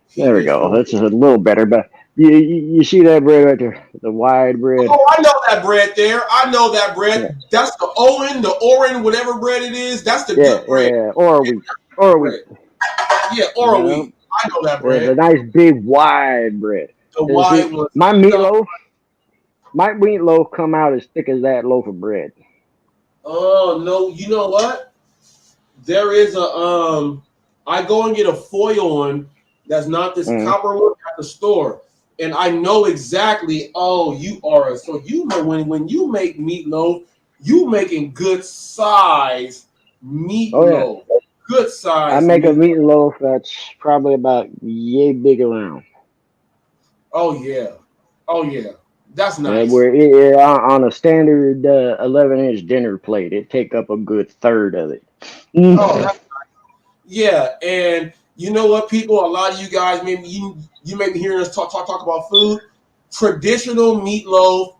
He There we is go. phenomenal. This is a little better, but you see that bread right there, the wide bread. Oh, I know that bread there. I know that Yeah, bread. That's the Oren, whatever bread it is. That's the yeah, good bread. yeah. Or a wheat. Bread. Yeah, You Oro know, wheat. I know that the bread. nice big wide bread. The And see, white one. my No, meatloaf, my meatloaf come out as thick as that loaf of bread. oh no, you know what? There is a I go and get a foil one that's not this Mm. copper one at the store. And I know exactly, oh, so you know when you make meatloaf, you making good size Oh yeah, meatloaf. Good I size make a meatloaf. meatloaf that's probably about yay big around. Oh yeah. Oh yeah. That's nice. Where on a standard 11-inch dinner plate, it take up a good third of it. Oh, yeah, You know what, people? A lot of you guys, maybe you may be hearing us talk about food. Traditional meatloaf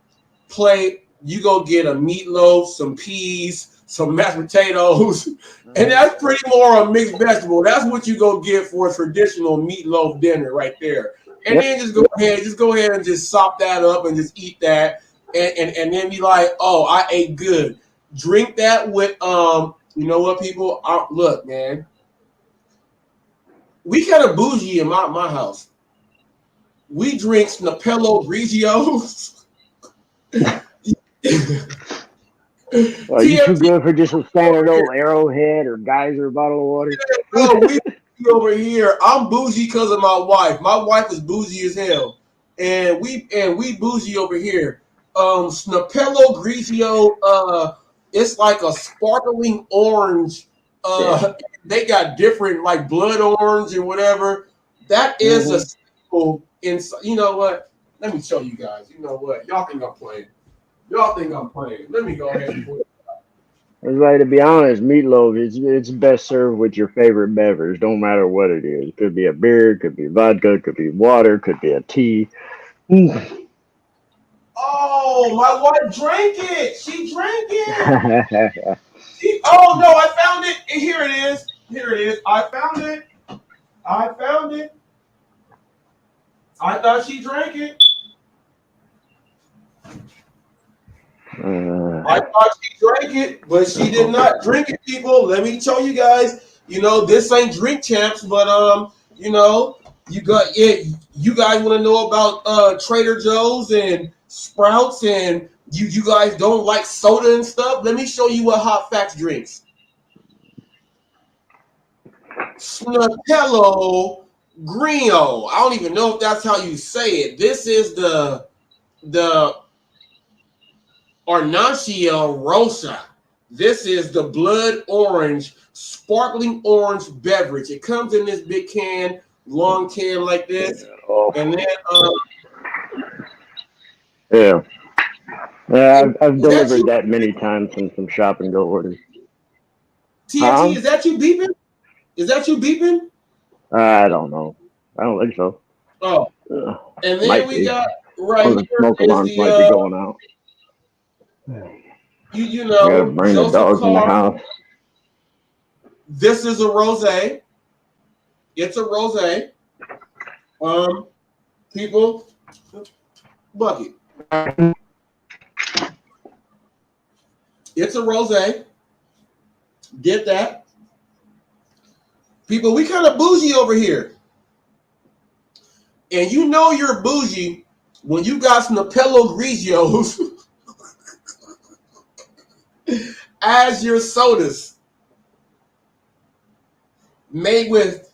plate. You go get a meatloaf, some peas, some mashed potatoes, and that's pretty more a mixed vegetable. That's what you go get for a traditional meatloaf dinner right there. And Yep. then just go ahead and just sop that up and just eat that, and then be like, oh, I ate good. Drink that with you know what, people? Look, man, we kind of bougie in my house. We drink Snapello Grigios. Are you too TFT good for just a standard over here. old Arrowhead or Geyser bottle of water? Bro, we over here. I'm bougie because of my wife. My wife is bougie as hell, and we bougie over here. Snapello Grigio. It's like a sparkling orange. Yeah. They got different like blood orange and whatever. That is a Mm-hmm. staple. In you know what? Let me show you guys. You know what? Y'all think I'm playing? Y'all think I'm playing? Let me go ahead and put. It's like, to be honest, meatloaf it's best served with your favorite beverage. Don't matter what it is. It could be a beer, it could be vodka, it could be water, it could be a tea. Oh, my wife drank it. She drank it. Oh no, I found it. Here it is. Here it is. I found it. I found it. I thought she drank it. I thought she drank it, but she did not drink it, people. Let me tell you guys, you know, this ain't drink champs, but you know, you got it. You guys want to know about Trader Joe's and Sprouts, and you guys don't like soda and stuff? Let me show you what Hot Facts drinks. Snapello Grino. I don't even know if that's how you say it. This is the Arnacia Rosa. This is the blood orange, sparkling orange beverage. It comes in this big can, long can like this, and then Yeah. Yeah, I've is that delivered you, that many times from some shop and go orders. TFT? Huh? Is that you beeping? Is that you beeping? I don't know. I don't think so. Oh, and then Might we be. got One right of the here smoke is alarms might be the going out. you I gotta know bring the Joseph dogs in the Carr. house. This is a rosé. It's a rosé. People, bucket. It's a rosé. Get that. People, we kind of bougie over here. And you know you're bougie when you got Snapello Grigios as your sodas made with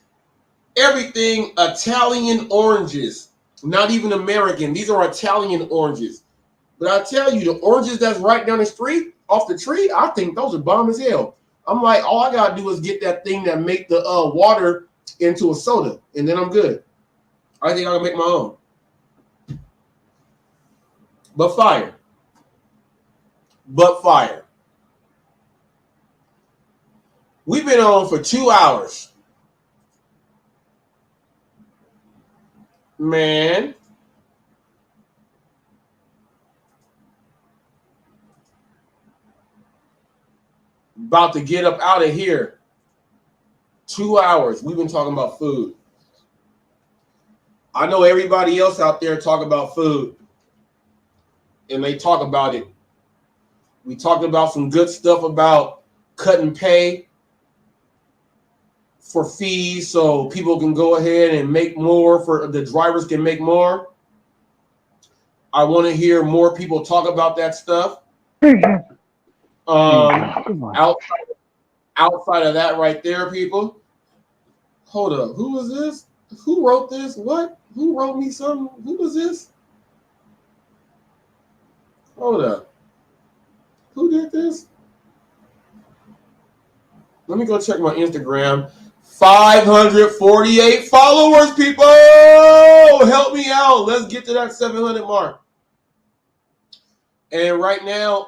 everything Italian oranges. Not even American. These are Italian oranges. But I tell you, the oranges that's right down the street, off the tree, I think those are bomb as hell. I'm like, all I gotta do is get that thing that make the water into a soda, and then I'm good. I think I can make my own. But fire. But fire. We've been on for 2 hours. Man. About to get up out of here. 2 hours. We've been talking about food. I know everybody else out there talk about food. And they talk about it. We talked about some good stuff about cutting pay for fees so people can go ahead and make more, for the drivers can make more. I want to hear more people talk about that stuff. Outside of that right there, people. Hold up. Who was this? Who wrote this? What? Who wrote me something? Who was this? Hold up. Who did this? Let me go check my Instagram. 548 followers, people. Help me out. Let's get to that 700 mark. And right now,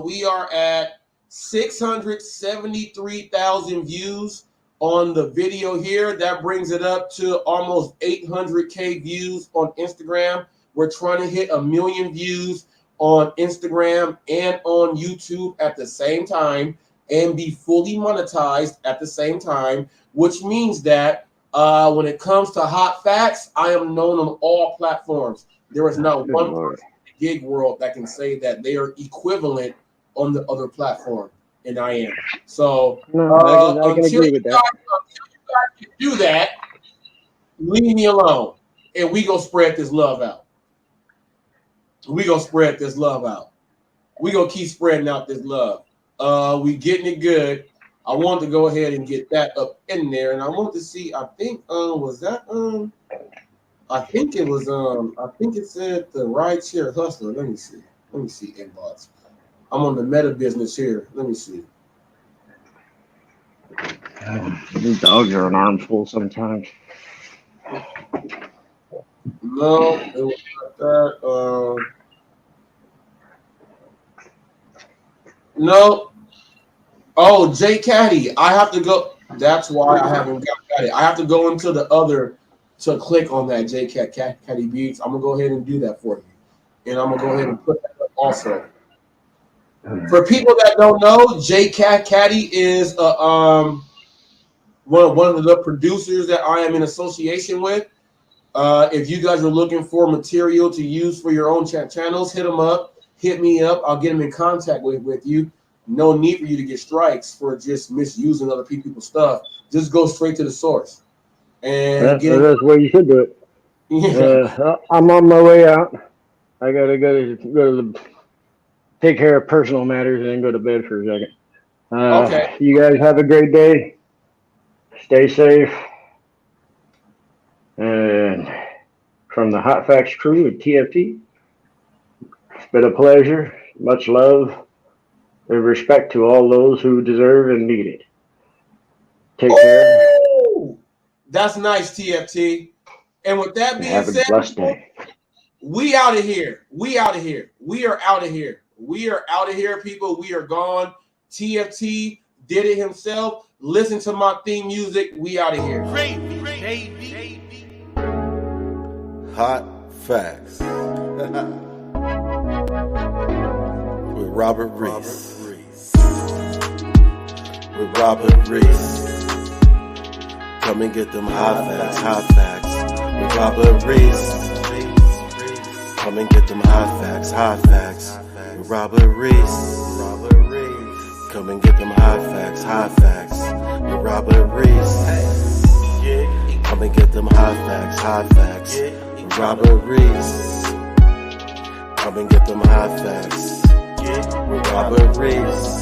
we are at 673,000 views on the video here. That brings it up to almost 800K views on Instagram. We're trying to hit 1 million views on Instagram and on YouTube at the same time and be fully monetized at the same time, which means that when it comes to hot facts, I am known on all platforms. There is not one person in the gig world that can say that they are equivalent on the other platform, and I am. So I can agree with that. Until you guys can do that, leave me alone, and we gonna spread this love out. We gonna spread this love out. We gonna keep spreading out this love. We getting it good. I want to go ahead and get that up in there, and I want to see. I think was that I think it was I think it said the rideshare hustler. Let me see inbox. I'm on the Meta business here. Let me see. These dogs are an armful sometimes. No, it was not that. No. Oh, J Caddy. I have to go. That's why I haven't got it. I have to go into the other to click on that J Caddy Beats. I'm gonna go ahead and do that for you, and I'm gonna go ahead and put that up also. For people that don't know, J Caddy is one of the producers that I am in association with. If you guys are looking for material to use for your own channels, hit them up. Hit me up. I'll get them in contact with you. No need for you to get strikes for just misusing other people's stuff. Just go straight to the source. And that's the way you should do it. Yeah. I'm on my way out. I gotta go to take care of personal matters and then go to bed for a second. Okay. You guys have a great day. Stay safe. And from the Hot Facts crew at TFT, it's been a pleasure. Much love and respect to all those who deserve and need it. Take care. That's nice, TFT. And with that being have a said, blessed day. We out of here. We out of here. We are out of here. We are out of here, people. We are gone. TFT did it himself. Listen to my theme music. We out of here. Hot Facts with Robert Reese. With Robert Reese. Come and get them hot facts with Robert Reese. Come and get them hot facts with Robert Reese. Come and get them hot facts with Robert Reese. Come and get them hot facts with Robert Reese. Come and get them hot facts with Robert Reese.